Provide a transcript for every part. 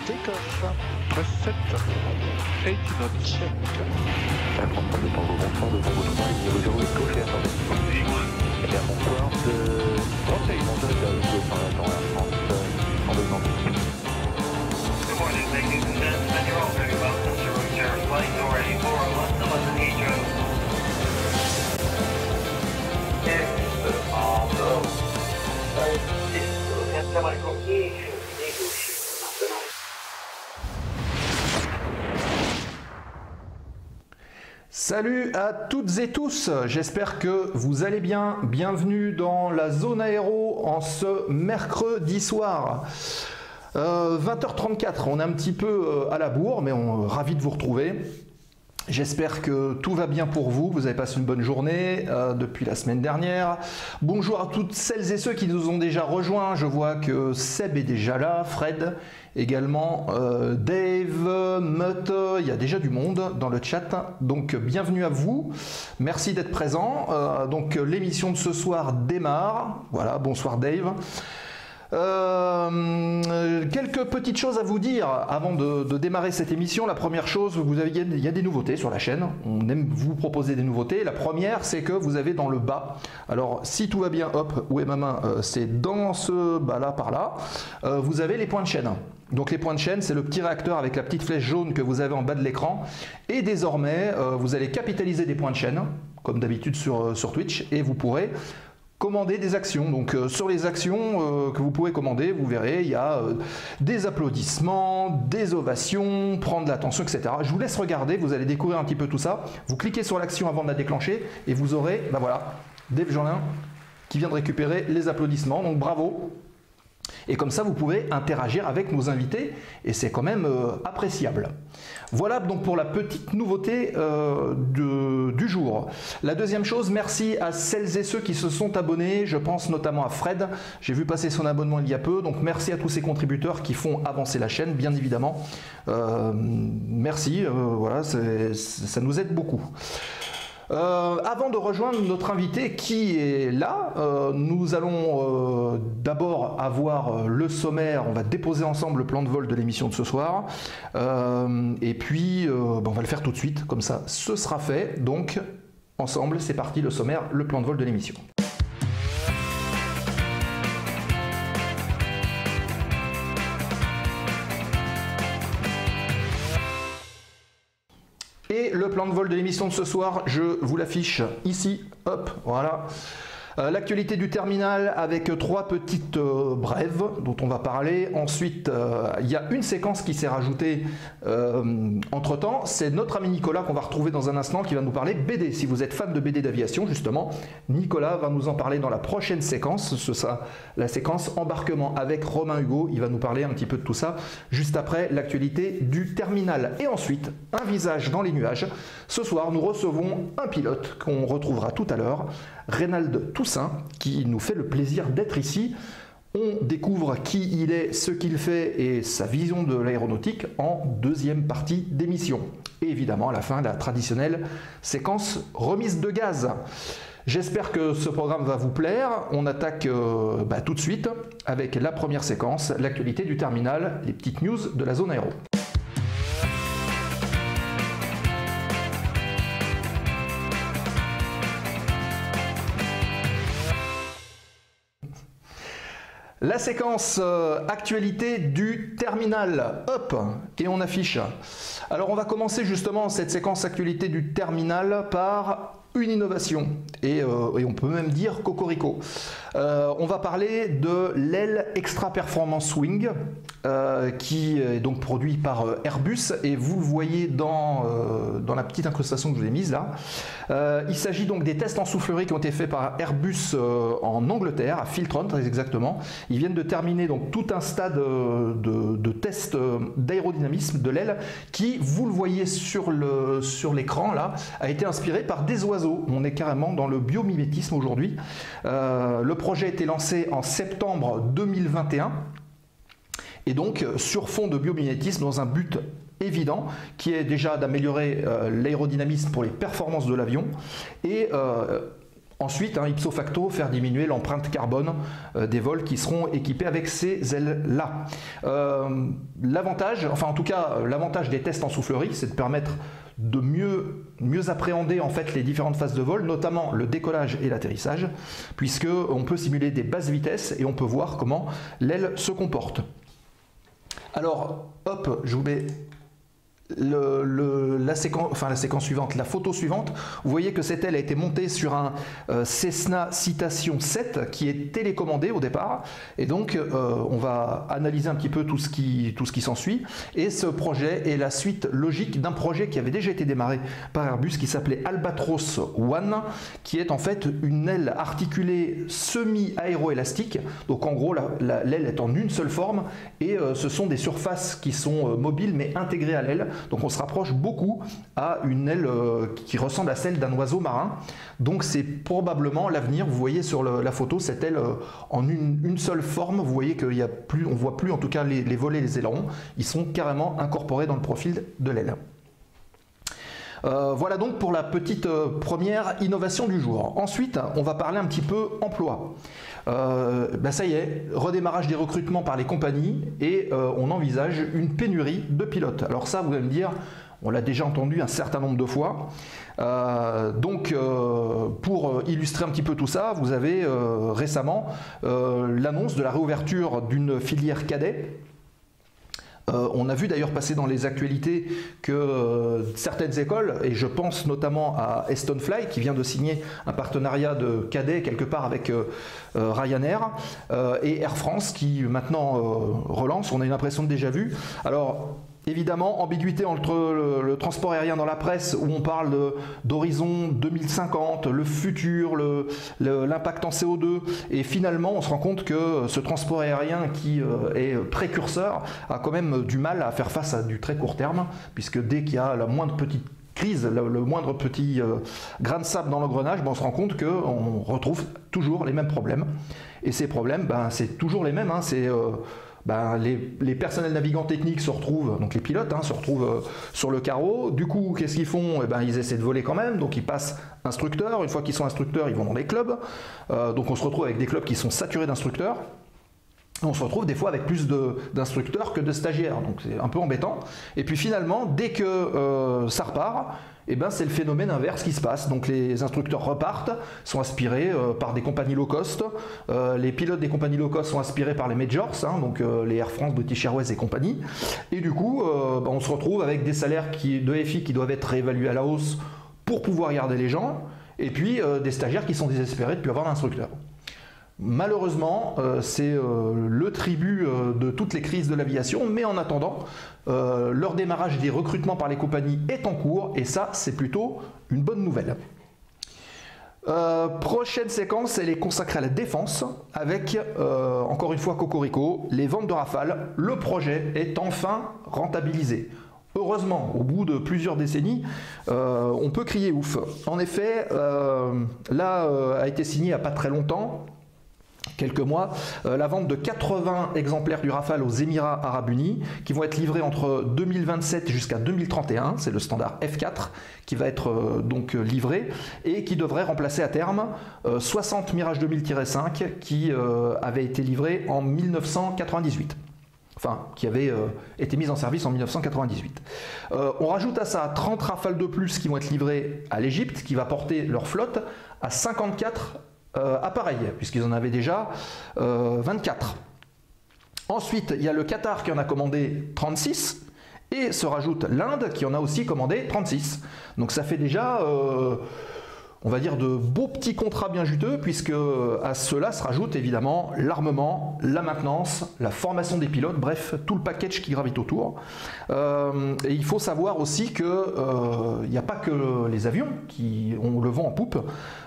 takeoff. Press 7. 80 knots check. À prendre de temps au bonsoir devant votre point, niveau 0 est gauche et attendez. Et bien bonsoir de... Oh, c'est mon de attends, Air France, en besoin de... Good morning, ladies and gentlemen. You're all very welcome to Route Air Flight Door 8401 to London Heathrow. Salut à toutes et tous, j'espère que vous allez bien. Bienvenue dans la zone aéro en ce mercredi soir. 20h34, on est un petit peu à la bourre, mais on est ravis de vous retrouver. J'espère que tout va bien pour vous, vous avez passé une bonne journée depuis la semaine dernière. Bonjour à toutes celles et ceux qui nous ont déjà rejoints. Je vois que Seb est déjà là, Fred également, Dave, Mutt, il y a déjà du monde dans le chat. Donc bienvenue à vous, merci d'être présents. Donc l'émission de ce soir démarre. Voilà, bonsoir Dave. Quelques petites choses à vous dire avant de démarrer cette émission. La première chose, il y a des nouveautés sur la chaîne. On aime vous proposer des nouveautés. La première, c'est que vous avez dans le bas, alors si tout va bien, hop, où est ma main, c'est dans ce bas là, par là, vous avez les points de chaîne. Donc les points de chaîne, c'est le petit réacteur avec la petite flèche jaune que vous avez en bas de l'écran. Et désormais, vous allez capitaliser des points de chaîne, comme d'habitude sur Twitch, et vous pourrez commander des actions. Donc sur les actions que vous pouvez commander, vous verrez, il y a des applaudissements, des ovations, prendre l'attention, etc. Je vous laisse regarder, vous allez découvrir un petit peu tout ça. Vous cliquez sur l'action avant de la déclencher et vous aurez, ben voilà, Dave Jeanlin qui vient de récupérer les applaudissements. Donc bravo. Et comme ça, vous pouvez interagir avec nos invités et c'est quand même appréciable. Voilà donc pour la petite nouveauté du jour. La deuxième chose, merci à celles et ceux qui se sont abonnés. Je pense notamment à Fred. J'ai vu passer son abonnement il y a peu. Donc merci à tous ces contributeurs qui font avancer la chaîne, bien évidemment. Merci, voilà, ça nous aide beaucoup. Avant de rejoindre notre invité qui est là, nous allons d'abord avoir le sommaire, on va déposer ensemble le plan de vol de l'émission de ce soir, et puis on va le faire tout de suite, comme ça ce sera fait, donc ensemble c'est parti, le sommaire, le plan de vol de l'émission. Et le plan de vol de l'émission de ce soir, je vous l'affiche ici, hop, voilà. L'actualité du terminal avec trois petites brèves dont on va parler. Ensuite, il y a une séquence qui s'est rajoutée entre temps. C'est notre ami Nicolas qu'on va retrouver dans un instant qui va nous parler BD. Si vous êtes fan de BD d'aviation, justement, Nicolas va nous en parler dans la prochaine séquence. Ce sera la séquence embarquement avec Romain Hugo. Il va nous parler un petit peu de tout ça juste après l'actualité du terminal. Et ensuite, un visage dans les nuages. Ce soir, nous recevons un pilote qu'on retrouvera tout à l'heure, Reynald Toussaint, qui nous fait le plaisir d'être ici. On découvre qui il est, ce qu'il fait et sa vision de l'aéronautique en deuxième partie d'émission. Et évidemment, à la fin, la traditionnelle séquence remise de gaz. J'espère que ce programme va vous plaire. On attaque tout de suite avec la première séquence, l'actualité du terminal, les petites news de la zone aéro. La séquence actualité du terminal, hop, et on affiche. Alors on va commencer justement cette séquence actualité du terminal par une innovation, et on peut même dire cocorico. On va parler de l'aile Extra Performance Wing, qui est donc produit par Airbus, et vous le voyez dans la petite incrustation que je vous ai mise là. Il s'agit donc des tests en soufflerie qui ont été faits par Airbus en Angleterre, à Filtron très exactement. Ils viennent de terminer donc tout un stade de tests d'aérodynamisme de l'aile qui, vous le voyez sur l'écran là, a été inspiré par des oiseaux. On est carrément dans le biomimétisme aujourd'hui. Le projet a été lancé en septembre 2021 et donc sur fond de biomimétisme dans un but évident qui est déjà d'améliorer l'aérodynamisme pour les performances de l'avion et Ensuite, ipso facto, faire diminuer l'empreinte carbone des vols qui seront équipés avec ces ailes-là. L'avantage, enfin en tout cas l'avantage des tests en soufflerie, c'est de permettre de mieux appréhender en fait les différentes phases de vol, notamment le décollage et l'atterrissage, puisque on peut simuler des basses vitesses et on peut voir comment l'aile se comporte. Alors, hop, je vous mets la séquence suivante, la photo suivante. Vous voyez que cette aile a été montée sur un Cessna Citation 7 qui est télécommandé au départ, et donc on va analyser un petit peu tout ce qui s'ensuit. Et ce projet est la suite logique d'un projet qui avait déjà été démarré par Airbus qui s'appelait Albatros One, qui est en fait une aile articulée semi-aéroélastique. Donc en gros l'aile est en une seule forme, et ce sont des surfaces qui sont mobiles mais intégrées à l'aile. Donc on se rapproche beaucoup à une aile qui ressemble à celle d'un oiseau marin. Donc c'est probablement l'avenir. Vous voyez sur la photo cette aile en une seule forme. Vous voyez qu'on ne voit plus en tout cas les volets et les ailerons. Ils sont carrément incorporés dans le profil de l'aile. Voilà donc pour la petite première innovation du jour. Ensuite, on va parler un petit peu emploi. Ça y est, redémarrage des recrutements par les compagnies, et on envisage une pénurie de pilotes. Alors ça, vous allez me dire, on l'a déjà entendu un certain nombre de fois. Pour illustrer un petit peu tout ça, vous avez récemment l'annonce de la réouverture d'une filière cadet. On a vu d'ailleurs passer dans les actualités que certaines écoles, et je pense notamment à Estonfly qui vient de signer un partenariat de cadet quelque part avec Ryanair, et Air France qui maintenant relance. On a une impression de déjà vu. Alors évidemment, ambiguïté entre le transport aérien dans la presse où on parle d'horizon 2050, le futur, l'impact en CO2, et finalement on se rend compte que ce transport aérien qui est précurseur a quand même du mal à faire face à du très court terme, puisque dès qu'il y a la moindre petite crise, le moindre petit grain de sable dans l'engrenage, on se rend compte qu'on retrouve toujours les mêmes problèmes. Et ces problèmes, c'est toujours les mêmes. Les personnels navigants techniques se retrouvent, donc les pilotes se retrouvent sur le carreau. Du coup, qu'est-ce qu'ils font? Ils essaient de voler quand même, donc ils passent instructeurs. Une fois qu'ils sont instructeurs, ils vont dans les clubs. Donc on se retrouve avec des clubs qui sont saturés d'instructeurs. On se retrouve des fois avec plus d'instructeurs que de stagiaires, donc c'est un peu embêtant. Et puis finalement, dès que ça repart, c'est le phénomène inverse qui se passe. Donc les instructeurs repartent, sont aspirés par des compagnies low cost. Les pilotes des compagnies low cost sont aspirés par les majors, donc les Air France, British Airways et compagnie. Et du coup, on se retrouve avec des salaires de FI qui doivent être réévalués à la hausse pour pouvoir garder les gens, et puis des stagiaires qui sont désespérés de ne plus avoir d'instructeurs. Malheureusement, c'est le tribut de toutes les crises de l'aviation, mais en attendant, leur démarrage des recrutements par les compagnies est en cours, et ça, c'est plutôt une bonne nouvelle. Prochaine séquence, elle est consacrée à la défense, avec, encore une fois, Cocorico, les ventes de Rafale. Le projet est enfin rentabilisé. Heureusement, au bout de plusieurs décennies, on peut crier ouf. En effet, là a été signé il n'y a pas très longtemps, quelques mois, la vente de 80 exemplaires du Rafale aux Émirats Arabes Unis, qui vont être livrés entre 2027 jusqu'à 2031. C'est le standard F4 qui va être donc livré, et qui devrait remplacer à terme 60 Mirage 2000-5 qui avaient été livrés en 1998. Enfin, qui avait été mise en service en 1998. On rajoute à ça 30 Rafales de plus qui vont être livrés à l'Égypte, qui va porter leur flotte à 54 appareils, puisqu'ils en avaient déjà 24. Ensuite, il y a le Qatar qui en a commandé 36, et se rajoute l'Inde qui en a aussi commandé 36. Donc ça fait déjà... on va dire de beaux petits contrats bien juteux, puisque à cela se rajoute évidemment l'armement, la maintenance, la formation des pilotes, bref, tout le package qui gravite autour. Et il faut savoir aussi qu'il n'y a pas que les avions qui ont le vent en poupe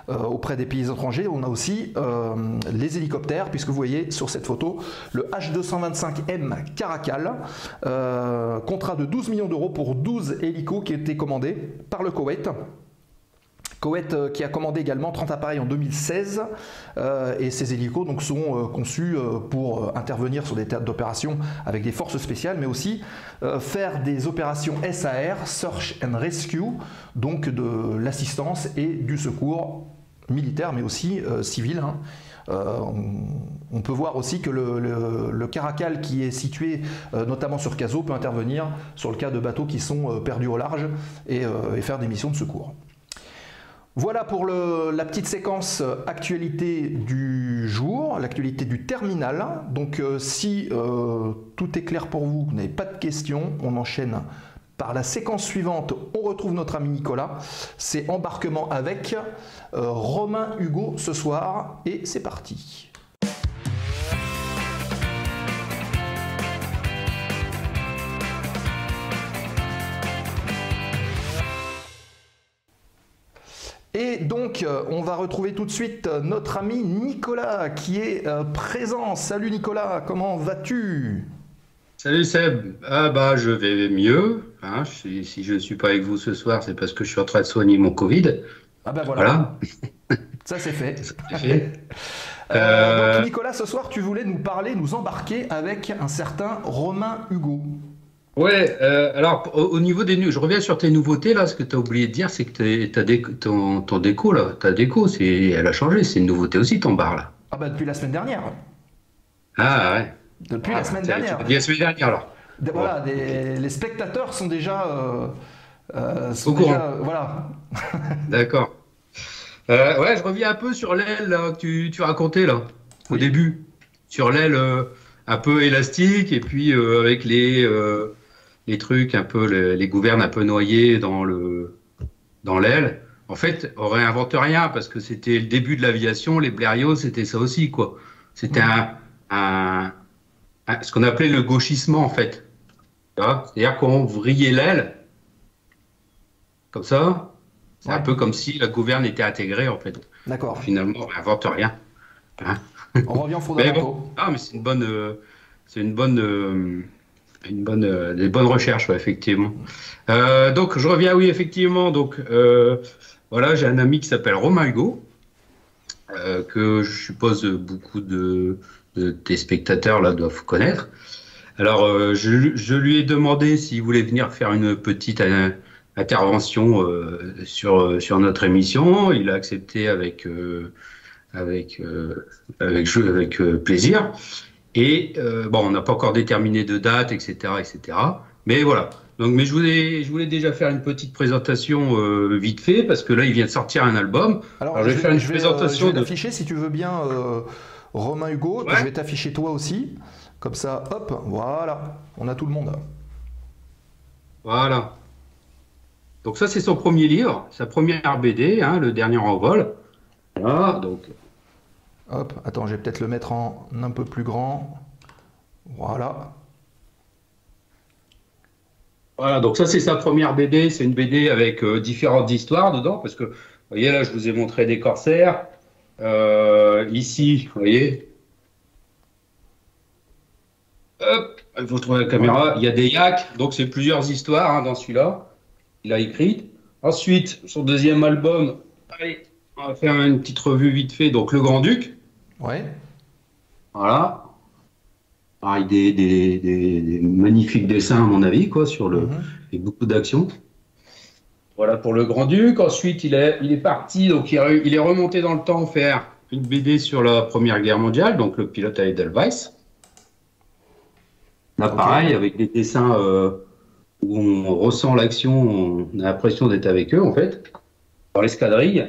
auprès des pays étrangers, on a aussi les hélicoptères, puisque vous voyez sur cette photo le H225M Caracal, contrat de 12 millions d'euros pour 12 hélicos qui étaient commandés par le Koweït. Koweït qui a commandé également 30 appareils en 2016, et ces hélicos donc sont conçus pour intervenir sur des théâtres d'opération avec des forces spéciales, mais aussi faire des opérations SAR, Search and Rescue, donc de l'assistance et du secours militaires, mais aussi civils. Hein. On peut voir aussi que le Caracal qui est situé notamment sur Cazaux peut intervenir sur le cas de bateaux qui sont perdus au large et faire des missions de secours. Voilà pour la petite séquence actualité du jour, l'actualité du terminal. Donc si tout est clair pour vous, vous n'avez pas de questions, on enchaîne par la séquence suivante. On retrouve notre ami Nicolas. C'est embarquement avec Romain Hugo ce soir et c'est parti. Et donc, on va retrouver tout de suite notre ami Nicolas qui est présent. Salut Nicolas, comment vas-tu? Salut Seb, ah bah je vais mieux, hein. Si je ne suis pas avec vous ce soir, c'est parce que je suis en train de soigner mon Covid. Ah ben voilà, ça c'est fait. Ça, c'est fait. Donc Nicolas, ce soir tu voulais nous parler, nous embarquer avec un certain Romain Hugo. Ouais, alors au niveau des je reviens sur tes nouveautés là, ce que tu as oublié de dire, c'est que ton déco là, ta déco, elle a changé, c'est une nouveauté aussi ton bar là. Ah bah depuis la semaine dernière. Ah ouais. Depuis la semaine dernière. La semaine dernière alors. Voilà, les spectateurs sont déjà au courant. Voilà. D'accord. Ouais, je reviens un peu sur l'aile que tu racontais là, au début, sur l'aile un peu élastique et puis avec les trucs un peu, les gouvernes un peu noyées dans l'aile. En fait, on réinvente rien parce que c'était le début de l'aviation, les Blériot, c'était ça aussi quoi. C'était ce qu'on appelait le gauchissement en fait. C'est-à-dire qu'on vrillait l'aile comme ça. C'est un peu comme si la gouverne était intégrée en fait. D'accord. Finalement, on n'invente rien. Hein. On revient aux fondamentaux. Mais c'est des bonnes recherches, ouais, effectivement. Donc je reviens, oui, effectivement. Donc voilà, j'ai un ami qui s'appelle Romain Hugo, que je suppose beaucoup de tes spectateurs là doivent connaître. Alors je lui ai demandé s'il voulait venir faire une petite intervention sur notre émission. Il a accepté avec plaisir. Et bon, on n'a pas encore déterminé de date, etc., etc. Mais voilà. Donc, mais je voulais déjà faire une petite présentation vite fait parce que là, il vient de sortir un album. Alors je vais faire une présentation. Je vais t'afficher si tu veux bien, Romain Hugo. Ouais. Je vais t'afficher toi aussi. Comme ça, hop, voilà, on a tout le monde. Voilà. Donc ça, c'est son premier livre, sa première BD, hein, Le Dernier Envol. Voilà, donc. Hop, attends, je vais peut-être le mettre en un peu plus grand. Voilà. Voilà, donc ça, c'est sa première BD. C'est une BD avec différentes histoires dedans, parce que, vous voyez, là, je vous ai montré des corsaires. Ici, vous voyez. Hop, il faut trouver la caméra. Il y a des yaks, donc c'est plusieurs histoires hein, dans celui-là. Il a écrit. Ensuite, son deuxième album, allez, on va faire une petite revue vite fait. Donc, Le Grand-Duc. Ouais. Voilà. Pareil, des magnifiques dessins, à mon avis, quoi, sur et beaucoup d'action. Voilà pour Le Grand-Duc. Ensuite, il est parti, donc il est remonté dans le temps faire une BD sur la Première Guerre mondiale, donc Le Pilote à Edelweiss. Là, pareil, avec des dessins où on ressent l'action, on a l'impression d'être avec eux, en fait, dans l'escadrille.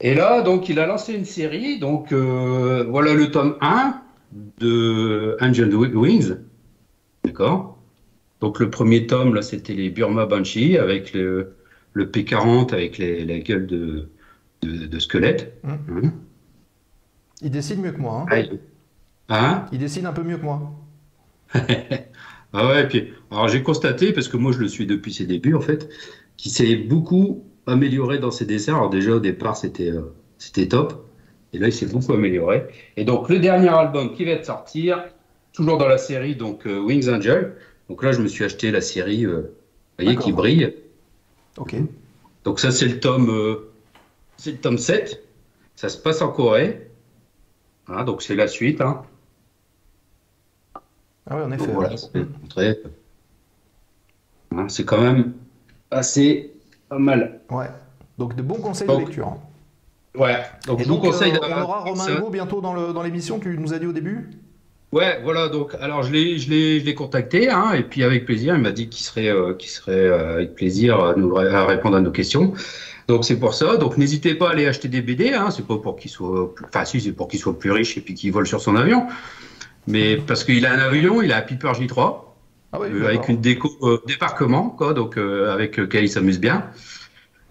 Et là, donc, il a lancé une série. Donc, voilà le tome 1 de Angel Wings. D'accord. Donc, le premier tome, là, c'était les Burma Banshee avec le P-40 avec la gueule de squelette. Il dessine mieux que moi. Hein. Hein? Il dessine un peu mieux que moi. Ah ouais, et puis, alors j'ai constaté, parce que moi je le suis depuis ses débuts en fait, qu'il s'est beaucoup amélioré dans ses dessins. Alors déjà au départ c'était top, et là il s'est beaucoup amélioré. Et donc le dernier album qui va sortir, toujours dans la série donc Wings Angel. Donc là je me suis acheté la série, vous voyez, qui brille. Ok. Donc ça c'est le tome 7. Ça se passe en Corée. Voilà, donc c'est la suite. Hein. Ah oui, en effet. Voilà, c'est quand même assez pas mal. Ouais. Donc de bons conseils de lecture. Ouais, donc Et je vous donc, conseille on aura Romain Hugo bientôt dans l'émission, tu nous as dit au début? Ouais, voilà, donc alors je l'ai contacté, hein, et puis avec plaisir, il m'a dit qu'il serait avec plaisir à répondre à nos questions. Donc c'est pour ça, donc n'hésitez pas à aller acheter des BD, hein, c'est pas pour qu'il soit, enfin si, c'est pour qu'il soit plus riche et puis qu'il vole sur son avion, mais parce qu'il a un avion, il a un Piper J3, Ah oui, avec une déco débarquement, quoi, donc avec lequel il s'amuse bien.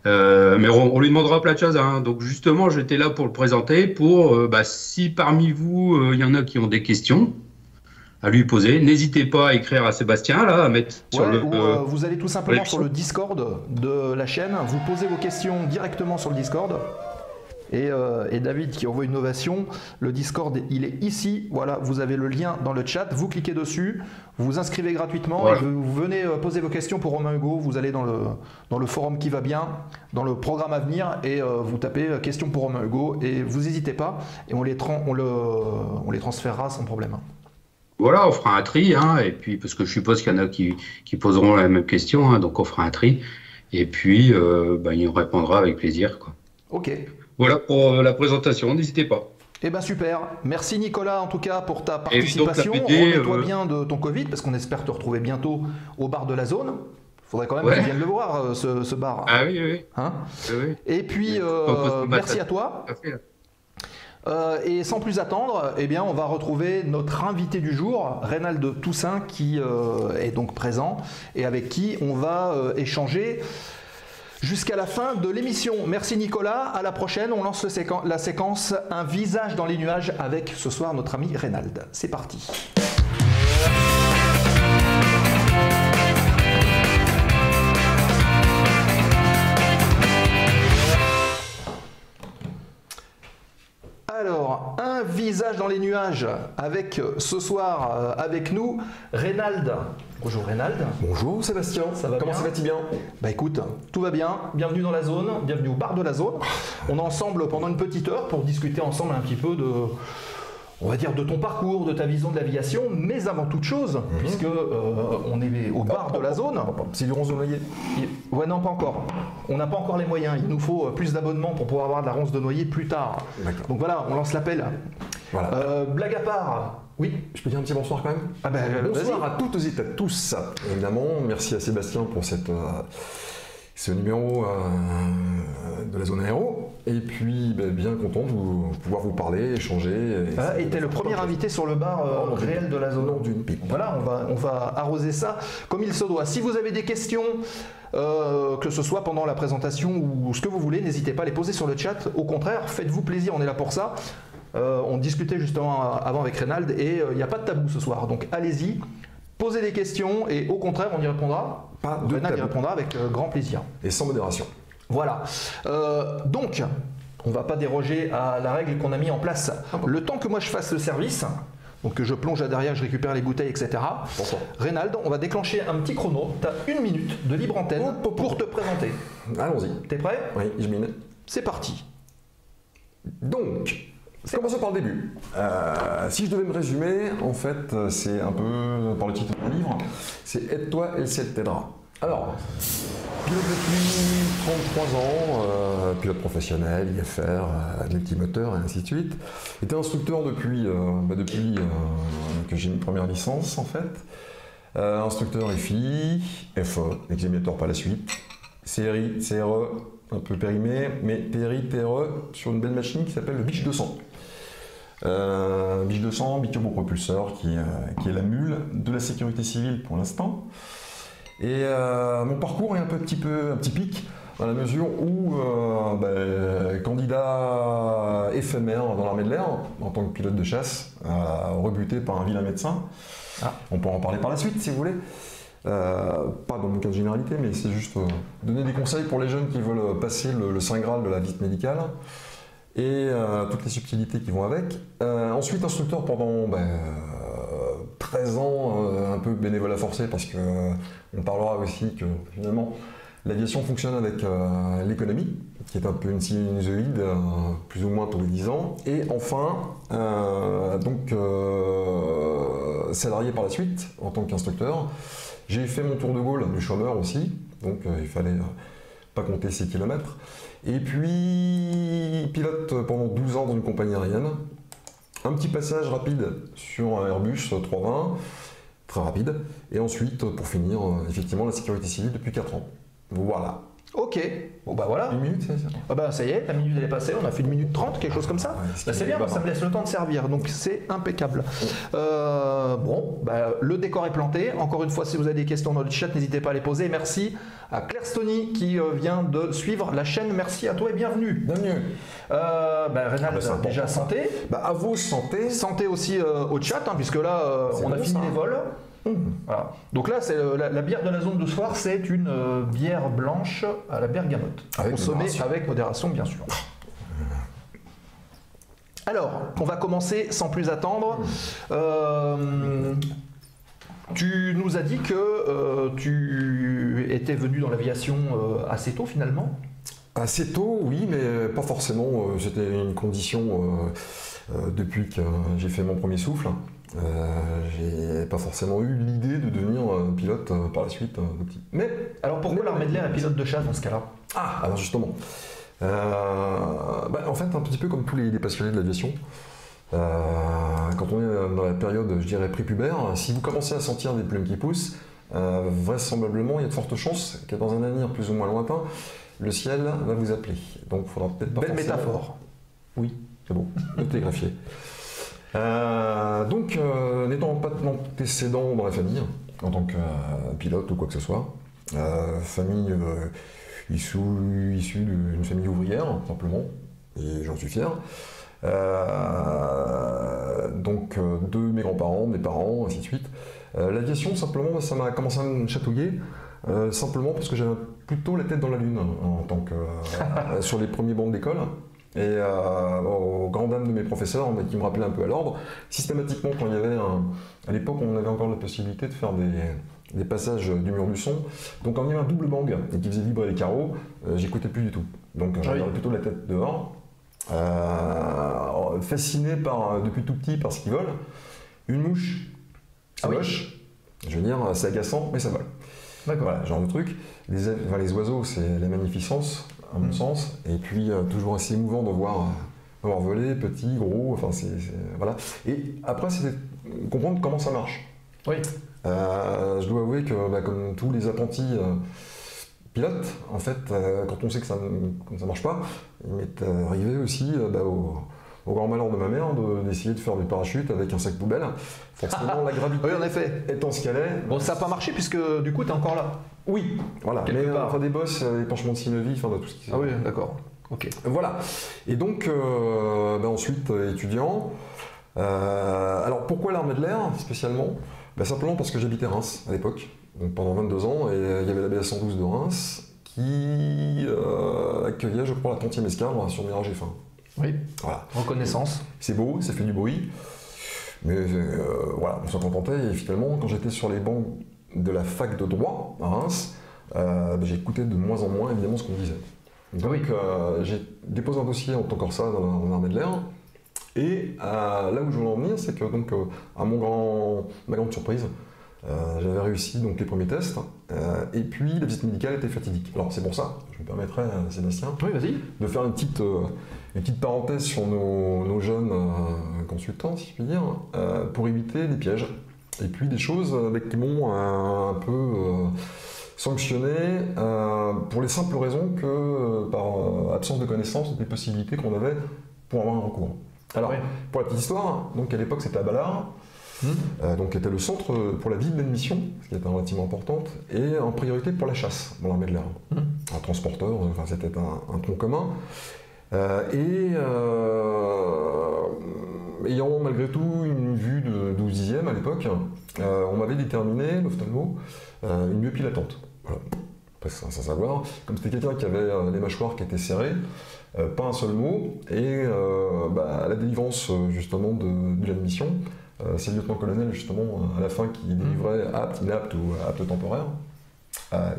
Mais on lui demandera plein de choses, hein. Donc justement, j'étais là pour le présenter, pour si parmi vous, il y en a qui ont des questions à lui poser, n'hésitez pas à écrire à Sébastien, là, à mettre sur le... vous allez tout simplement sur le Discord de la chaîne, vous posez vos questions directement sur le Discord. Et David qui envoie une ovation, le Discord il est ici, voilà, vous avez le lien dans le chat, vous cliquez dessus, vous vous inscrivez gratuitement, voilà. Et vous venez poser vos questions pour Romain Hugo, vous allez dans le forum qui va bien, dans le programme à venir, et vous tapez questions pour Romain Hugo, et vous n'hésitez pas, et on les transférera sans problème. Voilà, on fera un tri, hein, et puis, parce que je suppose qu'il y en a qui poseront la même question, hein, donc on fera un tri, et puis il répondra avec plaisir, quoi. Ok. Voilà pour la présentation, n'hésitez pas. Eh ben super, merci Nicolas en tout cas pour ta participation. Remets-toi bien de ton Covid parce qu'on espère te retrouver bientôt au bar de la zone. Faudrait quand même que tu viennes le voir ce bar. Ah oui, oui. Hein oui. Et puis merci à toi. Et sans plus attendre, eh bien, on va retrouver notre invité du jour, Reynald Toussaint, qui est donc présent et avec qui on va échanger jusqu'à la fin de l'émission. Merci Nicolas, à la prochaine. On lance la séquence Un visage dans les nuages avec ce soir notre ami Reynald. C'est parti. Alors, Un visage dans les nuages avec ce soir avec nous Reynald. Bonjour Reynald. Bonjour Sébastien, ça va comment bien? ça va-t-il bien? Bah écoute, tout va bien, bienvenue dans la zone, bienvenue au bar de la zone. On est ensemble pendant une petite heure pour discuter ensemble un petit peu de, on va dire, de ton parcours, de ta vision de l'aviation, mais avant toute chose, puisque on est au bar de la zone. C'est du ronce de noyer? Ouais, non, pas encore. On n'a pas encore les moyens, il nous faut plus d'abonnements pour pouvoir avoir de la ronce de noyer plus tard. Donc voilà, on lance l'appel. Voilà. Blague à part. Oui. Je peux dire un petit bonsoir quand même? Ah ben, bonsoir à toutes et à tous. Évidemment, merci à Sébastien pour ce numéro de la zone aéro. Et puis, bien content de pouvoir vous parler, échanger. Et t'es le premier invité sur le bar réel de la zone. D'une pipe. Voilà, on va arroser ça comme il se doit. Si vous avez des questions, que ce soit pendant la présentation ou ce que vous voulez, n'hésitez pas à les poser sur le chat. Au contraire, faites-vous plaisir, on est là pour ça. On discutait justement avant avec Reynald et il n'y a pas de tabou ce soir. Donc allez-y, posez des questions et au contraire, on y répondra. Reynald y répondra avec grand plaisir. Et sans modération. Voilà. Donc, on ne va pas déroger à la règle qu'on a mis en place. Le temps que moi je fasse le service, donc que je plonge à derrière, je récupère les bouteilles, etc. Bonsoir. Reynald, on va déclencher un petit chrono. Tu as 1 minute de libre antenne pour te présenter. Allons-y. T'es prêt? Oui, je mine. C'est parti. Donc, commençons par le début. Si je devais me résumer, en fait, c'est un peu par le titre de mon livre, c'est Aide-toi et le ciel t'aidera. Alors, pilote depuis 33 ans, pilote professionnel, IFR, multimoteur et ainsi de suite. J'étais instructeur depuis que j'ai une première licence en fait. Instructeur FI, FE, examinateur par la suite, CRI, CRE, un peu périmé, mais TRI, TRE sur une belle machine qui s'appelle le Biche 200. Biche 200, biturbopropulseur qui est la mule de la sécurité civile pour l'instant. Et mon parcours est un petit peu atypique dans la mesure où candidat éphémère dans l'armée de l'air en tant que pilote de chasse, rebuté par un vilain médecin. On peut en parler par la suite si vous voulez. Pas dans mon cas de généralité, mais c'est juste donner des conseils pour les jeunes qui veulent passer le Saint Graal de la visite médicale et toutes les subtilités qui vont avec. Ensuite, instructeur pendant 13 ans, un peu bénévolat forcé parce qu'on parlera aussi que finalement l'aviation fonctionne avec l'économie, qui est un peu une sinusoïde, plus ou moins tous les 10 ans. Et enfin, salarié par la suite en tant qu'instructeur. J'ai fait mon tour de Gaulle du chômeur aussi, donc il fallait pas compter ses kilomètres. Et puis, pilote pendant 12 ans dans une compagnie aérienne. Un petit passage rapide sur un Airbus 320, très rapide. Et ensuite, pour finir, effectivement, la sécurité civile depuis 4 ans. Voilà. Ok, bon bah voilà. Une minute, c'est ça? Ah bah ça y est, la minute elle est passée, on a fait 1 minute 30, quelque chose comme ça. Ouais, Bah, c'est bien, ça me laisse le temps de servir, donc c'est impeccable. Bon, bah, le décor est planté. Encore une fois, si vous avez des questions dans le chat, n'hésitez pas à les poser. Merci à Claire Stony qui vient de suivre la chaîne. Merci à toi et bienvenue. Bienvenue. Rénal, déjà santé. Bah, à vous, santé. Santé aussi au chat, hein, puisque là, C'est on a bon, fini ça. les vols. Voilà. Donc là, c'est la bière de la zone de ce soir, c'est une bière blanche à la bergamote, Avec consommée modération. avec modération, bien sûr. Alors, on va commencer sans plus attendre. Tu nous as dit que tu étais venu dans l'aviation assez tôt finalement. Assez tôt, oui, mais pas forcément. C'était une condition depuis que j'ai fait mon premier souffle. J'ai pas forcément eu l'idée de devenir pilote par la suite de petit. Mais Alors pourquoi l'armée de l'air est pilote de chasse dans ce cas-là? alors justement, en fait un petit peu comme tous les passionnés de l'aviation, quand on est dans la période, je dirais prépubère, si vous commencez à sentir des plumes qui poussent, vraisemblablement il y a de fortes chances que dans un avenir plus ou moins lointain, le ciel va vous appeler. Donc il faudra peut-être pas Belle forcément... métaphore. Oui, c'est bon, télégraphié. Donc, n'étant pas d'antécédents dans la famille, en tant que pilote ou quoi que ce soit, famille issue d'une famille ouvrière, simplement, et j'en suis fier. Donc, de mes grands-parents, mes parents, ainsi de suite. L'aviation, simplement, ça m'a commencé à me chatouiller, simplement parce que j'avais plutôt la tête dans la lune, en tant que sur les premiers bancs d'école. Et aux grandes dames de mes professeurs, mais qui me rappelaient un peu à l'ordre, systématiquement quand il y avait à l'époque on avait encore la possibilité de faire des passages du mur du son, donc quand il y avait un double bang et qui faisait vibrer les carreaux, j'écoutais plus du tout. Donc j'avais plutôt la tête dehors, fasciné depuis tout petit par ce qui vole. Une mouche, c'est moche, je veux dire c'est agaçant, mais ça vole. Voilà, genre de truc. Les oiseaux, c'est la magnificence, à mon sens, et puis toujours assez émouvant de voir voler, petit, gros, enfin voilà. Et après, c'est comprendre comment ça marche. Oui. Je dois avouer que, comme tous les apprentis pilotes, en fait, quand on sait que ça ne marche pas, il m'est arrivé aussi au grand malheur de ma mère d'essayer de faire du parachute avec un sac poubelle. Forcément, la gravité Oui, en effet. étant ce qu'elle est. Bon, ça n'a pas marché puisque du coup, tu es encore là. Oui, voilà. Quelque Mais part. enfin des bosses, des penchements de synovie, enfin de tout ce qui. Ah oui, d'accord. Ok. Voilà. Et donc, ensuite, étudiant. Alors, pourquoi l'armée de l'air, spécialement? Simplement parce que j'habitais Reims, à l'époque, donc pendant 22 ans, et il y avait la BA 112 de Reims qui accueillait, je crois, la 30e escadre sur Mirage F1. Oui. Voilà. Reconnaissance. C'est beau, ça fait du bruit, mais voilà, on s'en contentait, et finalement, quand j'étais sur les bancs de la fac de droit à Reims, j'écoutais de moins en moins, évidemment, ce qu'on disait. Donc, j'ai déposé un dossier en tant que ça dans l'armée de l'air. Et là où je voulais en venir, c'est que, donc, à ma grande surprise, j'avais réussi donc, les premiers tests. Et puis, la visite médicale était fatidique. Alors, c'est pour ça, je me permettrai, Sébastien, de faire une petite parenthèse sur nos jeunes consultants, si je puis dire, pour éviter des pièges. Et puis, des choses qui m'ont un peu sanctionné pour les simples raisons que, par absence de connaissance des possibilités qu'on avait pour avoir un recours. Alors, pour la petite histoire, donc à l'époque c'était à Ballard, donc qui était le centre pour la ville d'admission, ce qui était relativement importante, et en priorité pour la chasse dans l'armée de l'air. Un transporteur, enfin c'était un tronc commun. Ayant malgré tout une vue de 12e à l'époque, on m'avait déterminé, l'ophtalmo, une myopie latente. Voilà. Sans savoir, comme c'était quelqu'un qui avait les mâchoires qui étaient serrées, pas un seul mot, et à la délivrance justement de l'admission, c'est le lieutenant-colonel justement à la fin qui délivrait apte, inapte ou apte temporaire,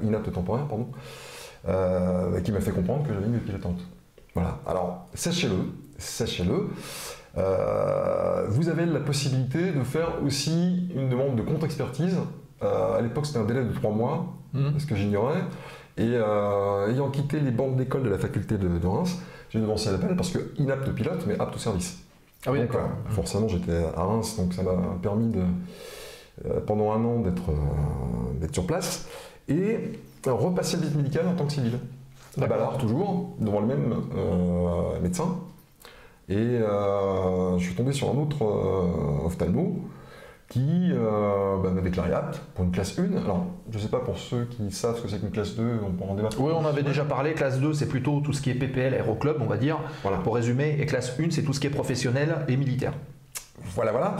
inapte temporaire, pardon, qui m'a fait comprendre que j'avais une myopie latente. Voilà, alors sachez-le, vous avez la possibilité de faire aussi une demande de contre-expertise. À l'époque, c'était un délai de 3 mois, ce que j'ignorais. Et ayant quitté les bancs d'école de la faculté de Reims, j'ai devancé l'appel parce que inapte pilote, mais apte au service. Ah oui, donc, d'accord. Forcément, j'étais à Reims, donc ça m'a permis pendant un an d'être sur place et repasser le visite médicale en tant que civil. À Ballard, toujours, devant le même médecin. Et je suis tombé sur un autre ophtalmo qui m'a déclaré apte pour une classe 1. Alors, je ne sais pas pour ceux qui savent ce que c'est qu'une classe 2, on peut en débattre. Oui, on avait déjà parlé. Classe 2, c'est plutôt tout ce qui est PPL, aéroclub, on va dire, voilà. Pour résumer. Et classe 1, c'est tout ce qui est professionnel et militaire. Voilà.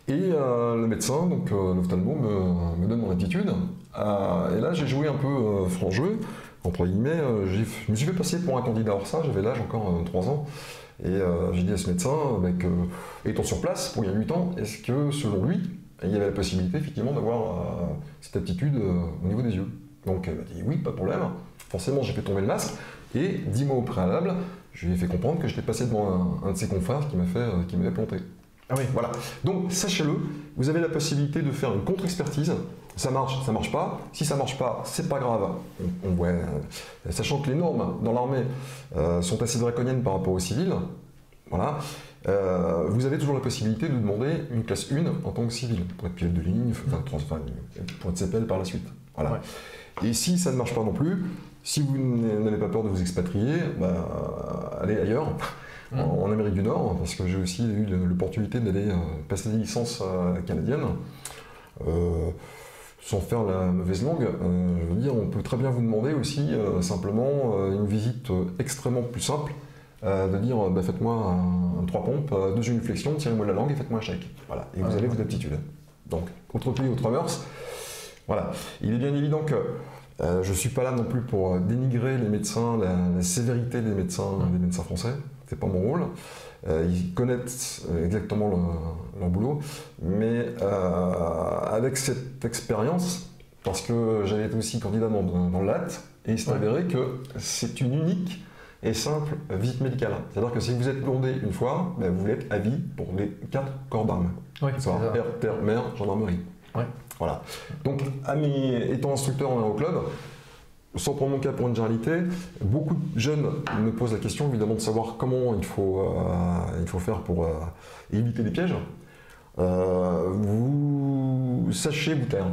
Et le médecin, donc l'ophtalmo, me donne mon aptitude. Et là, j'ai joué un peu franc jeu. Entre guillemets, je me suis fait passer pour un candidat hors ça, j'avais l'âge encore 3 ans. Et j'ai dit à ce médecin, étant sur place pour il y a 8 ans, est-ce que selon lui, il y avait la possibilité effectivement d'avoir cette aptitude au niveau des yeux? Donc il m'a dit oui, pas de problème. Forcément, j'ai fait tomber le masque et 10 mois au préalable, je lui ai fait comprendre que j'étais passé devant un de ses confrères qui m'avait planté. Ah oui. Voilà. Donc sachez-le, vous avez la possibilité de faire une contre-expertise. Ça marche pas. Si ça marche pas, c'est pas grave. Sachant que les normes dans l'armée sont assez draconiennes par rapport aux civils, voilà. Vous avez toujours la possibilité de demander une classe 1 en tant que civil, pour être pilote de ligne, pour être CPL par la suite. Voilà. Ouais. Et si ça ne marche pas non plus, si vous n'avez pas peur de vous expatrier, allez ailleurs. En Amérique du Nord, parce que j'ai aussi eu l'opportunité d'aller passer des licences canadiennes, sans faire la mauvaise langue. Je veux dire, on peut très bien vous demander aussi simplement une visite extrêmement plus simple, de dire faites-moi un 3 pompes, 2 génuflexions, tirez-moi la langue et faites-moi un chèque. Voilà, et vous avez vos aptitudes. Donc, autre pays, autre mœurs. Voilà. Il est bien évident que je ne suis pas là non plus pour dénigrer les médecins, la sévérité des médecins français. C'est pas mon rôle. Ils connaissent exactement leur boulot, mais avec cette expérience, parce que j'avais été aussi candidat dans le LAT, et il s'est avéré que c'est une unique et simple visite médicale. C'est-à-dire que si vous êtes blondé une fois, vous l'êtes à vie pour les 4 corps d'armes. Oui, air, terre, mer, gendarmerie. Ouais. Voilà. Donc, étant instructeur en aéroclub, sans prendre mon cas pour une généralité, beaucoup de jeunes me posent la question évidemment de savoir comment il faut faire pour éviter les pièges. Vous sachez vous taire.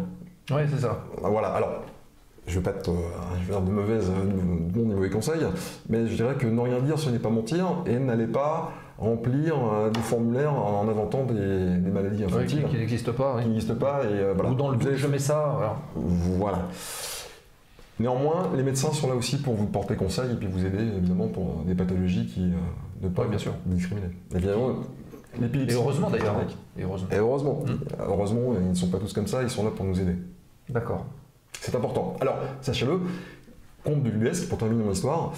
Oui, c'est ça. Voilà, alors, je ne vais pas être de mauvais conseils, mais je dirais que ne rien dire, ce n'est pas mentir, et n'allez pas remplir des formulaires en inventant des maladies infantiles. Qui n'existent pas. Qui n'existent pas, et voilà. Ou dans le but, je mets ça. Voilà. Néanmoins, les médecins sont là aussi pour vous porter conseil et puis vous aider évidemment pour des pathologies qui ne peuvent pas vous discriminer. Évidemment, l'épilepsie. Et heureusement d'ailleurs. Et heureusement. Heureusement, ils ne sont pas tous comme ça, ils sont là pour nous aider. D'accord. C'est important. Alors, sachez-le, compte de l'US, pour terminer mon histoire,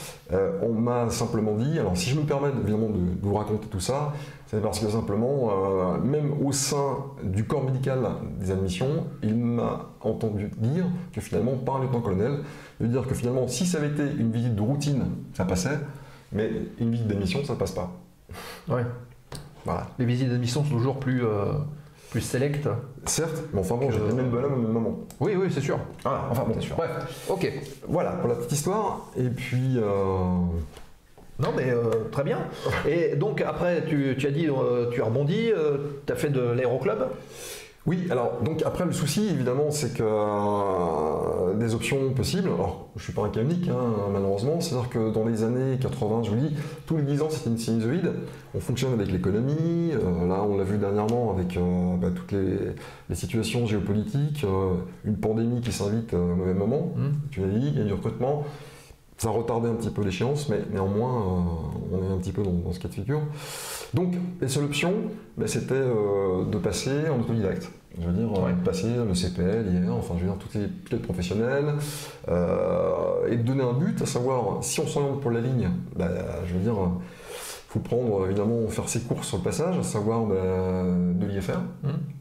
on m'a simplement dit, alors si je me permets évidemment de vous raconter tout ça, c'est parce que simplement, même au sein du corps médical des admissions, il m'a entendu dire que finalement, par un lieutenant-colonel, de dire que finalement, si ça avait été une visite de routine, ça passait, mais une visite d'admission, ça ne passe pas. Ouais. Voilà. Les visites d'admission sont toujours plus sélectes. Certes, mais enfin bon, j'étais le même bonhomme au même moment. Oui, c'est sûr. Voilà, enfin bon, c'est sûr. Bref, ok. Voilà pour la petite histoire, et puis... Non mais très bien. Et donc après tu as dit, tu as rebondi, tu as fait de l'aéroclub? Oui, alors donc après le souci évidemment c'est que des options possibles, alors je suis pas un chimique malheureusement, c'est-à-dire que dans les années 80, je vous dis, tous les 10 ans c'était une sinusoïde, on fonctionne avec l'économie, là on l'a vu dernièrement avec toutes les situations géopolitiques, une pandémie qui s'invite au mauvais moment, tu l'as dit, il y a du recrutement. Ça a retardé un petit peu l'échéance, mais néanmoins, on est un petit peu dans ce cas de figure. Donc, la seule option, c'était de passer en autodidacte. Je veux dire, passer le CPL, IR, enfin, je veux dire, tous les pilotes professionnels, et de donner un but, à savoir, si on s'oriente pour la ligne, je veux dire, il faut prendre, évidemment, faire ses courses sur le passage, à savoir de l'IFR,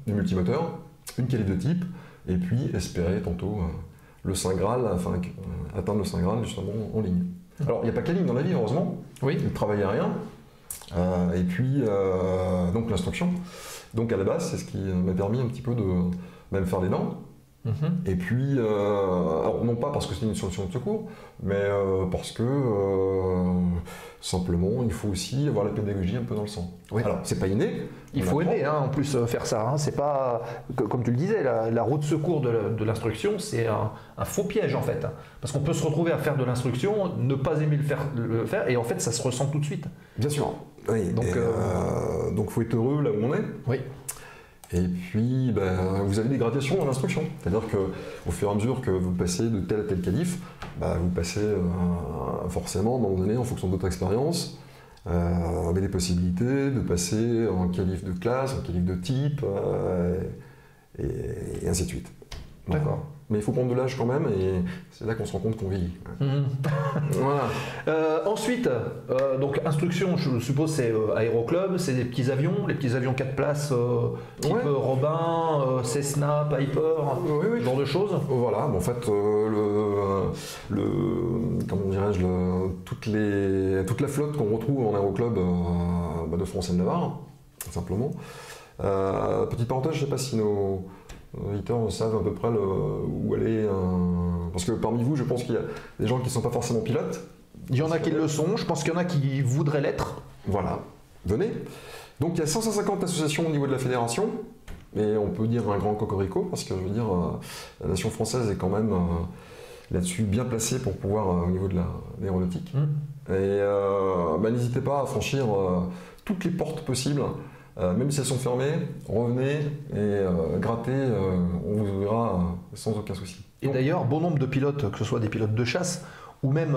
du multimoteur, une qualité de type, et puis espérer tantôt... le Saint Graal, enfin atteindre le Saint Graal justement en ligne. Alors il n'y a pas qu'à ligne dans la vie heureusement, le travail aérien, et puis donc l'instruction. Donc à la base c'est ce qui m'a permis un petit peu de même faire des dents, Et puis, alors non pas parce que c'est une solution de secours, mais parce que simplement il faut aussi avoir la pédagogie un peu dans le sang. Oui. Alors c'est pas inné. Il faut aimer en plus faire ça. Hein. C'est pas, comme tu le disais, la roue de secours de l'instruction, c'est un faux piège en fait. Parce qu'on peut se retrouver à faire de l'instruction, ne pas aimer le faire, et en fait ça se ressent tout de suite. Bien sûr. Oui. Donc faut être heureux là où on est. Oui. Et puis, vous avez des gradations dans l'instruction. C'est-à-dire qu'au fur et à mesure que vous passez de tel à tel qualif, vous passez forcément, à un moment donné, en fonction de votre expérience, avec des possibilités de passer en qualif de classe, en qualif de type, et ainsi de suite. D'accord. Mais il faut prendre de l'âge quand même, et c'est là qu'on se rend compte qu'on vieillit. Voilà. Ensuite, donc instruction, je suppose, c'est aéroclub, c'est les petits avions 4 places, type Robin, Cessna, Piper, ce genre de choses. Voilà, en fait, comment dirais-je, toute la flotte qu'on retrouve en aéroclub de France et de Navarre, tout simplement. Petite parenthèse, je ne sais pas si nos auditeurs savent à peu près où aller. Parce que parmi vous, je pense qu'il y a des gens qui ne sont pas forcément pilotes. Il y en a qui le sont, je pense qu'il y en a qui voudraient l'être. Voilà, venez. Donc il y a 150 associations au niveau de la fédération, et on peut dire un grand cocorico, parce que je veux dire, la nation française est quand même là-dessus bien placée pour pouvoir, au niveau de l'aéronautique. Et n'hésitez pas à franchir toutes les portes possibles. Même si elles sont fermées, revenez et grattez, on vous verra sans aucun souci. Et d'ailleurs, bon nombre de pilotes, que ce soit des pilotes de chasse ou même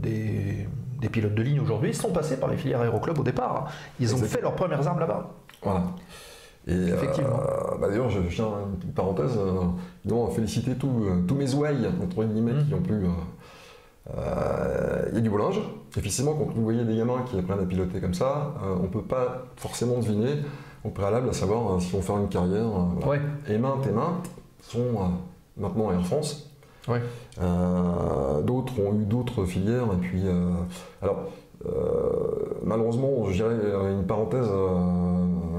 des pilotes de ligne aujourd'hui, sont passés par les filières aéroclub au départ. Ils ont fait leurs premières armes là-bas. Voilà. Et effectivement. D'ailleurs, je tiens une petite parenthèse, à féliciter tous mes ouailles, entre guillemets, qui ont pu... Il y a du beau linge. Effectivement, quand vous voyez des gamins qui apprennent à piloter comme ça, on ne peut pas forcément deviner au préalable à savoir s'ils vont faire une carrière. Et maintes sont maintenant à Air France. D'autres ont eu d'autres filières. Et puis, malheureusement, je dirais une parenthèse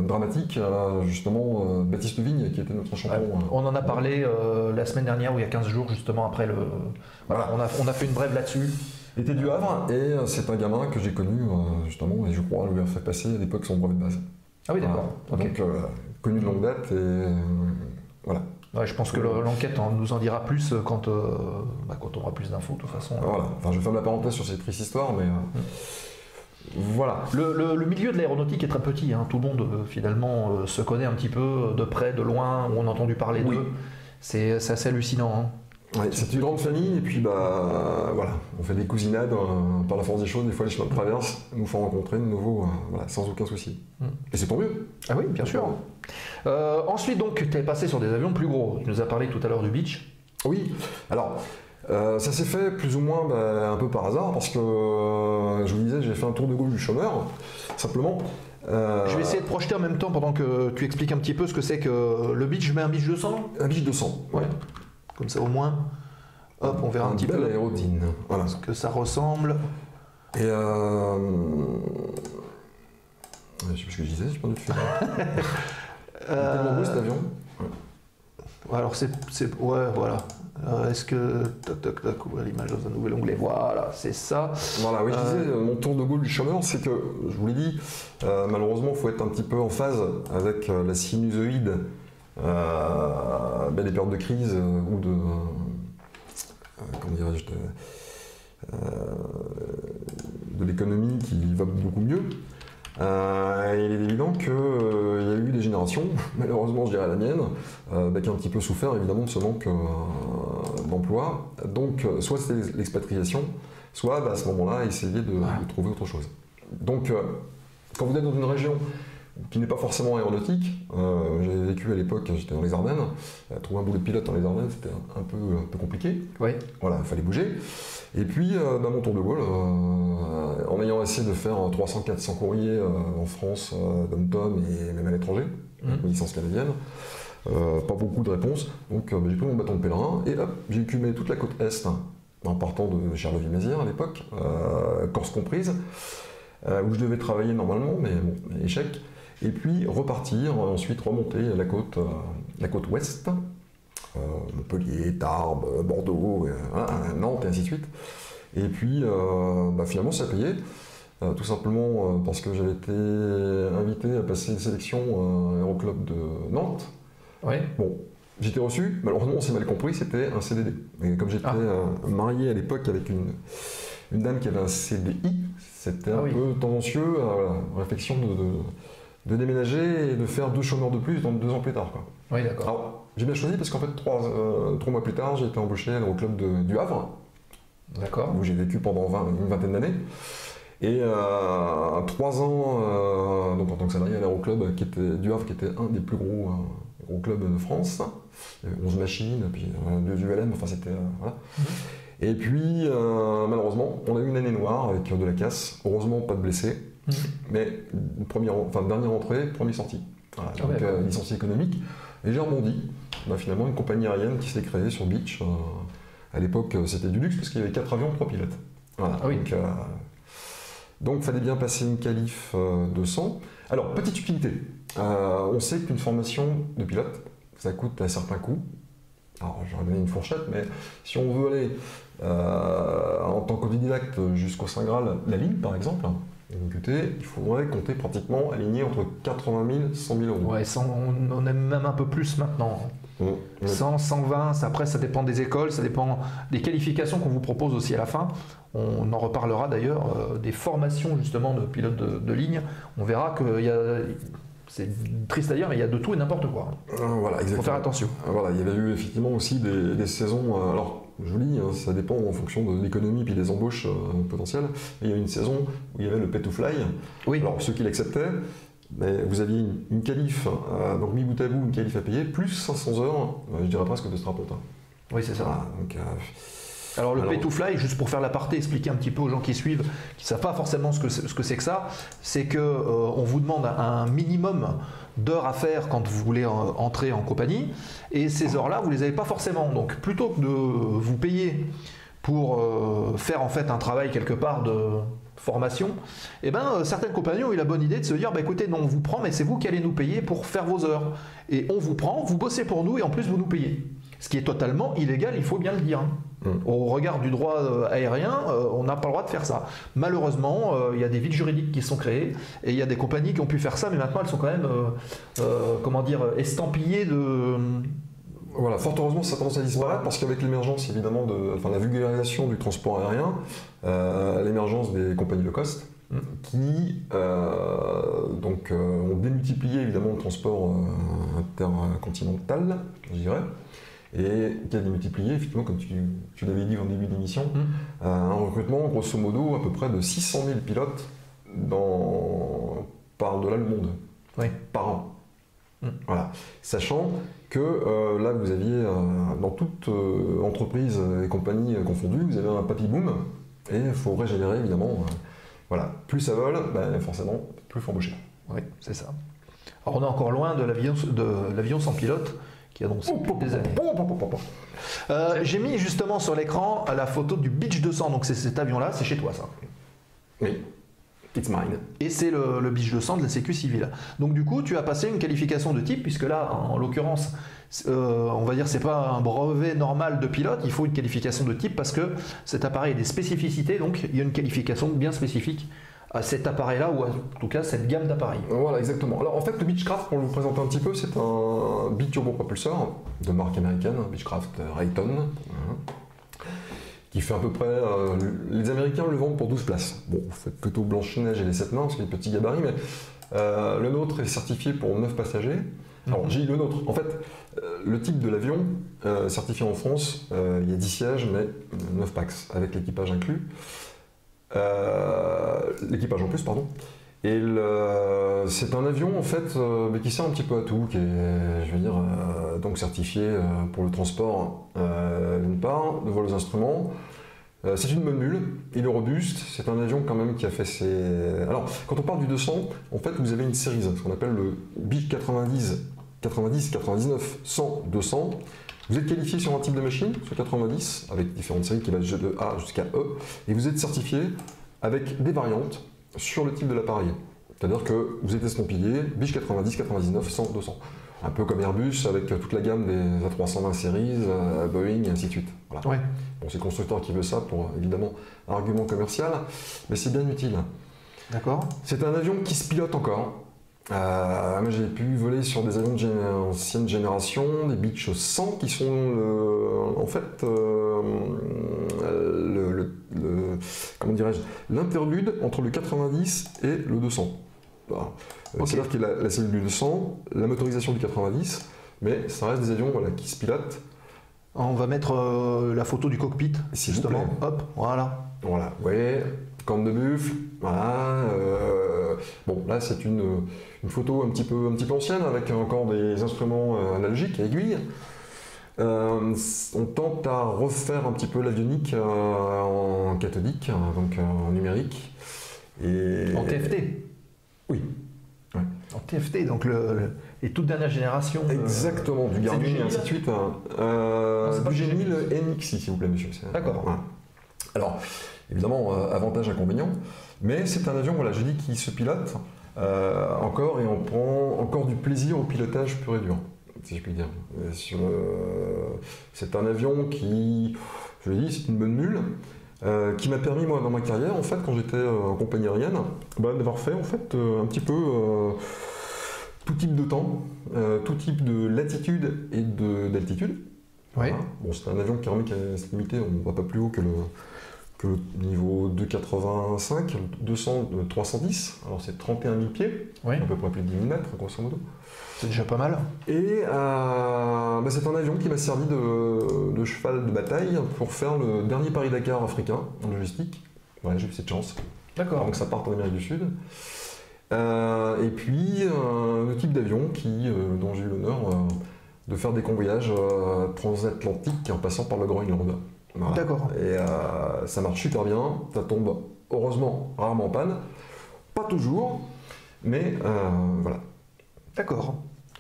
dramatique, justement, Baptiste Vigne, qui était notre champion. On en a parlé la semaine dernière, ou il y a 15 jours, justement, après le... Voilà, on a fait une brève là-dessus. Il était du Havre, et c'est un gamin que j'ai connu, justement, et je crois lui a fait passer à l'époque son brevet de base. Ah oui, d'accord. Donc, connu de longue date, et voilà. Ouais, je pense que l'enquête nous en dira plus quand on aura plus d'infos, de toute façon. Voilà, enfin, je ferme la parenthèse sur cette triste histoire, mais... Voilà. Le milieu de l'aéronautique est très petit, hein. Tout le monde finalement se connaît un petit peu de près, de loin, on a entendu parler d'eux. C'est assez hallucinant. Hein. Ouais, c'est une grande famille, et puis voilà, on fait des cousinades par la force des choses, des fois les chemins de traverse nous font rencontrer de nouveau, sans aucun souci. Et c'est pour mieux. Ah oui, bien sûr. Ensuite donc, tu es passé sur des avions plus gros. Tu nous as parlé tout à l'heure du Beech. Oui, alors... ça s'est fait plus ou moins un peu par hasard, parce que je vous disais, j'ai fait un tour de gauche du chômeur, simplement. Je vais essayer de projeter en même temps pendant que tu expliques un petit peu ce que c'est que le Beech. Je mets un Beech 200 ? Un Beech 200, ouais. Comme ça au moins, hop, on verra un petit peu aérodine. Voilà. Ce que ça ressemble. Et je sais plus ce que je disais, j'ai pas envie de faire. Tellement beau cet avion. Ouais. Alors ouais, voilà. Est-ce que tac, ouvrir l'image dans un nouvel onglet, voilà, c'est ça. Voilà, oui, je disais, mon tour de Gaulle du chômeur, c'est que, je vous l'ai dit, malheureusement, il faut être un petit peu en phase avec la sinusoïde des périodes de crise ou de, comment dirais-je, de l'économie qui va beaucoup mieux. Il est évident qu'il y a eu des générations, malheureusement je dirais la mienne, qui ont un petit peu souffert évidemment de ce manque d'emploi. Donc soit c'était l'expatriation, soit à ce moment-là essayer de trouver autre chose. Donc quand vous êtes dans une région qui n'est pas forcément aéronautique, j'ai vécu à l'époque, j'étais dans les Ardennes, trouver un boulot de pilote dans les Ardennes c'était un peu compliqué. Ouais. Voilà, il fallait bouger. Et puis, mon tour de Gaulle, en ayant essayé de faire 300-400 courriers en France, dom-tom et même à l'étranger, avec une licence canadienne, pas beaucoup de réponses. Donc, j'ai pris mon bâton de pèlerin et hop, j'ai écumé toute la côte Est, en partant de Charleville-Mézières à l'époque, Corse comprise, où je devais travailler normalement, mais bon, échec. Et puis repartir, ensuite remonter la côte Ouest, Montpellier, Tarbes, Bordeaux, Nantes et ainsi de suite. Et puis finalement ça a payé, tout simplement parce que j'avais été invité à passer une sélection Aéroclub de Nantes. Oui. Bon, j'étais reçu, malheureusement on s'est mal compris, c'était un CDD. Et comme j'étais marié à l'époque avec une dame qui avait un CDI, c'était un peu tendancieux, réflexion de déménager et de faire 2 chômeurs de plus dans 2 ans plus tard, quoi. Oui, d'accord. Alors, j'ai bien choisi parce qu'en fait, 3 mois plus tard, j'ai été embauché à l'Aéroclub du Havre, D'accord. où j'ai vécu pendant une vingtaine d'années. Et 3 ans donc en tant que salarié à l'Aéroclub du Havre, qui était un des plus gros clubs de France. Il y avait 11 machines, puis 2 ULM, enfin c'était... voilà. Et puis, malheureusement, on a eu une année noire avec de la casse. Heureusement, pas de blessés. Mais dernière entrée, première sortie. Voilà, donc licencié économique. Et j'ai rebondi. Finalement, une compagnie aérienne qui s'est créée sur Beach. À l'époque, c'était du luxe parce qu'il y avait 4 avions, 3 pilotes. Voilà, donc, il fallait bien passer une qualif 200. Alors, petite utilité. On sait qu'une formation de pilote, ça coûte un certain coût. Alors, j'aurais donné une fourchette, mais si on veut aller en tant qu'autodidacte jusqu'au Saint Graal, la ligne par exemple, une QT, il faudrait compter pratiquement aligné entre 80 000 et 100 000 euros. Ouais, on aime même un peu plus maintenant. 100, 120, après ça dépend des écoles, ça dépend des qualifications qu'on vous propose aussi à la fin. On en reparlera d'ailleurs, des formations justement de pilotes de ligne. On verra qu'il y a... C'est triste à dire, mais il y a de tout et n'importe quoi. Voilà, exactement. Il faut faire attention. Voilà, il y avait eu effectivement aussi des saisons, alors joli, hein, ça dépend en fonction de l'économie et des embauches potentielles. Il y a eu une saison où il y avait le pay to fly. Oui. Alors ceux qui l'acceptaient, mais vous aviez une qualif, donc mis bout à bout, une qualif à payer, plus 500 heures, je dirais presque de strapontin. Oui, c'est ça. Voilà, donc, alors le pay to fly, juste pour faire l'aparté, expliquer un petit peu aux gens qui suivent, qui ne savent pas forcément ce que c'est que ça, c'est que on vous demande un minimum d'heures à faire quand vous voulez entrer en compagnie, et ces heures-là, vous ne les avez pas forcément. Donc plutôt que de vous payer pour faire en fait un travail quelque part de formation, eh ben, certaines compagnies ont eu la bonne idée de se dire écoutez, non, on vous prend, mais c'est vous qui allez nous payer pour faire vos heures. Et on vous prend, vous bossez pour nous, et en plus vous nous payez. Ce qui est totalement illégal, il faut bien le dire. Au regard du droit aérien, on n'a pas le droit de faire ça. Malheureusement, il y a des vides juridiques qui sont créées et il y a des compagnies qui ont pu faire ça, mais maintenant elles sont quand même, estampillées de... Voilà, fort heureusement, ça tendance à disparaître parce qu'avec l'émergence évidemment la vulgarisation du transport aérien, l'émergence des compagnies low cost, qui ont démultiplié évidemment le transport intercontinental, je dirais, et qui a démultiplié, effectivement, comme tu l'avais dit en début d'émission, un recrutement, grosso modo, à peu près de 600 000 pilotes par-delà le monde, par an. Voilà. Sachant que là, vous aviez, dans toute entreprise et compagnie confondue, vous avez un papy boom, et il faut régénérer, évidemment. Voilà. Plus ça vole, forcément, plus il faut embaucher. Oui, c'est ça. Alors, on est encore loin de l'avion sans pilote, qui a donc des années. J'ai mis justement sur l'écran la photo du Beech 200, donc c'est cet avion-là, c'est chez toi ça. Oui, it's mine. Et c'est le Beech 200 de la Sécu civile. Donc du coup, tu as passé une qualification de type, puisque là, en l'occurrence, on va dire c'est pas un brevet normal de pilote, il faut une qualification de type parce que cet appareil a des spécificités, donc il y a une qualification bien spécifique à cet appareil-là, ou en tout cas cette gamme d'appareils. Voilà, exactement. Alors en fait, le Beechcraft, pour vous présenter un petit peu, c'est un biturbo-propulseur de marque américaine, Beechcraft Rayton, qui fait à peu près... les Américains le vendent pour 12 places. Bon, vous faites plutôt Blanche-Neige et les 7 nains, parce qu'il y a des petits gabarits, mais le nôtre est certifié pour 9 passagers. Alors j'ai dit le nôtre. En fait, le type de l'avion, certifié en France, il y a 10 sièges, mais 9 pax, avec l'équipage inclus. L'équipage en plus, pardon. Et c'est un avion en fait qui sert un petit peu à tout, qui est, je veux dire, donc certifié pour le transport d'une part, de vol aux instruments. C'est une bonne bulle, il est robuste, c'est un avion quand même qui a fait ses... Alors, quand on parle du 200, en fait vous avez une série, ce qu'on appelle le Beech 90, 99, 100, 200. Vous êtes qualifié sur un type de machine, sur 90, avec différentes séries qui vont de A jusqu'à E, et vous êtes certifié avec des variantes sur le type de l'appareil. C'est-à-dire que vous êtes estampillé Beech 90, 99, 100, 200. Un peu comme Airbus avec toute la gamme des A320 Series, Boeing et ainsi de suite. Voilà. Ouais. Bon, c'est le constructeur qui veut ça pour évidemment argument commercial, mais c'est bien utile. D'accord. C'est un avion qui se pilote encore. Moi j'ai pu voler sur des avions ancienne génération, des Beech 100 qui sont en fait comment dirais-je, l'interlude entre le 90 et le 200. Voilà. Okay. C'est-à-dire qu'il a la cellule du 200, la motorisation du 90, mais ça reste des avions voilà, qui se pilotent. On va mettre la photo du cockpit, S'il vous justement. plaît. Hop, voilà. Voilà, vous voyez, corne de buffle, voilà. Bon, là c'est une photo un petit peu ancienne avec encore des instruments analogiques à aiguille. On tente à refaire un petit peu l'avionique en cathodique, donc en numérique. Et... En TFT. Oui. Ouais. En TFT, donc les toutes dernières générations. Exactement, du Garmin du et ainsi de suite. c'est pas Du du G1000 G1000. NXI, s'il vous plaît, monsieur. D'accord. Voilà. Alors, évidemment, avantage, inconvénient, mais c'est un avion, voilà, je dis, qui se pilote encore et on prend encore du plaisir au pilotage pur et dur, si je puis dire. C'est un avion qui, je le dis, c'est une bonne mule. Qui m'a permis, moi, dans ma carrière, en fait, quand j'étais en compagnie aérienne, d'avoir fait, en fait, un petit peu tout type de temps, tout type de latitude et d'altitude. Oui. Voilà. Bon, c'est un avion qui est limité, on ne va pas plus haut que le niveau 285, 200, 310, alors c'est 31 000 pieds, Oui. à peu près plus de 10 000 mètres, grosso modo. C'est déjà pas mal. Et c'est un avion qui m'a servi de cheval de bataille pour faire le dernier Paris-Dakar africain en logistique. Ouais, j'ai eu cette chance. D'accord. Avant que ça parte en Amérique du Sud. Et puis, un type d'avion dont j'ai eu l'honneur de faire des convoyages transatlantiques en passant par le Groenland. Voilà. D'accord. Et ça marche super bien. Ça tombe, heureusement, rarement en panne. Pas toujours, mais voilà. D'accord.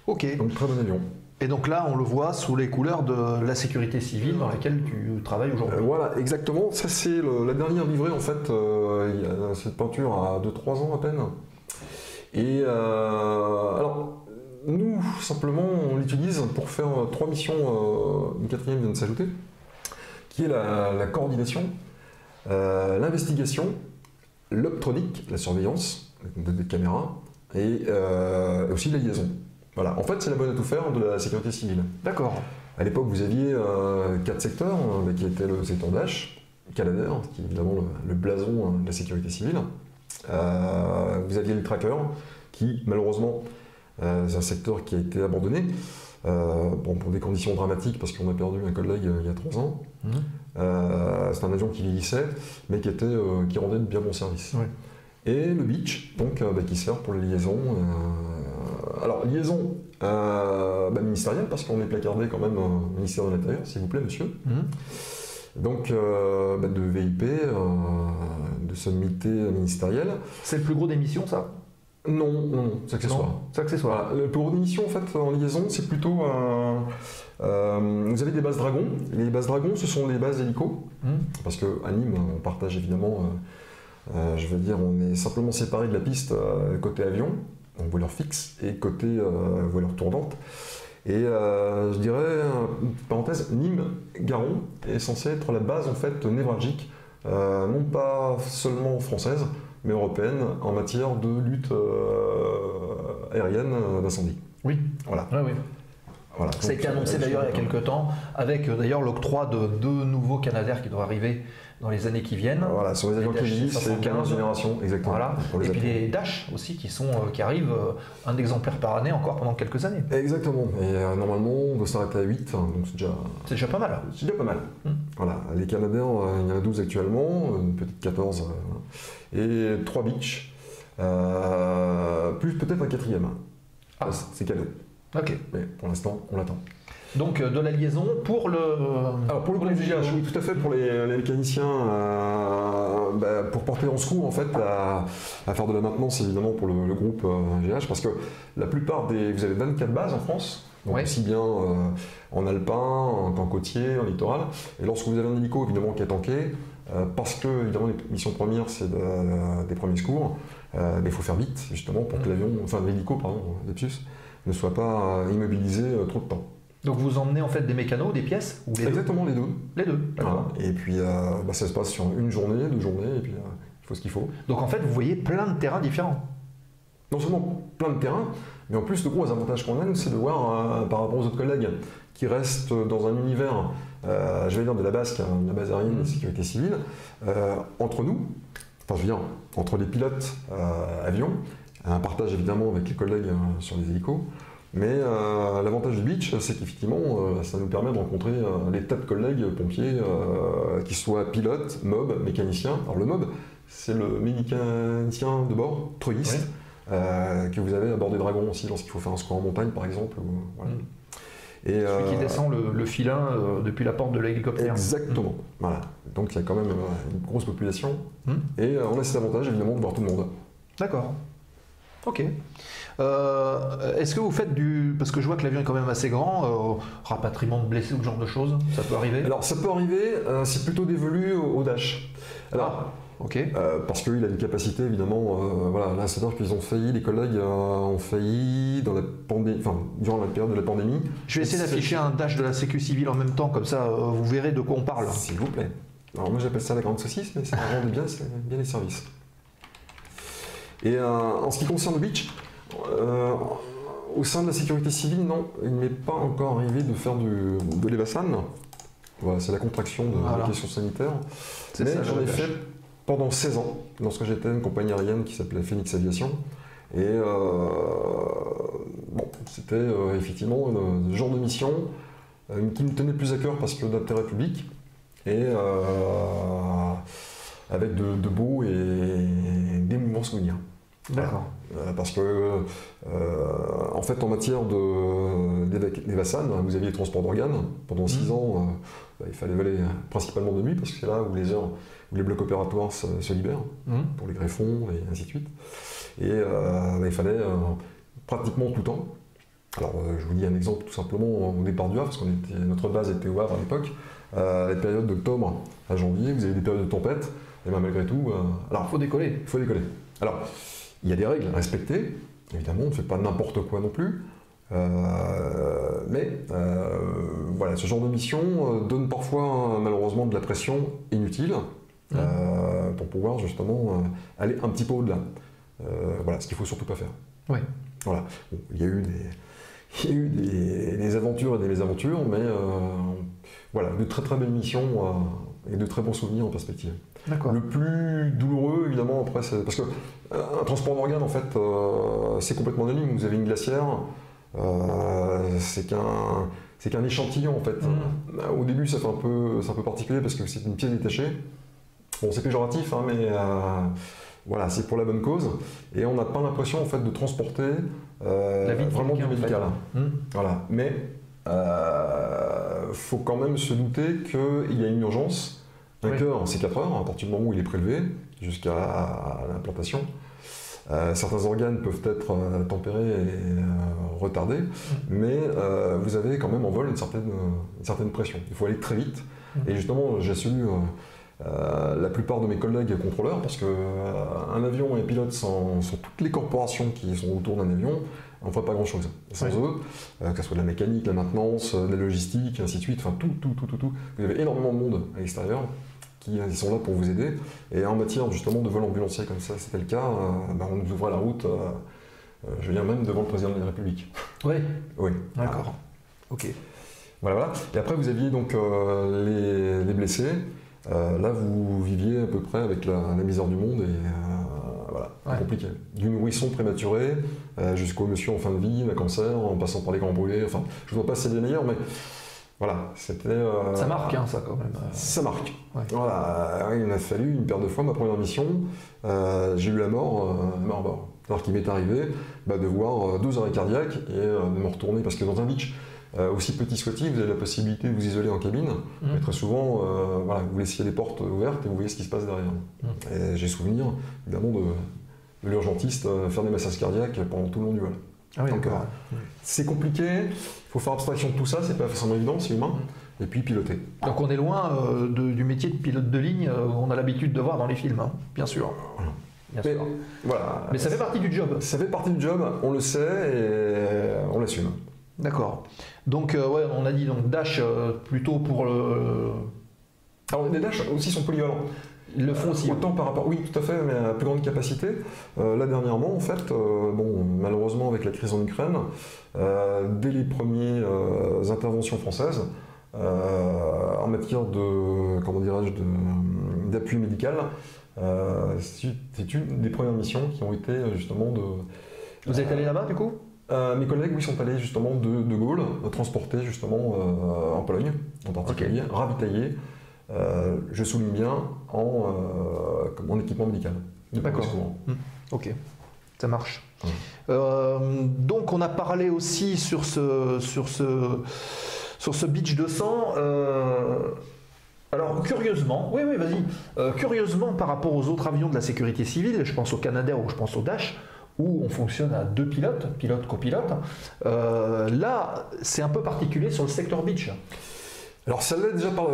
Ok. Donc, très bon avion. Et donc là, on le voit sous les couleurs de la sécurité civile dans laquelle tu travailles aujourd'hui. Voilà, exactement. Ça, c'est la dernière livrée, en fait. Il y a cette peinture à 2-3 ans à peine. Et alors, nous, simplement, on l'utilise pour faire 3 missions. Une quatrième vient de s'ajouter, qui est la coordination, l'investigation, l'optronique, la surveillance des caméras, et aussi la liaison. Voilà, en fait, c'est la bonne à tout faire de la sécurité civile. D'accord. À l'époque, vous aviez 4 secteurs, qui étaient le secteur Dash, Canadair, qui est évidemment le blason de la sécurité civile. Vous aviez le tracker, qui malheureusement, c'est un secteur qui a été abandonné, pour des conditions dramatiques, parce qu'on a perdu un collègue il y a 3 ans. C'est un avion qui vieillissait, mais qui rendait de bien bons services. Ouais. Et le Beech, donc, qui sert pour les liaisons. Alors, liaison ministérielle, parce qu'on est placardé quand même au ministère de l'Intérieur, s'il vous plaît, monsieur. Donc, de VIP, de sommité ministérielle. C'est le plus gros des missions, ça? Non, c'est accessoire. Non, c'est accessoire. Voilà. Le plus gros des missions, en fait, en liaison, c'est plutôt vous avez des bases Dragon. Les bases Dragon, ce sont les bases hélico. Parce qu'à Nîmes, on partage évidemment, je veux dire, on est simplement séparés de la piste côté avion, donc voileur fixe, et côté voileur tournante. Et je dirais, parenthèse, Nîmes-Garon est censé être la base, en fait, névralgique, non pas seulement française, mais européenne, en matière de lutte aérienne d'incendie. Oui. Voilà. Ouais, oui. Voilà. Ça a été annoncé d'ailleurs il y a quelques temps, avec d'ailleurs l'octroi de 2 nouveaux Canadair qui doivent arriver dans les années qui viennent. Voilà, sur les avions que j'ai dit, c'est 15 générations, exactement. Voilà. Et puis les Dash aussi qui arrivent, un exemplaire par année encore pendant quelques années. Exactement. Et normalement, on doit s'arrêter à 8, donc c'est déjà pas mal. C'est déjà pas mal. Voilà. Les Canadair, il y en a 12 actuellement, peut-être 14, et 3 Beech, plus peut-être un 4e. Ah. C'est cadeau. Ok. Mais pour l'instant, on l'attend. Donc de la liaison pour le... Alors pour le VGH, oui, tout à fait, pour les mécaniciens, pour porter en secours en fait à faire de la maintenance évidemment pour le groupe VGH, parce que la plupart vous avez 24 bases en France, donc aussi bien en alpin, qu'en côtier, en littoral, et lorsque vous avez un hélico évidemment qui est tanké, parce que évidemment les missions premières c'est des premiers secours, il faut faire vite justement pour que l'hélico, lapsus, ne soient pas immobilisés trop de temps. Donc vous emmenez en fait des mécanos, des pièces ou les Exactement, les deux. Les deux, d'accord. Voilà. Et puis ça se passe sur une journée, 2 journées, et puis il faut ce qu'il faut. Donc en fait, vous voyez plein de terrains différents. Non seulement plein de terrains, mais en plus le gros avantage qu'on a, c'est de voir par rapport aux autres collègues qui restent dans un univers, je vais dire de la BASC, de la base aérienne de sécurité civile, entre nous, enfin je veux dire, entre les pilotes avions, un partage évidemment avec les collègues sur les hélicos, mais l'avantage du beach, c'est qu'effectivement, ça nous permet de rencontrer des tas de collègues pompiers, qui soient pilotes, mob, mécaniciens. Alors le mob, c'est le mécanicien de bord, treuilliste, que vous avez à bord des dragons aussi, lorsqu'il faut faire un secours en montagne par exemple. Voilà. Et, celui qui descend le filin depuis la porte de l'hélicoptère. Exactement. Voilà. Donc il y a quand même une grosse population. Et on a cet avantage évidemment de voir tout le monde. D'accord. Ok. Est-ce que vous faites parce que je vois que l'avion est quand même assez grand, rapatriement de blessés ou ce genre de choses, ça peut arriver? Alors ça peut arriver, c'est plutôt dévolu au Dash. Alors, ok. Parce qu'il a une capacité évidemment, voilà, là c'est-à-dire qu'ils ont failli, les collègues ont failli dans la pandémie, enfin durant la période de la pandémie. Je vais essayer d'afficher un Dash de la Sécu civile en même temps, comme ça vous verrez de quoi on parle. S'il vous plaît. Alors moi j'appelle ça la grande saucisse, mais ça rend bien les services. Et en ce qui concerne le beach, au sein de la sécurité civile, non, il ne m'est pas encore arrivé de faire de l'Evasan. Voilà, c'est la contraction de la question sanitaire. Mais j'en ai fait pendant 16 ans, lorsque j'étais une compagnie aérienne qui s'appelait Phoenix Aviation. Et bon, c'était effectivement le genre de mission qui me tenait plus à cœur parce que d'intérêt public. Et avec de beaux et d'émouvants souvenirs. D'accord. Parce que, en fait, en matière d'Evasan, vous aviez les transports d'organes. Pendant 6 ans, il fallait voler principalement de nuit, parce que c'est là où les blocs opératoires se libèrent, pour les greffons et ainsi de suite. Et il fallait pratiquement tout le temps. Alors, je vous dis un exemple tout simplement au départ du Havre, parce que notre base était au Havre à l'époque. La période d'octobre à janvier, vous avez des périodes de tempête, et bien malgré tout... alors, il faut décoller. Il faut décoller. Alors, il y a des règles à respecter, évidemment, on ne fait pas n'importe quoi non plus, mais voilà, ce genre de mission donne parfois malheureusement de la pression inutile pour pouvoir justement aller un petit peu au-delà. Voilà, ce qu'il ne faut surtout pas faire. Oui. Voilà. Bon, il y a eu des aventures et des mésaventures, mais voilà, de très très belles missions et de très bons souvenirs en perspective. Le plus douloureux, évidemment, après, c'est parce que un transport d'organes, en fait, c'est complètement anonyme. Vous avez une glacière, c'est qu'un échantillon, en fait. Au début, c'est un peu particulier parce que c'est une pièce détachée. Bon, c'est péjoratif, hein, mais voilà, c'est pour la bonne cause. Et on n'a pas l'impression, en fait, de transporter vraiment du médical. Voilà, mais faut quand même se douter qu'il y a une urgence. Un cœur, c'est 4 heures, à partir du moment où il est prélevé, jusqu'à l'implantation. Certains organes peuvent être tempérés et retardés, mais vous avez quand même en vol une certaine pression. Il faut aller très vite. Et justement, j'ai su la plupart de mes collègues contrôleurs, parce qu'un avion et un pilote sans toutes les corporations qui sont autour d'un avion, on ne ferait pas grand-chose. Sans eux, que ce soit de la mécanique, la maintenance, de la logistique, ainsi de suite, enfin tout. Vous avez énormément de monde à l'extérieur qui sont là pour vous aider. Et en matière justement de vol ambulancier comme ça, c'était le cas, on nous ouvrait la route, je veux dire même devant le président de la République. Oui. Oui. D'accord. Ok. Voilà. Et après vous aviez donc les blessés. Là vous viviez à peu près avec la misère du monde et voilà, compliqué. Du nourrisson prématuré jusqu'au monsieur en fin de vie, un cancer, en passant par les grands brûlés. Enfin, je ne veux pas citer les meilleurs, mais voilà, c'était... ça marque, hein, ça, quand même. Ça marque. Voilà, il m'a fallu une paire de fois, ma première mission, j'ai eu la mort à bord. Alors qu'il m'est arrivé de voir 2 arrêts cardiaques et de me retourner, parce que dans un beach, aussi petit soit-il, vous avez la possibilité de vous isoler en cabine, mais très souvent, voilà, vous laissiez les portes ouvertes et vous voyez ce qui se passe derrière. Et j'ai souvenir, évidemment, de l'urgentiste faire des massages cardiaques pendant tout le long du vol. Ah oui, donc c'est compliqué, il faut faire abstraction de tout ça, c'est pas forcément évident, c'est humain, et puis piloter. Donc on est loin du métier de pilote de ligne qu'on a l'habitude de voir dans les films, hein, bien sûr. bien Mais, sûr. voilà. Mais ça fait partie du job. Ça fait partie du job, on le sait et on l'assume. D'accord. Donc, ouais, on a dit donc Dash plutôt pour le. Alors les Dash aussi sont polyvalents. Ils le font aussi. Autant par rapport, oui, tout à fait, mais à plus grande capacité. Là dernièrement, en fait, bon, malheureusement avec la crise en Ukraine, dès les premières interventions françaises en matière de, comment dirais-je, d'appui médical, c'est une des premières missions qui ont été justement de. Vous êtes allé là-bas du coup? Mes collègues, oui, sont allés justement de Gaulle, transportés justement en Pologne, en particulier, ravitaillés. Je souligne bien en équipement médical. D'accord. Ok, ça marche. Donc on a parlé aussi sur ce Beech 200. Alors curieusement, oui, vas-y. Curieusement par rapport aux autres avions de la sécurité civile, je pense au Canadair ou je pense au Dash, où on fonctionne à 2 pilotes, pilote-copilote. Là, c'est un peu particulier sur le secteur Beech. Alors ça l'est déjà par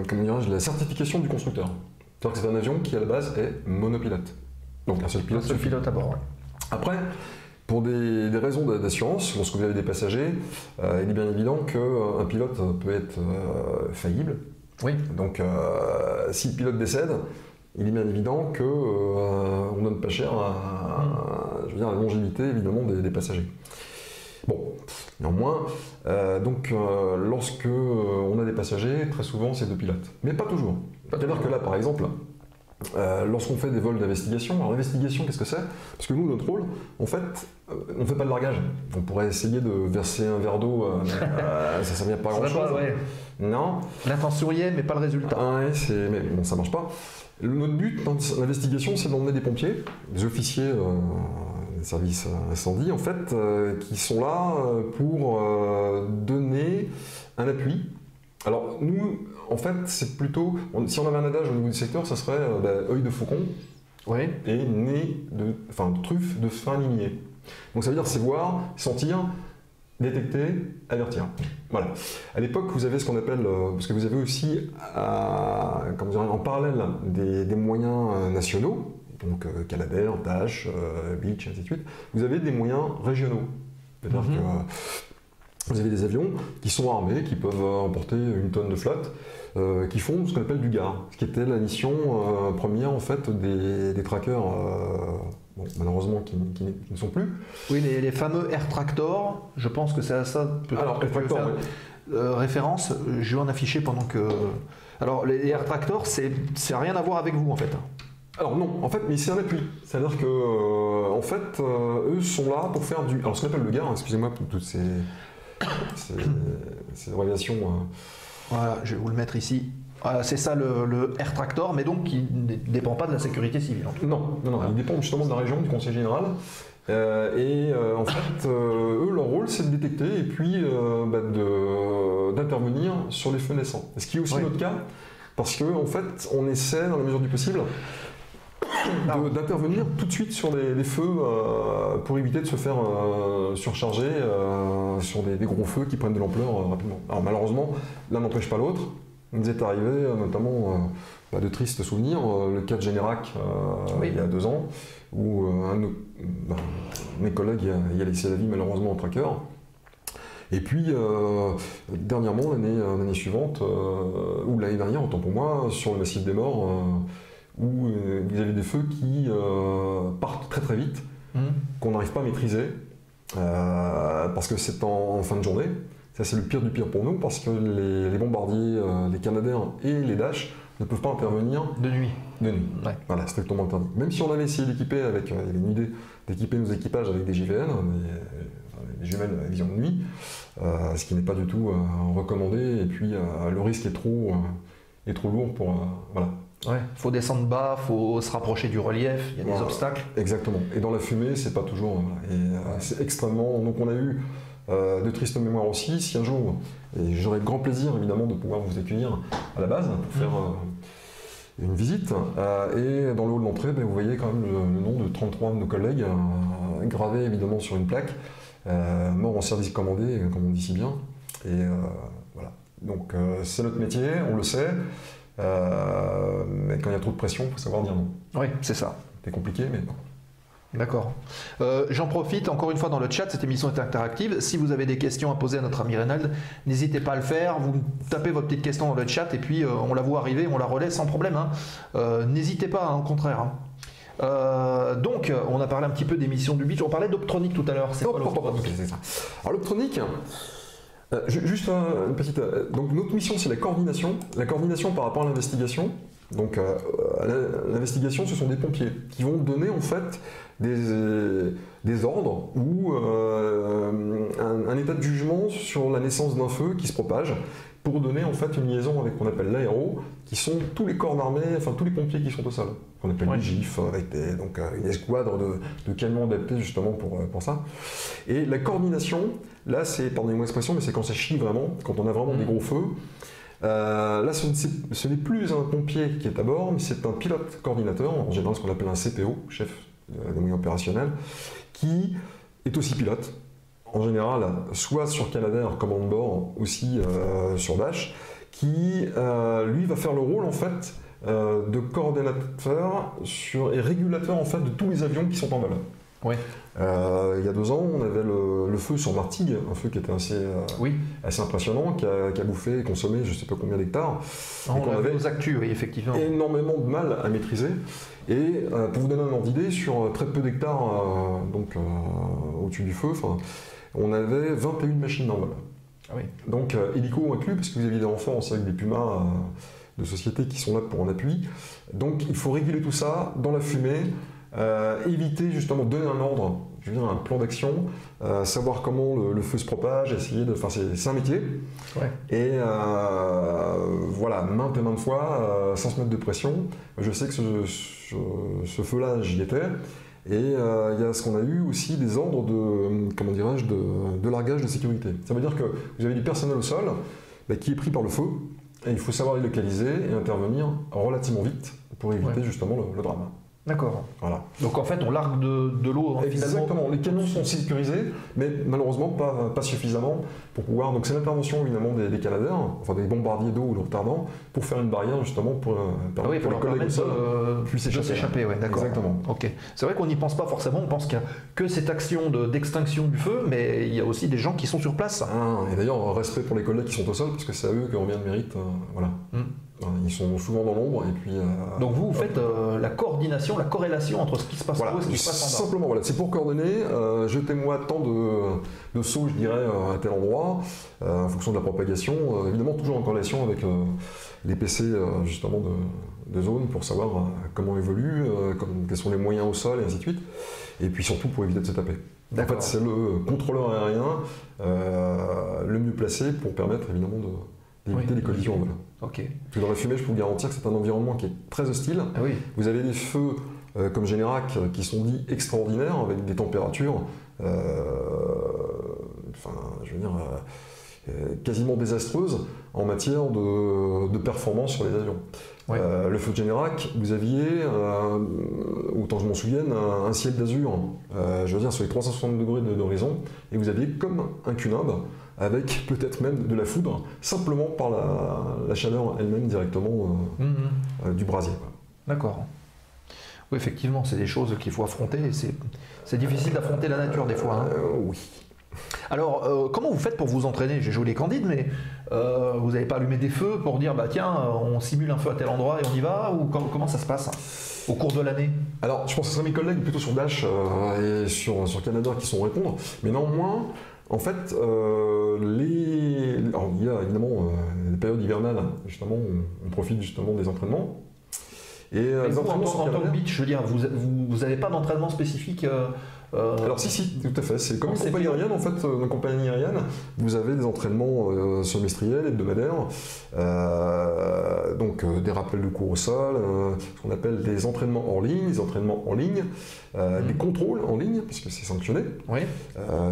comment dirais-je, la certification du constructeur. C'est-à-dire que c'est un avion qui à la base est monopilote. Donc un seul pilote. À bord. Ouais. Après, pour des raisons d'assurance, lorsque vous avez des passagers, il est bien évident qu'un pilote peut être faillible. Oui. Donc si le pilote décède, il est bien évident qu'on donne pas cher à la longévité évidemment des passagers. Bon, néanmoins, lorsque on a des passagers, très souvent c'est 2 pilotes. Mais pas toujours. C'est-à-dire que là, par exemple, lorsqu'on fait des vols d'investigation, alors l'investigation, qu'est-ce que c'est? Parce que nous, notre rôle, en fait, on ne fait pas de largage. On pourrait essayer de verser un verre d'eau, ça ne vient pas à grand-chose. Ouais. Non. L'intention y est, mais pas le résultat. Ouais, mais bon, ça marche pas. Notre but dans l'investigation, c'est d'emmener des pompiers, des officiers des services incendie, en fait, qui sont là pour donner un appui. Alors nous, en fait, c'est plutôt, si on avait un adage au niveau du secteur, ça serait œil de faucon et nez de truffe de fin limier. Donc ça veut dire c'est voir, sentir, détecter, avertir. Voilà. À l'époque, vous avez ce qu'on appelle, parce que vous avez aussi, en parallèle des moyens nationaux, donc Canadair, Dash, Beech, ainsi de suite, vous avez des moyens régionaux. C'est-à-dire que vous avez des avions qui sont armés, qui peuvent emporter 1 tonne de flotte, qui font ce qu'on appelle du GAR, ce qui était la mission première en fait des trackers, bon, malheureusement qui ne sont plus. Oui, les fameux Air Tractor, je pense que c'est à ça alors, Air Tractor, référence, je vais en afficher pendant que... Alors les Air Tractor, ça n'a rien à voir avec vous en fait. Alors non, en fait, mais c'est un appui. C'est-à-dire que, en fait, eux sont là pour faire du... Alors ce qu'on appelle le GAR, excusez-moi pour toutes ces abréviations. Voilà, je vais vous le mettre ici. C'est ça le Air Tractor, mais donc qui ne dépend pas de la sécurité civile. Non, il dépend justement de la région, du conseil général. En fait, eux, leur rôle, c'est de détecter et puis d'intervenir sur les feux naissants. Ce qui est aussi notre cas, parce qu'en fait, on essaie, dans la mesure du possible, d'intervenir tout de suite sur les feux pour éviter de se faire surcharger sur des gros feux qui prennent de l'ampleur rapidement. Alors malheureusement, l'un n'empêche pas l'autre. Il nous est arrivé notamment de tristes souvenirs, le cas de Générac il y a 2 ans, où un de mes collègues y a laissé la vie malheureusement en tracker. Et puis dernièrement, l'année suivante, ou l'année dernière, autant pour moi, sur le massif des morts, où vous avez des feux qui partent très très vite, qu'on n'arrive pas à maîtriser, parce que c'est en fin de journée. Ça c'est le pire du pire pour nous, parce que les bombardiers, les Canadair et les Dash ne peuvent pas intervenir de nuit. Ouais. Voilà, strictement interdit. Même si on avait essayé d'équiper avec, il y avait une idée d'équiper nos équipages avec des JVN, des jumelles à vision de nuit, ce qui n'est pas du tout recommandé, et puis le risque est trop lourd pour... voilà. Ouais, faut descendre bas, faut se rapprocher du relief, il y a des obstacles. Exactement. Et dans la fumée, c'est pas toujours... c'est extrêmement... Donc on a eu de tristes mémoires aussi. Si un jour, et j'aurais grand plaisir évidemment de pouvoir vous accueillir à la base pour faire une visite. Et dans le hall d'entrée, vous voyez quand même le nom de 33 de nos collègues gravé évidemment sur une plaque, mort en service commandé, comme on dit si bien. Et voilà. Donc c'est notre métier, on le sait. Mais quand il y a trop de pression, il faut savoir dire non. Oui, c'est ça. C'est compliqué, mais non. D'accord. J'en profite encore une fois dans le chat, cette émission est interactive. Si vous avez des questions à poser à notre ami Reynald, n'hésitez pas à le faire. Vous tapez votre petite question dans le chat et puis on la voit arriver, on la relaie sans problème. Hein. N'hésitez pas, hein, au contraire. Hein. Donc, on a parlé un petit peu d'émissions du beach. On parlait d'Optronic tout à l'heure. C'est quoi l'Optronic ? C'est ça. Alors l'Optronic, juste une petite. Donc notre mission, c'est la coordination. La coordination par rapport à l'investigation. Donc l'investigation, ce sont des pompiers qui vont donner en fait des ordres ou un état de jugement sur la naissance d'un feu qui se propage pour donner en fait une liaison avec ce qu'on appelle l'aéro, qui sont tous les corps d'armée, enfin tous les pompiers qui sont au sol, qu'on appelle les GIF, avec donc une escouade de camions adaptés justement pour ça. Et la coordination, là c'est, pardonnez-moi l'expression, mais c'est quand ça chie vraiment, quand on a vraiment des gros feux. Là, ce n'est plus un pompier qui est à bord, mais c'est un pilote coordinateur, en général ce qu'on appelle un CPO, chef des moyens opérationnels, qui est aussi pilote. En général, soit sur Canadair, commande bord, aussi sur Dash, qui lui va faire le rôle en fait de coordinateur et régulateur en fait de tous les avions qui sont en vol. Oui. Il y a 2 ans, on avait le feu sur Martigues, un feu qui était assez impressionnant, qui a bouffé et consommé je ne sais pas combien d'hectares. On avait aux actus, oui, effectivement. Énormément de mal à maîtriser. Et pour vous donner un ordre d'idée, sur très peu d'hectares au-dessus du feu, on avait 21 machines en vol. Ah oui. Donc hélico inclus, parce que vous avez des enfants aussi avec des Pumas de société qui sont là pour en appui. Donc il faut réguler tout ça dans la fumée. Éviter justement, donner un ordre, je veux dire un plan d'action, savoir comment le feu se propage, essayer de. Enfin, c'est un métier. Ouais. Et voilà, maintes et maintes fois, sans se mettre de pression. Je sais que ce feu-là, j'y étais. Et il y a ce qu'on a eu aussi des ordres de largage de sécurité. Ça veut dire que vous avez du personnel au sol qui est pris par le feu, et il faut savoir les localiser et intervenir relativement vite pour éviter justement le drame. D'accord. Voilà. Donc en fait, on largue de l'eau. Exactement. Les canons sont sécurisés, mais malheureusement pas suffisamment pour pouvoir. Donc c'est l'intervention évidemment des Canadair, enfin des bombardiers d'eau ou de retardants, pour faire une barrière justement pour pour les collègues au sol puissent s'échapper. Ouais, d'accord. Exactement. Ok. C'est vrai qu'on n'y pense pas forcément. On pense qu'il n'y a que cette action d'extinction du feu, mais il y a aussi des gens qui sont sur place. Et d'ailleurs, respect pour les collègues qui sont au sol, parce que c'est à eux qu'on vient de mérite. Voilà. Ils sont souvent dans l'ombre et puis. Donc vous faites la coordination, la corrélation entre ce qui se passe en haut et ce qui se passe en bas. Simplement, voilà, c'est pour coordonner. Jetez-moi tant de sauts, je dirais, à tel endroit, en fonction de la propagation. Évidemment, toujours en corrélation avec les PC justement de zone pour savoir comment évolue, quels sont les moyens au sol et ainsi de suite. Et puis surtout pour éviter de se taper. En fait, c'est le contrôleur aérien le mieux placé pour permettre évidemment d'éviter les collisions. Voilà. Okay. Dans la fumée, je peux vous garantir que c'est un environnement qui est très hostile. Ah oui. Vous avez des feux comme Générac qui sont dits extraordinaires avec des températures quasiment désastreuses en matière de performance sur les avions. Ouais. Le feu de Générac, vous aviez, autant je m'en souvienne, un ciel d'azur, je veux dire sur les 360 degrés d'horizon, et vous aviez comme un cunimbe avec peut-être même de la foudre, simplement par la chaleur elle-même directement du brasier. D'accord. Oui, effectivement, c'est des choses qu'il faut affronter. C'est difficile d'affronter la nature des fois. Hein. Oui. Alors, comment vous faites pour vous entraîner? J'ai joué les candides, mais vous n'avez pas allumé des feux pour dire, bah tiens, on simule un feu à tel endroit et on y va? Ou comment ça se passe au cours de l'année? Alors, je pense que ce seraient mes collègues plutôt sur Dash et sur Canadair qui sauront répondre. Mais néanmoins, en fait, alors, il y a évidemment des périodes hivernales, justement, où on profite justement des entraînements. Et vous, en tant que beach, je veux dire, vous n'avez pas d'entraînement spécifique Alors si, tout à fait. C'est comme une compagnie aérienne, en fait, une compagnie aérienne, vous avez des entraînements semestriels, hebdomadaires, donc des rappels de cours au sol, ce qu'on appelle des entraînements hors ligne, des entraînements en ligne, des contrôles en ligne, puisque c'est sanctionné. Oui.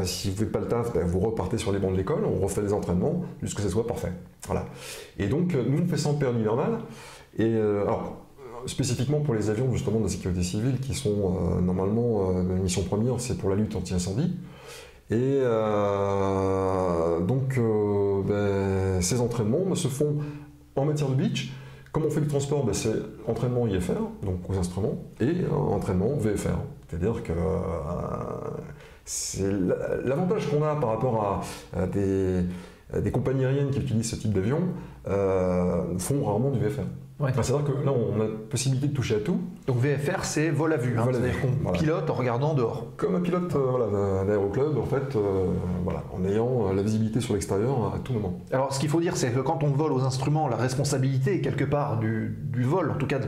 Si vous ne faites pas le taf, vous repartez sur les bancs de l'école, on refait des entraînements jusqu'à ce que ce soit parfait. Voilà. Et donc, nous, on fait ça en période hivernale. Et alors, spécifiquement pour les avions justement de la sécurité civile qui sont normalement la mission première, c'est pour la lutte anti-incendie. Et donc ces entraînements se font en matière de beach Comme on fait du transport, ben, c'est entraînement IFR, donc aux instruments, et entraînement VFR. C'est-à-dire que c'est l'avantage qu'on a par rapport à des compagnies aériennes qui utilisent ce type d'avion font rarement du VFR. Ouais. Enfin, c'est-à-dire que là, on a la possibilité de toucher à tout. Donc VFR, c'est vol à vue, hein, Vol à c'est-à-dire vue, qu'on voilà. pilote en regardant dehors. Comme un pilote d'aéroclub, en fait, voilà, en ayant la visibilité sur l'extérieur à tout moment. Alors ce qu'il faut dire, c'est que quand on vole aux instruments, la responsabilité quelque part du vol, en tout cas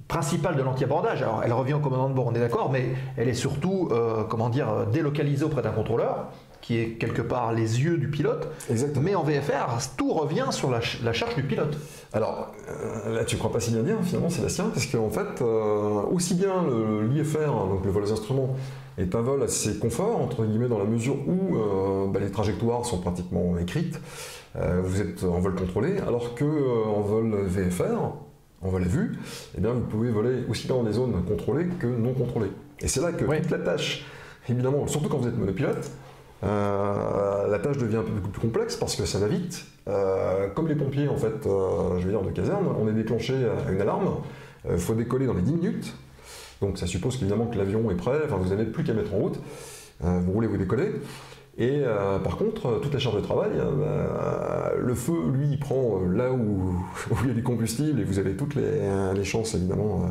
principale de l'anti-abordage, alors elle revient au commandant de bord, on est d'accord, mais elle est surtout, délocalisée auprès d'un contrôleur, qui est quelque part les yeux du pilote. Exactement. Mais en VFR, tout revient sur la charge du pilote. Alors, là, tu ne crois pas si bien dire, finalement, Sébastien, parce qu'en fait, aussi bien l'IFR, donc le vol aux instruments, est un vol assez confort, entre guillemets, dans la mesure où les trajectoires sont pratiquement écrites, vous êtes en vol contrôlé, alors qu'en vol VFR, en vol à vue, eh bien, vous pouvez voler aussi bien dans des zones contrôlées que non contrôlées. Et c'est là que toute la tâche, évidemment, surtout quand vous êtes monopilote, la tâche devient un peu plus complexe parce que ça va vite. Comme les pompiers, en fait, je veux dire, de caserne, on est déclenché à une alarme, il faut décoller dans les 10 minutes. Donc ça suppose qu'évidemment que l'avion est prêt, enfin, vous n'avez plus qu'à mettre en route, vous roulez, vous décollez. Et par contre, toute la charge de travail, le feu, lui, il prend là où il y a du combustible et vous avez toutes les chances, évidemment,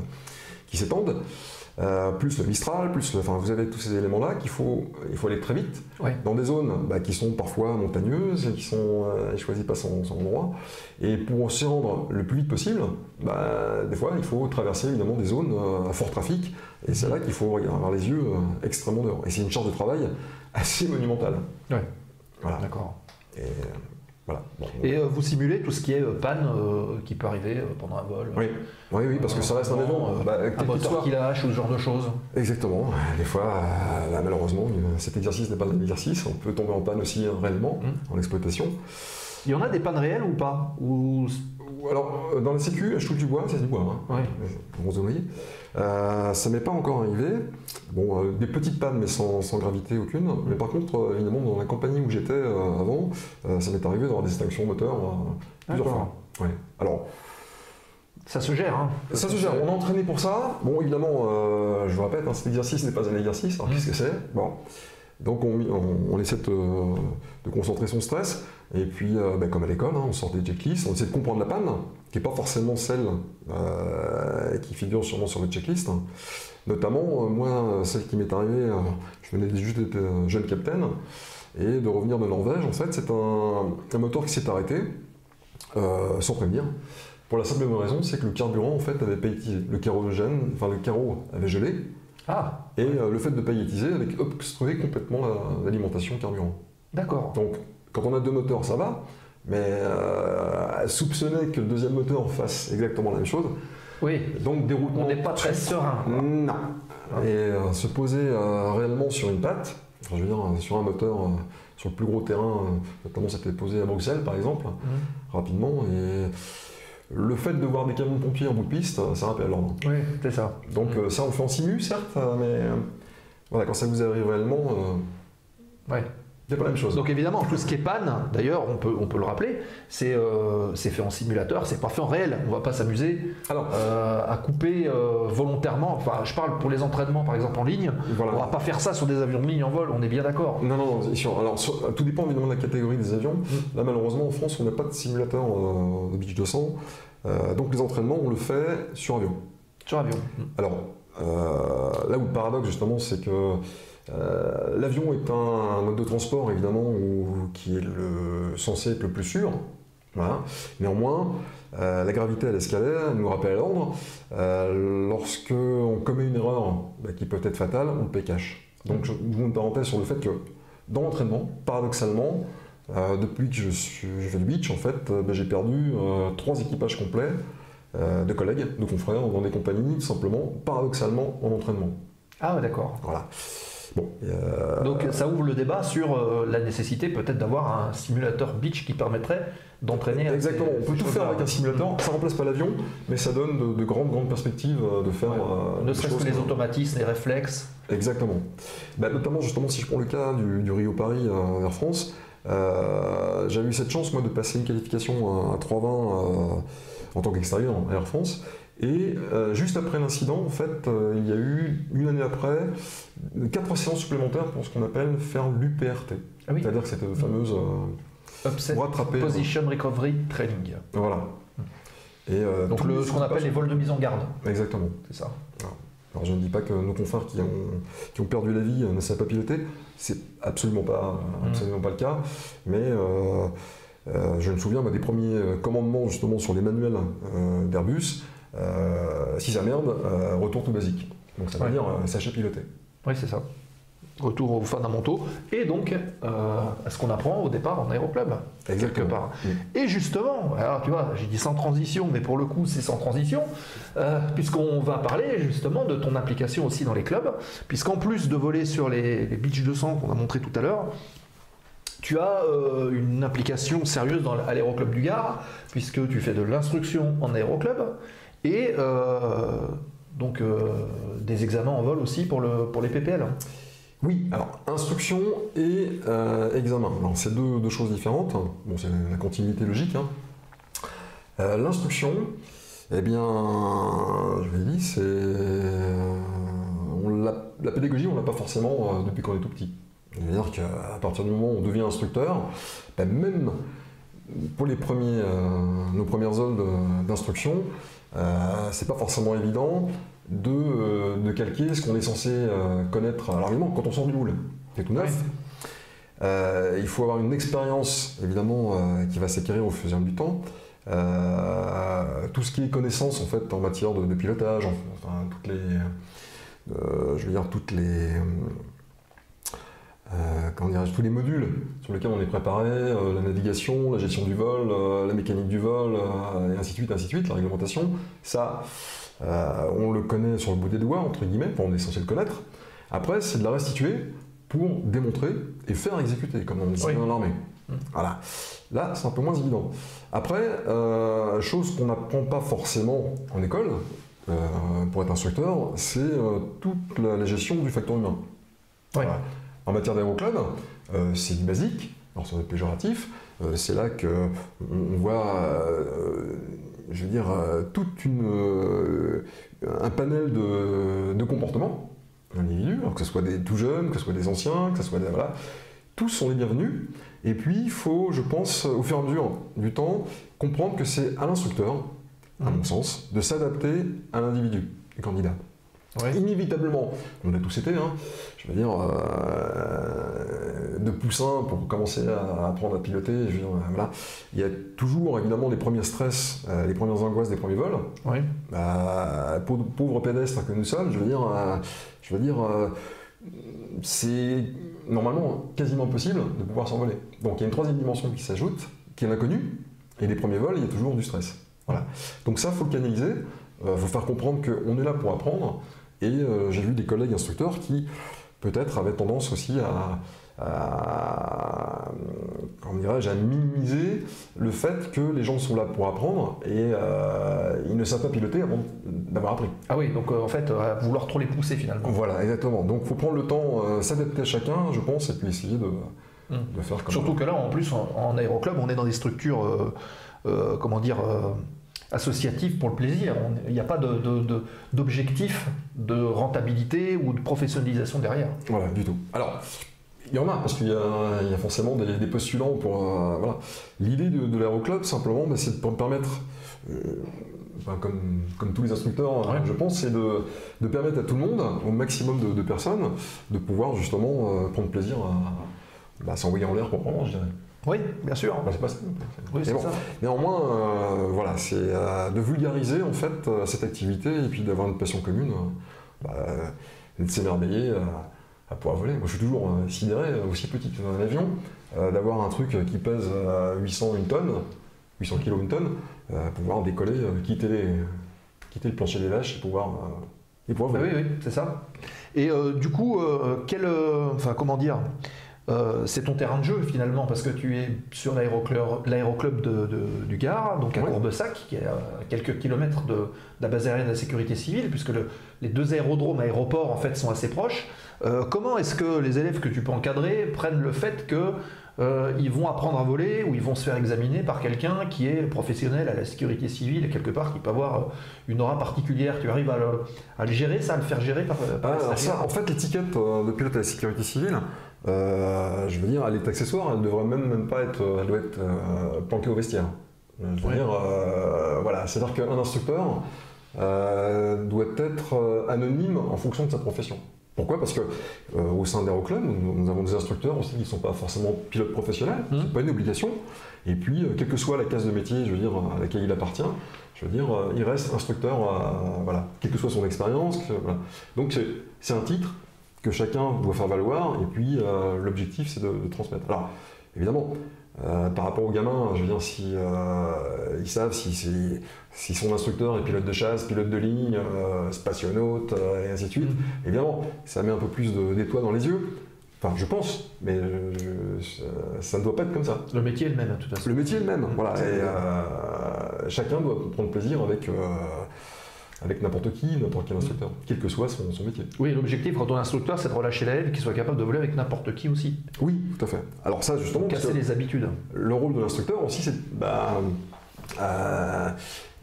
qui s'étendent. Plus le Mistral, vous avez tous ces éléments-là il faut aller très vite, dans des zones qui sont parfois montagneuses, qui sont, ne choisissent pas son endroit, et pour s'y rendre le plus vite possible, des fois il faut traverser évidemment des zones à fort trafic, et c'est là qu'il faut avoir les yeux extrêmement dehors. Et c'est une charge de travail assez monumentale. Ouais. Voilà. D'accord. Et, voilà. Bon, et vous simulez tout ce qui est panne qui peut arriver pendant un vol. Oui, parce que ça reste un avion. Un moteur qui lâche ou ce genre de choses. Exactement. Des fois, malheureusement, cet exercice n'est pas un exercice. On peut tomber en panne aussi réellement en exploitation. Il y en a des pannes réelles ou pas Alors, dans la sécu, je touche du bois, c'est du bois. Ça m'est pas encore arrivé. Bon, des petites pannes, mais sans gravité aucune. Mais par contre, évidemment, dans la compagnie où j'étais avant, ça m'est arrivé d'avoir des extinctions moteurs plusieurs fois. Ouais. Alors, ça se gère, hein. Ça se gère, on est entraîné pour ça. Bon, évidemment, je vous répète, cet exercice n'est pas un exercice. Alors, qu'est-ce que c'est ? Bon. Donc, on essaie de concentrer son stress. Et puis, comme à l'école, on sort des checklists, on essaie de comprendre la panne, qui n'est pas forcément celle qui figure sûrement sur votre checklist. Notamment, moi, celle qui m'est arrivée, je venais juste d'être jeune capitaine, et de revenir de Norvège, en fait, c'est un moteur qui s'est arrêté, sans prévenir. Pour la simple raison, c'est que le carburant, en fait, n'avait pas été le kérosène, enfin le carreau avait gelé. Et le fait de paillettiser avait obstrué complètement l'alimentation carburant. D'accord. Donc, quand on a deux moteurs, ça va, mais soupçonner que le deuxième moteur fasse exactement la même chose, donc déroulement... On n'est pas très serein. Non. Et se poser réellement sur une patte, enfin, je veux dire, sur un moteur, sur le plus gros terrain, notamment c'était posé à Bruxelles par exemple, rapidement, et le fait de voir des camions de pompiers en bout de piste, ça rappelle l'ordre. Oui, c'est ça. Donc ça on le fait en simu, certes, mais voilà, quand ça vous arrive réellement, c'est pas la même chose. Donc évidemment, tout ce qui est panne, d'ailleurs, on peut le rappeler, c'est fait en simulateur, c'est pas fait en réel. On va pas s'amuser à couper volontairement. Enfin, je parle pour les entraînements, par exemple en ligne. Voilà. On va pas faire ça sur des avions de ligne en vol. On est bien d'accord. Non. Alors, tout dépend évidemment de la catégorie des avions. Là, malheureusement, en France, on n'a pas de simulateur de Beech 200. Donc les entraînements, on le fait sur avion. Sur avion. Alors, là où le paradoxe justement, c'est que l'avion est un mode de transport évidemment qui est censé être le plus sûr. Voilà. Néanmoins, la gravité à l'escalaire nous rappelle à l'ordre. Lorsque on commet une erreur qui peut être fatale, on le paie cash. Donc je vous mets une parenthèse sur le fait que dans l'entraînement, paradoxalement, depuis que je fais du beach, en fait, j'ai perdu 3 équipages complets de collègues, de confrères dans des compagnies, tout simplement, paradoxalement, en entraînement. Ah, d'accord. Voilà. Bon, donc ça ouvre le débat sur la nécessité peut-être d'avoir un simulateur beach qui permettrait d'entraîner. Exactement, on peut tout faire avec un simulateur, ça ne remplace pas l'avion, mais ça donne de grandes perspectives de faire... ne serait-ce que les automatismes, les réflexes. Exactement. Notamment justement si je prends le cas du Rio-Paris Air France, j'avais eu cette chance moi de passer une qualification à 320 en tant qu'extérieur en Air France. Et juste après l'incident, en fait, il y a eu, une année après, 4 séances supplémentaires pour ce qu'on appelle faire l'UPRT. Ah oui. C'est-à-dire que cette fameuse... Upset rattraper, Position Recovery Training. Voilà. Et, Donc ce qu'on appelle les vols de mise en garde. Exactement. C'est ça. Alors je ne dis pas que nos confrères qui ont perdu la vie ne savent pas piloter, c'est absolument pas le cas, mais je me souviens des premiers commandements justement sur les manuels d'Airbus, si ça merde, retour tout basique. Donc ça veut dire sachez piloter. Oui, c'est ça. Retour aux fondamentaux, et donc à ce qu'on apprend au départ en aéroclub, quelque part. Et justement, alors tu vois, j'ai dit sans transition, mais pour le coup c'est sans transition, puisqu'on va parler justement de ton implication aussi dans les clubs, puisqu'en plus de voler sur les Beach 200 qu'on a montré tout à l'heure, tu as une implication sérieuse à l'aéroclub du Gard, puisque tu fais de l'instruction en aéroclub, et donc des examens en vol aussi pour les PPL. Oui, alors instruction et examen. Alors c'est deux choses différentes. Bon, c'est la continuité logique. L'instruction, eh bien, je l'ai dit, c'est la pédagogie, on l'a pas forcément depuis qu'on est tout petit. C'est-à-dire qu'à partir du moment où on devient instructeur, même pour nos premières zones d'instruction, c'est pas forcément évident de calquer ce qu'on est censé connaître. Alors évidemment, quand on sort du moule, c'est tout neuf. Il faut avoir une expérience, évidemment, qui va s'acquérir au fur et à mesure du temps. Tout ce qui est connaissance, en fait, en matière de pilotage, enfin, tous les modules sur lesquels on est préparé, la navigation, la gestion du vol, la mécanique du vol, et ainsi de suite, la réglementation, ça... on le connaît sur le bout des doigts, entre guillemets, on est censé le connaître. Après, c'est de la restituer pour démontrer et faire exécuter, comme on dit dans l'armée. Voilà. Là, c'est un peu moins évident. Après, chose qu'on n'apprend pas forcément en école, pour être instructeur, c'est toute la gestion du facteur humain. Voilà. En matière d'aéroclub, c'est du basique, alors ça va être péjoratif, c'est là qu'on voit... je veux dire, un panel de comportements individus, alors que ce soit des tout jeunes, que ce soit des anciens, que ce soit des... Voilà, tous sont les bienvenus. Et puis, il faut, je pense, au fur et à mesure du temps, comprendre que c'est à l'instructeur, à mon sens, de s'adapter à l'individu, du candidat. Inévitablement, on a tous été, je veux dire, de poussin pour commencer à apprendre à piloter, je veux dire, voilà. Il y a toujours évidemment les premiers stress, les premières angoisses des premiers vols. Pauvres pédestres que nous sommes, je veux dire, c'est normalement quasiment impossible de pouvoir s'envoler. Donc il y a une troisième dimension qui s'ajoute, qui est l'inconnu, et les premiers vols, il y a toujours du stress. Voilà. Donc ça, il faut le canaliser, il faut faire comprendre qu'on est là pour apprendre. Et j'ai vu des collègues instructeurs qui, peut-être, avaient tendance aussi à minimiser le fait que les gens sont là pour apprendre et ils ne savent pas piloter avant d'avoir appris. Ah oui, donc en fait, à vouloir trop les pousser finalement. Voilà, exactement. Donc il faut prendre le temps, s'adapter à chacun, je pense, et puis essayer de faire comme... Surtout que là, en plus, en aéroclub, on est dans des structures, associatif pour le plaisir. Il n'y a pas d'objectif de rentabilité ou de professionnalisation derrière. Voilà, du tout. Alors, il y en a, parce qu'il y a forcément des postulants pour... voilà. L'idée de l'aéroclub, simplement, c'est de permettre, comme tous les instructeurs, je pense, c'est de permettre à tout le monde, au maximum de personnes, de pouvoir justement prendre plaisir à s'envoyer en l'air proprement, je dirais. Oui, bien sûr. C'est pas ça. Oui, c'est ça. Néanmoins, voilà, c'est de vulgariser en fait cette activité et puis d'avoir une passion commune, de s'émerveiller à pouvoir voler. Moi, je suis toujours sidéré, aussi petit que dans un avion, d'avoir un truc qui pèse 800 kg une tonne, pouvoir décoller, quitter le plancher des vaches et pouvoir voler. Oui, c'est ça. Et du coup, comment dire? c'est ton terrain de jeu finalement, parce que tu es sur l'aéroclub du Gard, donc à Courbessac, qui est à quelques kilomètres de la base aérienne de la sécurité civile, puisque les deux aérodromes, aéroports en fait sont assez proches. Comment est-ce que les élèves que tu peux encadrer prennent le fait que ils vont apprendre à voler ou ils vont se faire examiner par quelqu'un qui est professionnel à la sécurité civile et quelque part qui peut avoir une aura particulière? Tu arrives à le gérer, ça, à le faire gérer par alors ça, en fait, l'étiquette de pilote à la sécurité civile, je veux dire, elle est accessoire, elle ne devrait même pas être, elle doit être planquée au vestiaire. Je veux dire, voilà, c'est-à-dire qu'un instructeur doit être anonyme en fonction de sa profession. Pourquoi? Parce que au sein d'Aéroclub, nous avons des instructeurs aussi qui ne sont pas forcément pilotes professionnels, c'est pas une obligation. Et puis, quelle que soit la case de métier, je veux dire, à laquelle il appartient, je veux dire, il reste instructeur, voilà, quelle que soit son expérience. Voilà. Donc c'est un titre que chacun doit faire valoir, et puis l'objectif c'est de transmettre. Alors, évidemment, par rapport aux gamins, je veux dire, si ils savent si son instructeur est pilote de chasse, pilote de ligne, spationaute, et ainsi de suite, évidemment, ça met un peu plus d'étoiles dans les yeux. Enfin, je pense, mais ça ne doit pas être comme ça. Le métier est le même, de toute façon. Le métier est le même, voilà. Et chacun doit prendre plaisir avec n'importe qui, n'importe quel instructeur, quel que soit son métier. Oui, l'objectif quand on est instructeur, c'est de relâcher l'élève qui soit capable de voler avec n'importe qui aussi. Oui, tout à fait. Alors ça, justement, casser les habitudes. Le rôle de l'instructeur aussi, c'est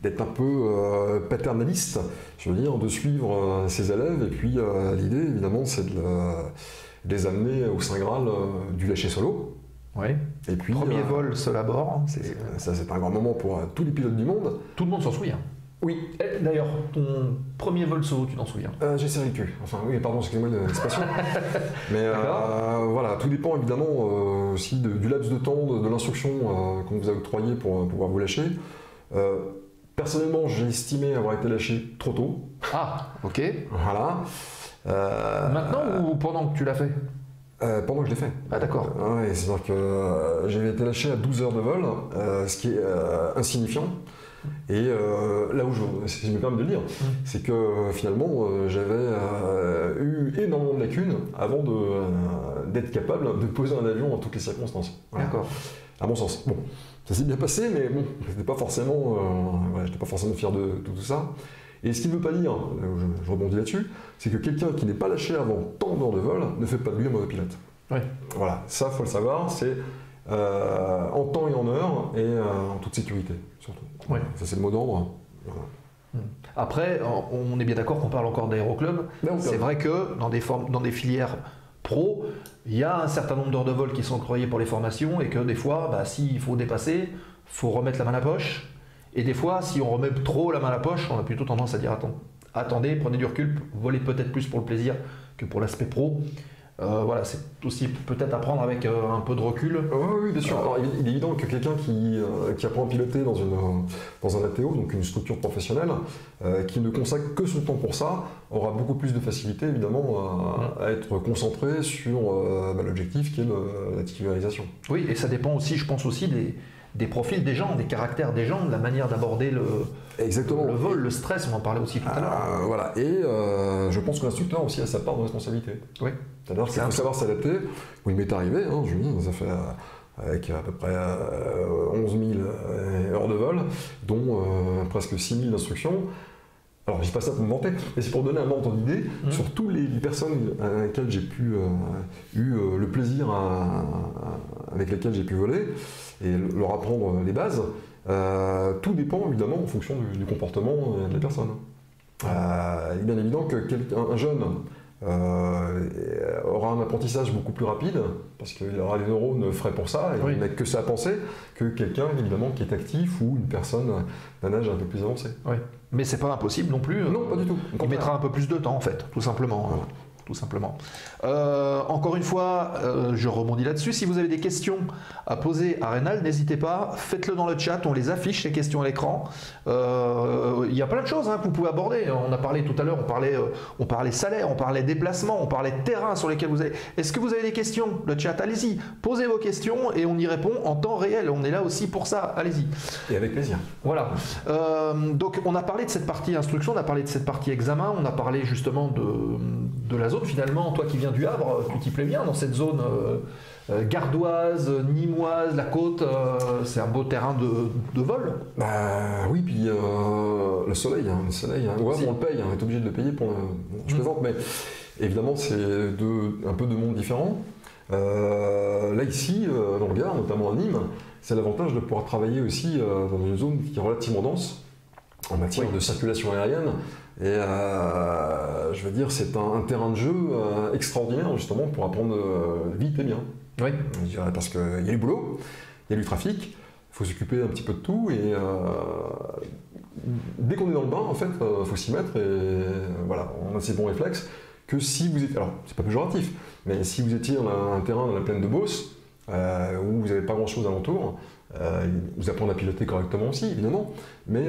d'être un peu paternaliste, je veux dire, de suivre ses élèves, et puis l'idée, évidemment, c'est de les amener au Saint Graal du lâcher solo. Oui. Et puis, premier vol seul à bord. Ça, c'est un grand moment pour tous les pilotes du monde. Tout le monde s'en souvient. Oui. D'ailleurs, ton premier vol solo, tu t'en souviens? J'ai serré le cul. Enfin, oui, pardon, excusez-moi de l'expression. Mais voilà, tout dépend évidemment aussi du laps de temps de l'instruction qu'on vous a octroyé pour pouvoir vous lâcher. Personnellement, j'ai estimé avoir été lâché trop tôt. Ah, ok. Voilà. Maintenant ou pendant que tu l'as fait? Pendant que je l'ai fait. Ah, d'accord. Ouais, c'est-à-dire que j'avais été lâché à 12 heures de vol, ce qui est insignifiant. Et là où si je me permets de le dire, c'est que finalement j'avais eu énormément de lacunes avant d'être capable de poser un avion en toutes les circonstances. Voilà. D'accord. À mon sens. Bon, ça s'est bien passé, mais bon, j'étais pas forcément fier de tout ça. Et ce qui ne veut pas dire, je rebondis là-dessus, c'est que quelqu'un qui n'est pas lâché avant tant d'heures de vol ne fait pas de lui un mauvais pilote. Ouais. Voilà, ça faut le savoir, c'est en temps et en heure et en toute sécurité, surtout. Ouais. Ça c'est le mot d'ordre. Voilà. Après, on est bien d'accord qu'on parle encore d'aéroclub. C'est vrai que dans des filières pro, il y a un certain nombre d'heures de vol qui sont octroyées pour les formations et que des fois, s'il faut dépasser, il faut remettre la main à la poche. Et des fois, si on remet trop la main à la poche, on a plutôt tendance à dire attendez, prenez du recul, volez peut-être plus pour le plaisir que pour l'aspect pro. Voilà, c'est aussi peut-être à prendre avec un peu de recul. Oui, bien sûr. Alors, il est évident que quelqu'un qui apprend à piloter dans un ATO, donc une structure professionnelle, qui ne consacre que son temps pour ça, aura beaucoup plus de facilité évidemment à être concentré sur l'objectif qui est la titularisation. Oui, et ça dépend aussi, je pense aussi, des profils des gens, des caractères des gens, de la manière d'aborder le vol, le stress, on en parlait aussi tout à l'heure. Voilà, et je pense que l'instructeur aussi a sa part de responsabilité. Oui. C'est-à-dire qu'il faut savoir s'adapter. Oui, il m'est arrivé, Julien, ça fait avec à peu près 11 000 heures de vol, dont presque 6 000 d'instruction. Alors, je dis pas ça pour me vanter, mais c'est pour donner un ordre d'idée sur toutes les personnes avec lesquelles j'ai pu eu le plaisir avec lesquelles j'ai pu voler et leur apprendre les bases. Tout dépend évidemment en fonction du comportement de la personne. Il est bien évident qu'un jeune aura un apprentissage beaucoup plus rapide parce qu'il aura les neurones frais pour ça et il n'a que ça à penser que quelqu'un évidemment qui est actif ou une personne d'un âge un peu plus avancé. Oui. Mais c'est pas impossible non plus. Non, pas du tout. Il mettra un peu plus de temps en fait, tout simplement. Voilà. Tout simplement. Encore une fois, je rebondis là-dessus. Si vous avez des questions à poser à Reynald, n'hésitez pas, faites-le dans le chat, on les affiche, les questions à l'écran. Il y a plein de choses que vous pouvez aborder. On a parlé tout à l'heure, on parlait salaire, on parlait déplacement, on parlait terrain sur lesquels vous avez... Est-ce que vous avez des questions? Le chat, allez-y, posez vos questions et on y répond en temps réel. On est là aussi pour ça, allez-y. Et avec plaisir. Voilà. Donc on a parlé de cette partie instruction, on a parlé de cette partie examen, on a parlé justement de la zone zone finalement, toi qui viens du Havre, tu t'y plais bien dans cette zone gardoise, nîmoise, la côte, c'est un beau terrain de vol. Bah oui, puis le soleil. Ouais, on le paye, on est obligé de le payer pour je plaisante, mais évidemment c'est un peu de mondes différents. Là ici, dans le Gard, notamment à Nîmes, c'est l'avantage de pouvoir travailler aussi dans une zone qui est relativement dense en matière de circulation aérienne. Et je veux dire, c'est un terrain de jeu extraordinaire justement pour apprendre vite et bien. Oui. Je dirais, parce qu'il y a du boulot, il y a du trafic, il faut s'occuper un petit peu de tout et dès qu'on est dans le bain, en fait, il faut s'y mettre et voilà, on a ces bons réflexes que si vous étiez, alors c'est pas péjoratif, mais si vous étiez dans un terrain dans la plaine de Beauce, où vous n'avez pas grand chose alentour, vous apprendre à piloter correctement aussi, évidemment, mais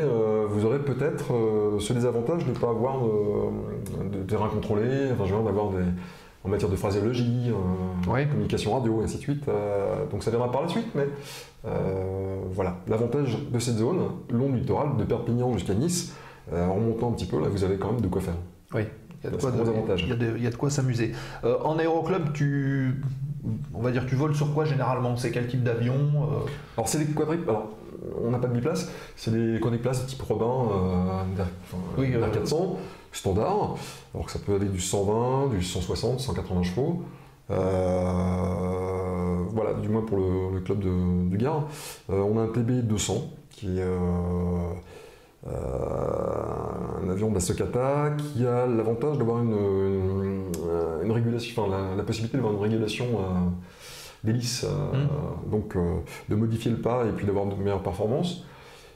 vous aurez peut-être ce désavantage de ne pas avoir de terrain contrôlé, enfin, je veux dire, d'avoir en matière de phraséologie, communication radio, et ainsi de suite. Donc ça viendra par la suite, mais voilà. L'avantage de cette zone, long du littoral, de Perpignan jusqu'à Nice, en remontant un petit peu, là, vous avez quand même de quoi faire. Oui, il y a de quoi s'amuser. En aéroclub, on va dire, tu voles sur quoi généralement? C'est quel type d'avion? Alors c'est des quadriples. Alors on n'a pas de biplace, c'est des quadriplaces type Robin, d'Air 400 standard. Alors que ça peut aller du 120, du 160, 180 chevaux. Voilà, du moins pour le club du Gard. On a un TB 200 qui est un avion de la Socata qui a l'avantage d'avoir une régulation, enfin la possibilité d'avoir une régulation d'hélice, donc de modifier le pas et puis d'avoir de meilleures performances.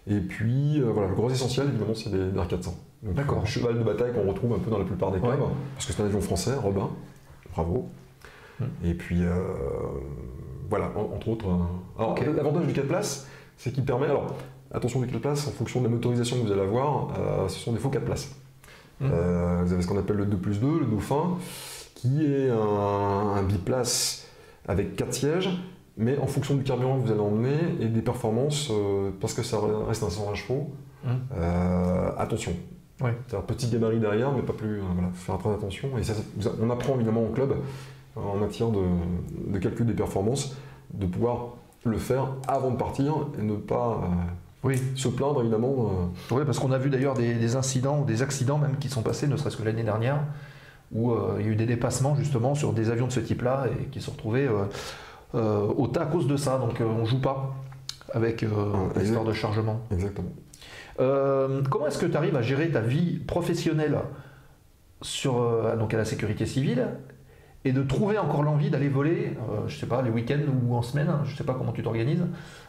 Et puis voilà, le gros essentiel évidemment c'est des Air 400. D'accord. Le cheval de bataille qu'on retrouve un peu dans la plupart des clubs, parce que c'est un avion français, Robin, bravo. Et puis voilà, entre autres. Alors l'avantage du 4 places, c'est qu'il permet, alors attention du 4 places, en fonction de la motorisation que vous allez avoir, ce sont des faux 4 places. Vous avez ce qu'on appelle le 2+2, le dauphin, qui est un biplace avec 4 sièges, mais en fonction du carburant que vous allez emmener et des performances, parce que ça reste un 120 chevaux, attention. C'est un petit gabarit derrière, mais pas plus. Voilà, faut faire très attention. Et ça, on apprend évidemment au club, en matière de calcul des performances, de pouvoir le faire avant de partir et ne pas se plaindre évidemment. Oui, parce qu'on a vu d'ailleurs des incidents ou des accidents même qui sont passés, ne serait-ce que l'année dernière, où il y a eu des dépassements justement sur des avions de ce type-là et qui se sont retrouvés au tas à cause de ça. Donc on ne joue pas avec l'histoire de chargement. Exactement. Comment est-ce que tu arrives à gérer ta vie professionnelle donc à la sécurité civile et de trouver encore l'envie d'aller voler, je sais pas, les week-ends ou en semaine, je sais pas comment tu t'organises,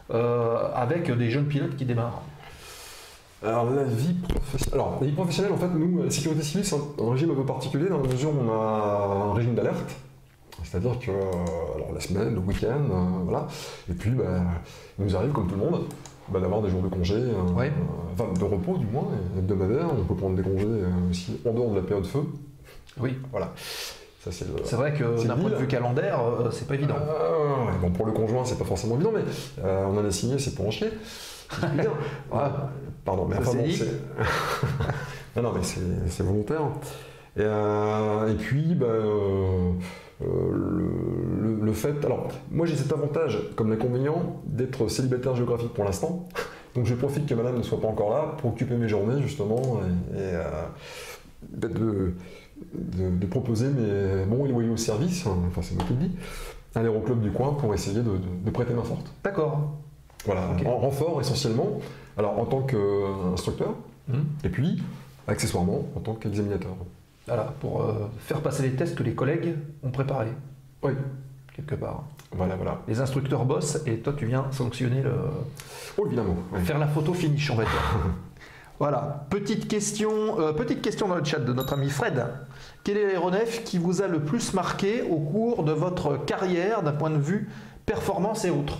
avec des jeunes pilotes qui démarrent? Alors la vie professionnelle, en fait, nous, la sécurité civile, c'est un régime un peu particulier dans la mesure où on a un régime d'alerte. C'est-à-dire que alors, la semaine, le week-end, voilà. Et puis il nous arrive, comme tout le monde, d'avoir des jours de congé, enfin de repos du moins, hebdomadaire. On peut prendre des congés aussi en dehors de la période feu. Oui. Voilà. C'est vrai que d'un point de vue calendaire, c'est pas évident. Bon, pour le conjoint, c'est pas forcément évident, mais on en a signé, c'est pour en chier. Pardon, mais enfin bon, c'est. non, mais c'est volontaire. Et puis, le fait. Alors, moi j'ai cet avantage, comme l'inconvénient, d'être célibataire géographique pour l'instant. Donc je profite que madame ne soit pas encore là pour occuper mes journées, justement, et de proposer mes bons et loyaux services, enfin c'est moi qui le dis, à l'aéroclub du coin pour essayer de prêter main forte. D'accord. Voilà, en renfort essentiellement, alors en tant qu'instructeur, et puis accessoirement en tant qu'examinateur. Voilà, pour faire passer les tests que les collègues ont préparés. Oui. Quelque part. Voilà. Les instructeurs bossent et toi tu viens sanctionner le... Oh évidemment. Oui. Faire la photo finish, on va dire. Voilà, petite question dans le chat de notre ami Fred. Quel est l'aéronef qui vous a le plus marqué au cours de votre carrière d'un point de vue performance et autres?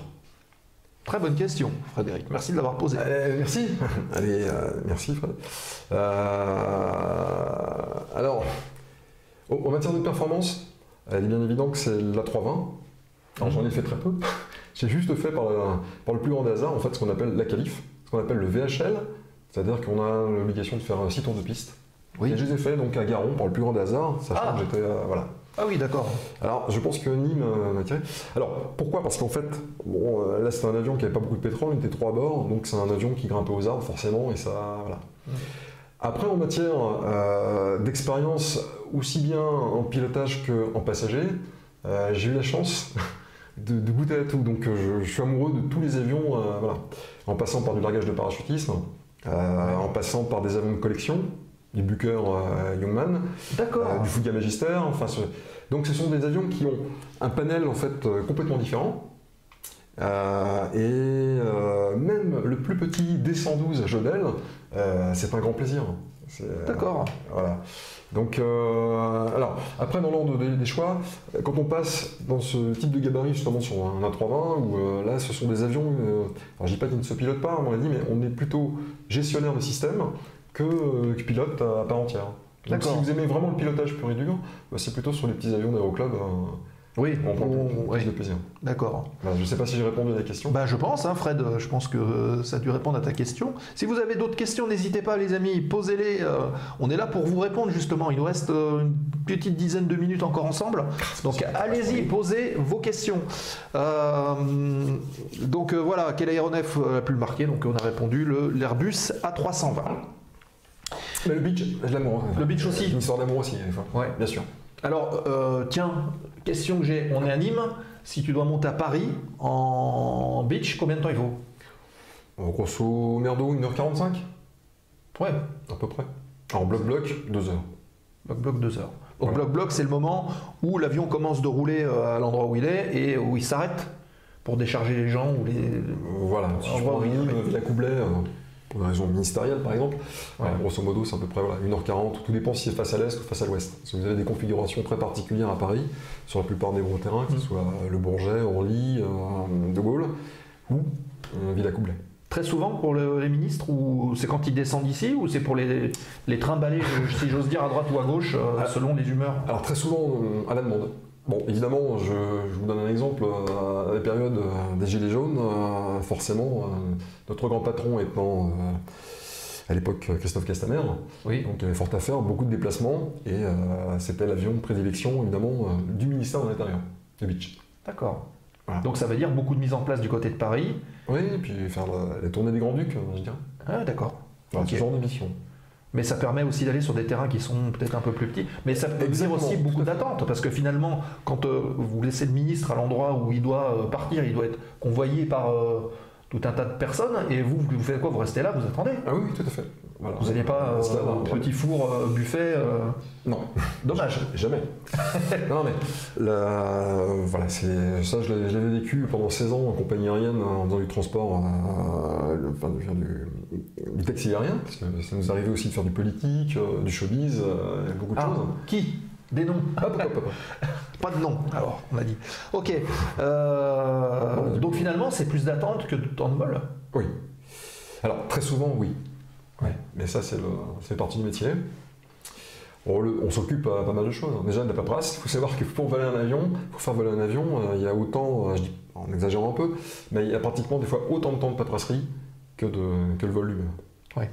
Très bonne question, Frédéric. Merci de l'avoir posée. Merci. Allez, merci Fred. Alors, en matière de performance, il est bien évident que c'est l'A320. Alors j'en ai fait très peu. J'ai juste fait par le plus grand hasard en fait ce qu'on appelle la qualif, ce qu'on appelle le VHL. C'est-à-dire qu'on a l'obligation de faire 6 tours de piste Oui. Et je les ai fait donc à Garon par le plus grand des hasards, sachant que j'étais voilà. Ah oui, d'accord. Alors, je pense que Nîmes m'a tiré. Alors, pourquoi? Parce qu'en fait, bon, là, c'était un avion qui n'avait pas beaucoup de pétrole, il était 3 à bord, donc c'est un avion qui grimpait aux arbres, forcément, et ça, voilà. Après, en matière d'expérience, aussi bien en pilotage qu'en passager, j'ai eu la chance de goûter à tout. Donc, je suis amoureux de tous les avions, voilà. En passant par du largage de parachutisme, en passant par des avions de collection, du Bucker Youngman, du Fuga Magister, enfin, donc ce sont des avions qui ont un panel en fait complètement différent, et même le plus petit D112 Jodel, c'est un grand plaisir. D'accord. Voilà. Donc, alors, après dans l'ordre des choix, quand on passe dans ce type de gabarit, justement sur un A320, où là ce sont des avions, alors je dis pas qu'ils ne se pilotent pas, on l'a dit, mais on est plutôt gestionnaire de système que pilote à part entière. Donc si vous aimez vraiment le pilotage pur et dur, bah, c'est plutôt sur les petits avions d'aéroclub. Oui, on prend plus de plaisir. D'accord. Voilà, je ne sais pas si j'ai répondu à la question. Bah, je pense, hein, Fred, je pense que ça a dû répondre à ta question. Si vous avez d'autres questions, n'hésitez pas, les amis, posez-les. On est là pour vous répondre, justement. Il nous reste une petite dizaine de minutes encore ensemble. Donc, allez-y, posez vos questions. Donc, voilà, quel aéronef a pu le marquer? Donc, on a répondu l'Airbus A320. Mais le beach, je l'aime. Le beach aussi. Une histoire d'amour aussi, ouais. Bien sûr. Alors, tiens, question que j'ai. On est à Nîmes. Si tu dois monter à Paris en beach, combien de temps il faut? Grosso merdo, 1h45. Ouais. À peu près. En bloc-bloc, 2 heures. Bloc-bloc, 2 heures. Donc, voilà. bloc-bloc, c'est le moment où l'avion commence de rouler à l'endroit où il est et où il s'arrête pour décharger les gens ou les. Voilà. Si je prends Nîmes, Villacoublay, pour une raison ministérielle par exemple, grosso modo c'est à peu près 1h40, tout dépend si c'est face à l'est ou face à l'ouest. Si vous avez des configurations très particulières à Paris, sur la plupart des gros terrains, que ce soit Le Bourget, Orly, De Gaulle ou Villacoublay. Très souvent pour les ministres, ou c'est quand ils descendent ici, ou c'est pour les trimballer, si j'ose dire, à droite ou à gauche, selon les humeurs? Alors très souvent à la demande. Bon, évidemment, je vous donne un exemple, à la période des Gilets jaunes, forcément, notre grand patron étant à l'époque Christophe Castaner, oui. Donc il y avait fort à faire, beaucoup de déplacements, et c'était l'avion de prédilection, évidemment, du ministère de l'Intérieur, le Beach. D'accord. Voilà. Donc ça veut dire beaucoup de mise en place du côté de Paris. Oui, et puis faire la tournée des Grands-Ducs, je dirais. Ah, d'accord. Voilà, Okay. Ce genre de mission. Mais ça permet aussi d'aller sur des terrains qui sont peut-être un peu plus petits. Mais ça peut dire aussi beaucoup d'attentes, parce que finalement, quand vous laissez le ministre à l'endroit où il doit partir, il doit être convoyé par tout un tas de personnes, et vous faites quoi? Vous restez là, vous attendez? Ah oui, tout à fait. Voilà. Vous n'avez pas un petit four buffet Non. Dommage. Jamais. Non, mais voilà, ça, je l'avais vécu pendant 16 ans en compagnie aérienne, en faisant du transport, du taxi aérien, parce que ça nous arrivait aussi de faire du politique, du showbiz, beaucoup de choses. Qui? Des noms? Pas de nom, alors, on a dit. Ok. Donc finalement, c'est plus d'attente que de temps de vol? Oui. Alors, très souvent, oui. Ouais. Mais ça, c'est partie du métier. On s'occupe à pas mal de choses. Déjà, de la paperasse. Il faut savoir que pour faire voler un avion, il y a autant, je dis en exagérant un peu, mais il y a pratiquement des fois autant de temps de paperasserie que le vol lui-même. Oui,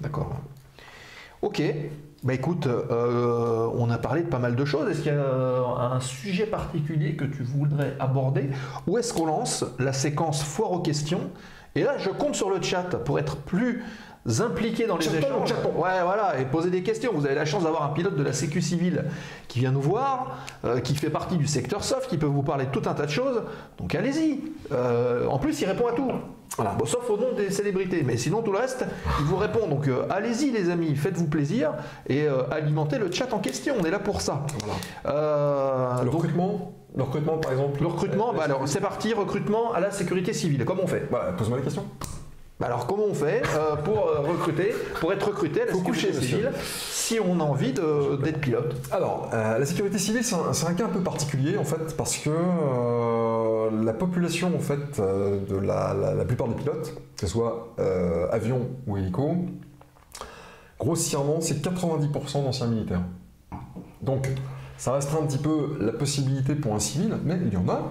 d'accord. Ok. Bah écoute, on a parlé de pas mal de choses. Est-ce qu'il y a un sujet particulier que tu voudrais aborder, ou est-ce qu'on lance la séquence foire aux questions? Et là, je compte sur le chat pour être plus impliqué dans les échanges. Ouais, voilà, et poser des questions. Vous avez la chance d'avoir un pilote de la Sécu civile qui vient nous voir, qui fait partie du secteur soft, qui peut vous parler de tout un tas de choses. Donc allez-y. En plus, il répond à tout. Voilà. Bon, sauf au nom des célébrités, mais sinon tout le reste, il vous répond. Donc allez-y les amis, faites-vous plaisir et alimentez le chat en question. On est là pour ça. Voilà. Le recrutement, par exemple. Le recrutement, alors c'est parti, recrutement à la sécurité civile. Comment on fait? Pose-moi la question. Alors comment on fait pour être recruté à la sécurité civile si on a envie d'être pilote? Alors, la sécurité civile, c'est un cas un peu particulier en fait, parce que la population en fait de la plupart des pilotes, que ce soit avion ou hélico, grossièrement, c'est 90% d'anciens militaires. Donc, ça restreint un petit peu la possibilité pour un civil, mais il y en a,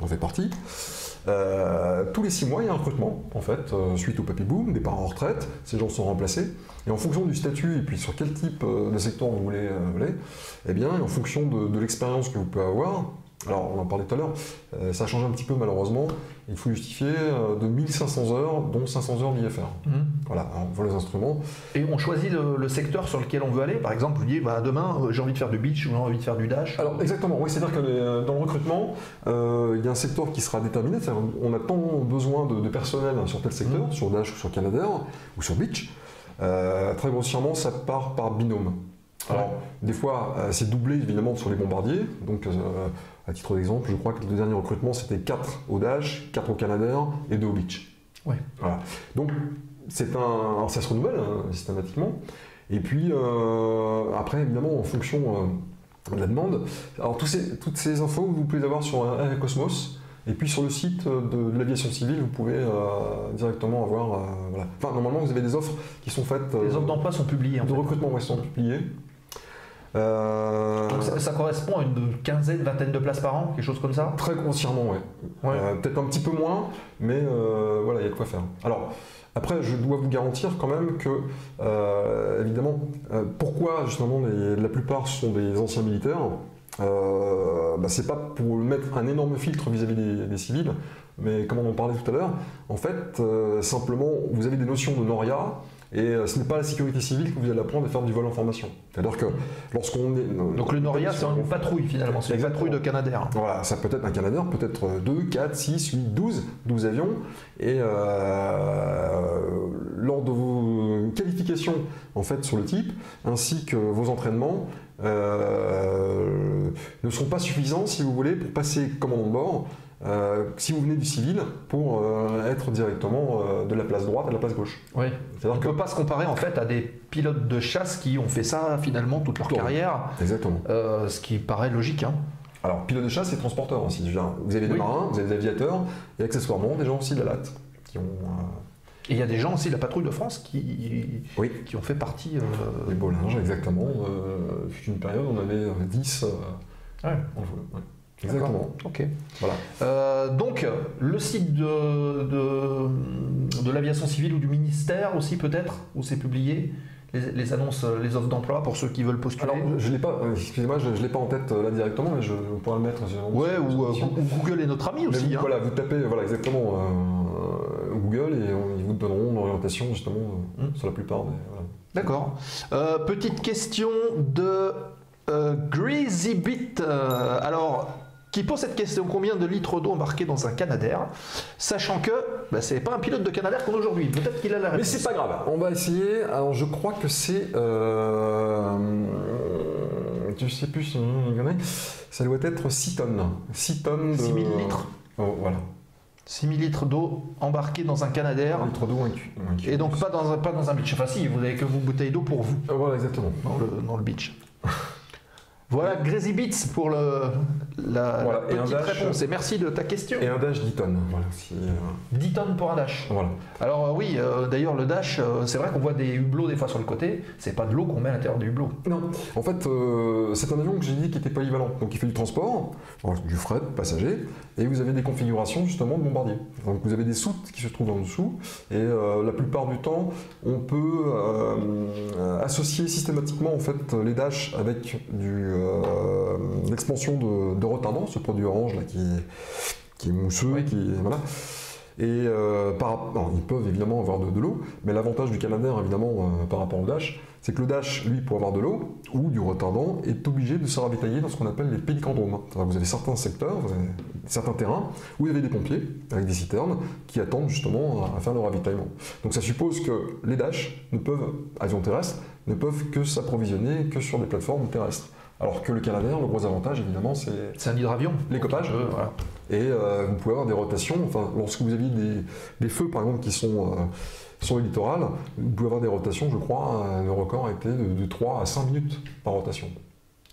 on fait partie. Tous les 6 mois, il y a un recrutement, en fait, suite au papy boom, départ en retraite, ces gens sont remplacés, et en fonction du statut et puis sur quel type de secteur vous voulez aller, eh bien, en fonction de l'expérience que vous pouvez avoir, alors on en parlait tout à l'heure, ça a changé un petit peu malheureusement, il faut justifier de 1500 heures, dont 500 heures d'IFR. Voilà, on voit les instruments. Et on choisit le secteur sur lequel on veut aller. Par exemple, vous dites, bah, demain, j'ai envie de faire du beach ou j'ai envie de faire du dash. Alors exactement, oui, c'est-à-dire que dans le recrutement, il y a un secteur qui sera déterminé, c'est-à-dire on a tant besoin de personnel sur tel secteur, sur dash ou sur Canadair ou sur beach. Très grossièrement, ça part par binôme. Alors, des fois, c'est doublé évidemment sur les bombardiers. Donc, à titre d'exemple, je crois que le dernier recrutement, c'était 4 au dash, 4 au Canadair et 2 au beach. Ouais. Voilà. Donc, alors ça se renouvelle systématiquement. Et puis, après, évidemment, en fonction de la demande, alors toutes ces infos, vous pouvez les avoir sur Cosmos. Et puis sur le site de l'aviation civile, vous pouvez directement avoir... voilà. Enfin, normalement, vous avez des offres qui sont faites... Les offres d'emploi sont publiées. De recrutement, oui, sont publiées. Donc ça correspond à une quinzaine, vingtaine de places par an, quelque chose comme ça? Très grossièrement, oui. Peut-être un petit peu moins, mais voilà, il y a de quoi faire. Alors, après, je dois vous garantir quand même que, évidemment, pourquoi justement la plupart sont des anciens militaires, c'est pas pour mettre un énorme filtre vis-à-vis des civils, mais comme on en parlait tout à l'heure, en fait, simplement, vous avez des notions de NORIA, et ce n'est pas la sécurité civile que vous allez apprendre à faire du vol en formation. C'est-à-dire que lorsqu'on est... Donc le NORIA, c'est une patrouille finalement, c'est une patrouille de Canadair. Voilà, ça peut être un Canadair, peut-être 2, 4, 6, 8, 12 avions, et lors de vos qualifications en fait, sur le type, ainsi que vos entraînements, ne sont pas suffisants, si vous voulez, pour passer commandant de bord, si vous venez du civil, pour être directement de la place droite à la place gauche. Oui. On ne peut pas se comparer en fait à des pilotes de chasse qui ont fait ça finalement toute leur carrière. Exactement. Ce qui paraît logique. Hein. Alors, pilote de chasse et transporteur aussi. Vous avez des marins, vous avez des aviateurs, et accessoirement des gens aussi de la LAT qui ont... Et il y a des gens aussi de la patrouille de France qui ont fait partie... Les Bollinges, exactement. Fut une période, on avait 10 en jeu. Ouais. Exactement. Ok. Voilà. Donc, le site de l'aviation civile ou du ministère aussi peut-être, où c'est publié les annonces, les offres d'emploi pour ceux qui veulent postuler. Alors, je l'ai pas, excusez-moi, je l'ai pas en tête là directement, mais je pourrais le mettre. Ouais, ou Google est notre ami aussi. Voilà, vous tapez, voilà, exactement Google et ils vous donneront une orientation justement sur la plupart des. Voilà. D'accord. Petite question de GreasyBit. Alors, qui pose cette question: combien de litres d'eau embarqués dans un Canadair, sachant que c'est pas un pilote de Canadair qu'on a aujourd'hui. Peut-être qu'il a la réponse. Mais c'est pas grave. On va essayer. Alors, je crois que c'est. Je sais plus si ça doit être 6 tonnes. 6 tonnes de. 6000 litres. Oh, voilà. 6000 litres d'eau embarqués dans un Canadair. 1 litre d'eau et donc pas dans un beach. Enfin si, vous n'avez que vos bouteilles d'eau pour vous. Voilà, exactement. Dans le beach. Voilà, Crazy Bits pour la petite réponse. Et merci de ta question. Et un dash 10 tonnes. Voilà, 10 tonnes pour un dash. Voilà. Alors oui, d'ailleurs le dash, c'est vrai qu'on voit des hublots des fois sur le côté. C'est pas de l'eau qu'on met à l'intérieur des hublots. Non. En fait, c'est un avion que j'ai dit qui était polyvalent. Donc il fait du transport, du fret, passager, et vous avez des configurations justement de bombardier. Donc vous avez des soutes qui se trouvent en dessous, et la plupart du temps, on peut associer systématiquement en fait les dashs avec l'expansion de retardant, ce produit orange là qui est mousseux, voilà. Et ils peuvent évidemment avoir de l'eau, mais l'avantage du Canadair évidemment par rapport au dash, c'est que le dash, lui, pour avoir de l'eau ou du retardant, est obligé de se ravitailler dans ce qu'on appelle les pélicandromes. Vous avez certains secteurs, certains terrains où il y avait des pompiers avec des citernes qui attendent justement à faire le ravitaillement. Donc ça suppose que les dash avions terrestres, ne peuvent que s'approvisionner que sur des plateformes terrestres. Alors que le Canadair, le gros avantage évidemment, c'est un hydravion, l'écopage. Voilà. Et vous pouvez avoir des rotations. Enfin, lorsque vous aviez des feux par exemple qui sont sur le littoral, vous pouvez avoir des rotations, je crois, le record était de 3 à 5 minutes par rotation.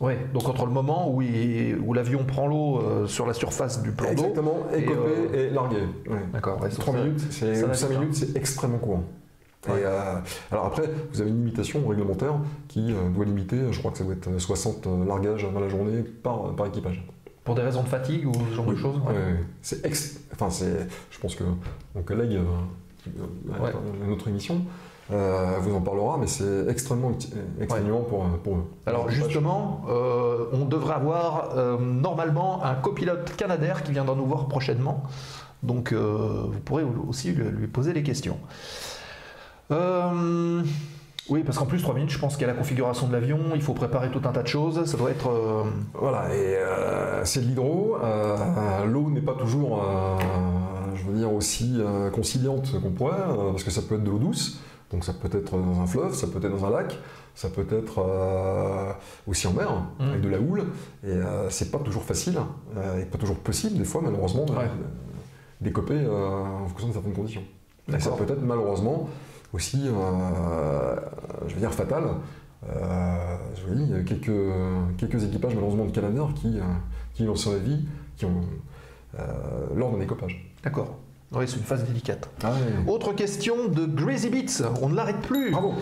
Oui, donc entre le moment où l'avion prend l'eau sur la surface du plan d'eau. Exactement, écopé et largué. Ouais. D'accord. Ouais, 3 minutes, 5 minutes, c'est extrêmement court. Ouais. Et alors après, vous avez une limitation réglementaire qui doit limiter, je crois que ça doit être 60 largages dans la journée par équipage. Pour des raisons de fatigue ou ce genre de choses? Je pense que mon collègue qui a une autre émission vous en parlera, mais c'est extrêmement exténuant pour eux. Alors justement, on devrait avoir normalement un copilote canadair qui viendra nous voir prochainement. Donc vous pourrez aussi lui poser des questions. Oui, parce qu'en plus 3 minutes, je pense qu'il y a la configuration de l'avion, il faut préparer tout un tas de choses, ça doit être... Voilà, et c'est de l'hydro, l'eau n'est pas toujours, je veux dire, aussi conciliante qu'on pourrait, parce que ça peut être de l'eau douce, donc ça peut être dans un fleuve, ça peut être dans un lac, ça peut être aussi en mer, avec de la houle, et c'est pas toujours facile, et pas toujours possible, des fois, malheureusement, d'écoper en fonction de certaines conditions. Et ça peut être malheureusement aussi, je veux dire, fatal. Je vous dis, il y a quelques équipages malheureusement de Canadair qui ont sauvé la vie lors d'un écopage. D'accord. Oui, c'est une phase délicate. Ah, oui. Autre question de Crazy Beats, on ne l'arrête plus. Bravo.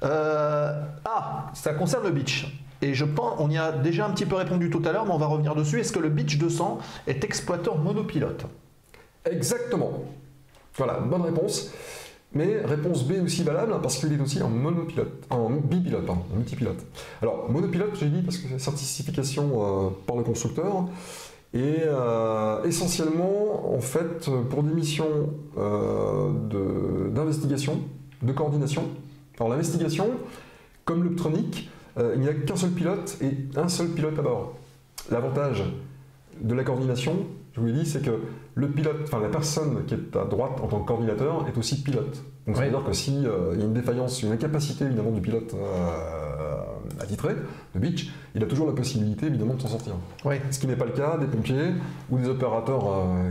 Ça concerne le Beech. Et je pense, on y a déjà un petit peu répondu tout à l'heure, mais on va revenir dessus. Est-ce que le Beech 200 est exploité en monopilote? Exactement. Voilà, bonne réponse. Mais réponse B aussi valable parce qu'il est aussi en monopilote, en bipilote, pardon, en multipilote. Alors monopilote, j'ai dit parce que c'est certification par le constructeur et essentiellement en fait pour des missions d'investigation, de coordination. Alors l'investigation, comme l'optronique, il n'y a qu'un seul pilote et un seul pilote à bord. L'avantage de la coordination, je vous l'ai dit, c'est que le pilote, enfin la personne qui est à droite en tant que coordinateur est aussi pilote. Donc ça veut dire que s'il y a une défaillance, une incapacité évidemment du pilote attitré, de Beech, il a toujours la possibilité évidemment de s'en sortir. Ouais. Ce qui n'est pas le cas des pompiers ou des opérateurs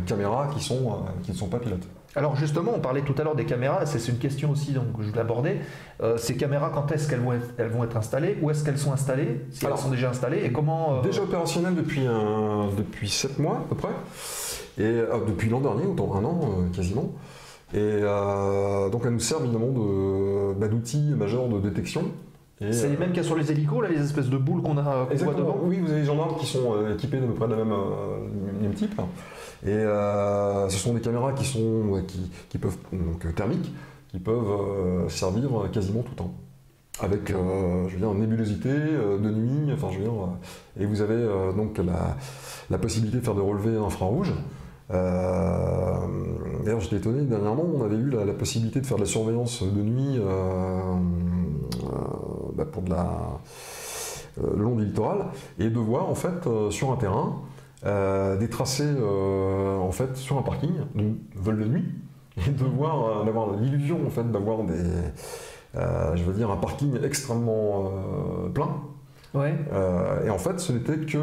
caméra qui ne sont pas pilotes. Alors justement, on parlait tout à l'heure des caméras, c'est une question aussi donc, que je voulais aborder. Ces caméras, quand est-ce qu'elles vont être installées? Où est-ce qu'elles sont installées? Si elles sont déjà installées et comment... Déjà opérationnelles depuis 7 mois à peu près, et depuis l'an dernier, autant un an quasiment. Et donc elles nous servent évidemment d'outils majeurs de détection. C'est les mêmes qu'il y a sur les hélicos, là, les espèces de boules qu'on voit devant? Oui, vous avez des gendarmes qui sont équipés d'à peu près de la même type. Et ce sont des caméras qui peuvent, donc thermiques, qui peuvent servir quasiment tout le temps. Avec, je veux dire, nébulosité, de nuit, enfin je veux dire, et vous avez donc la possibilité de faire des relevés infrarouges. D'ailleurs j'étais étonné, dernièrement on avait eu la possibilité de faire de la surveillance de nuit pour le long du littoral, et de voir en fait sur un terrain des tracés en fait sur un parking, donc vol de nuit, et d'avoir l'illusion en fait d'avoir je veux dire un parking extrêmement plein. Ouais. Et en fait ce n'était que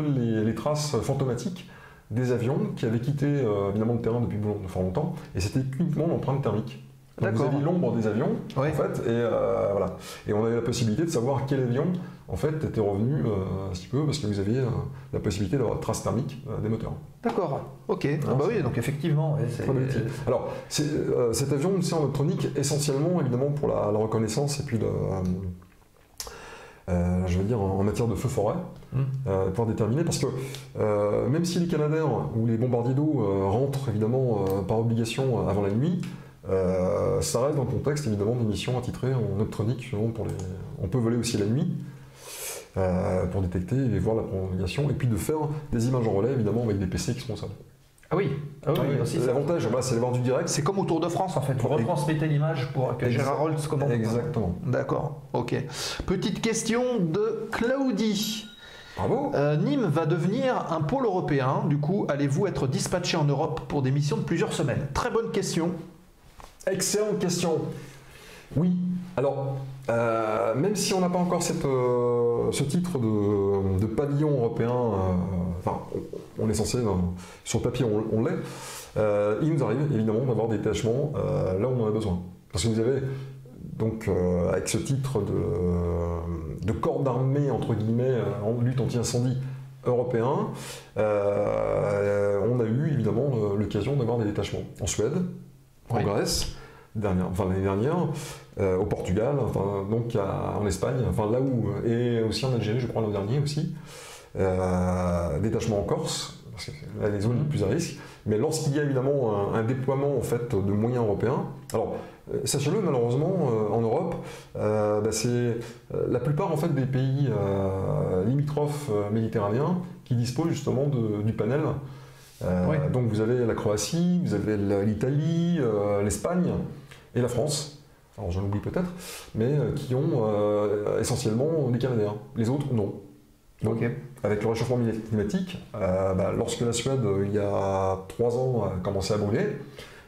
les traces fantomatiques des avions qui avaient quitté évidemment le terrain depuis fort longtemps, et c'était uniquement l'empreinte thermique. Donc vous aviez l'ombre des avions, en fait, et voilà. Et on avait la possibilité de savoir quel avion en fait était revenu un petit peu, parce que vous aviez la possibilité d'avoir traces thermiques des moteurs. D'accord, ok. Bah oui, donc effectivement. Alors, cet avion nous sert en optronique essentiellement évidemment pour la reconnaissance et puis je veux dire en matière de feu-forêt, pour déterminer, parce que même si les Canadair ou les bombardiers d'eau rentrent évidemment par obligation avant la nuit, ça reste dans le contexte évidemment des missions attitrées en optronique. On peut voler aussi la nuit pour détecter et voir la prolongation, et puis de faire des images en relais évidemment avec des PC qui sont au sol. Ah oui, l'avantage, c'est d'avoir du direct. C'est comme au Tour de France en fait, vous retransmettez l'image pour que Gérard Holtz commande. Exactement. D'accord, ok. Petite question de Claudie. Bravo. Nîmes va devenir un pôle européen, du coup allez-vous être dispatché en Europe pour des missions de plusieurs semaines? Très bonne question. Excellente question. Oui, alors, même si on n'a pas encore ce titre de pavillon européen, enfin, on est censé, sur le papier on l'est, il nous arrive évidemment d'avoir des détachements là où on en a besoin. Parce que vous avez, donc, avec ce titre de corps d'armée, entre guillemets, en lutte anti-incendie européen, on a eu évidemment l'occasion d'avoir des détachements en Suède, en Grèce, l'année dernière, au Portugal, donc en Espagne, et aussi en Algérie, je crois l'an dernier aussi, détachement en Corse, parce que là, les zones les plus à risque. Mais lorsqu'il y a évidemment un déploiement en fait, de moyens européens, alors sachez-le, malheureusement, en Europe, c'est la plupart en fait, des pays limitrophes méditerranéens qui disposent justement du panel. Donc vous avez la Croatie, vous avez l'Italie, l'Espagne et la France. Alors j'en oublie peut-être, mais qui ont essentiellement des Canadaires. Les autres, non. Donc, avec le réchauffement climatique, lorsque la Suède, il y a 3 ans, a commencé à brûler,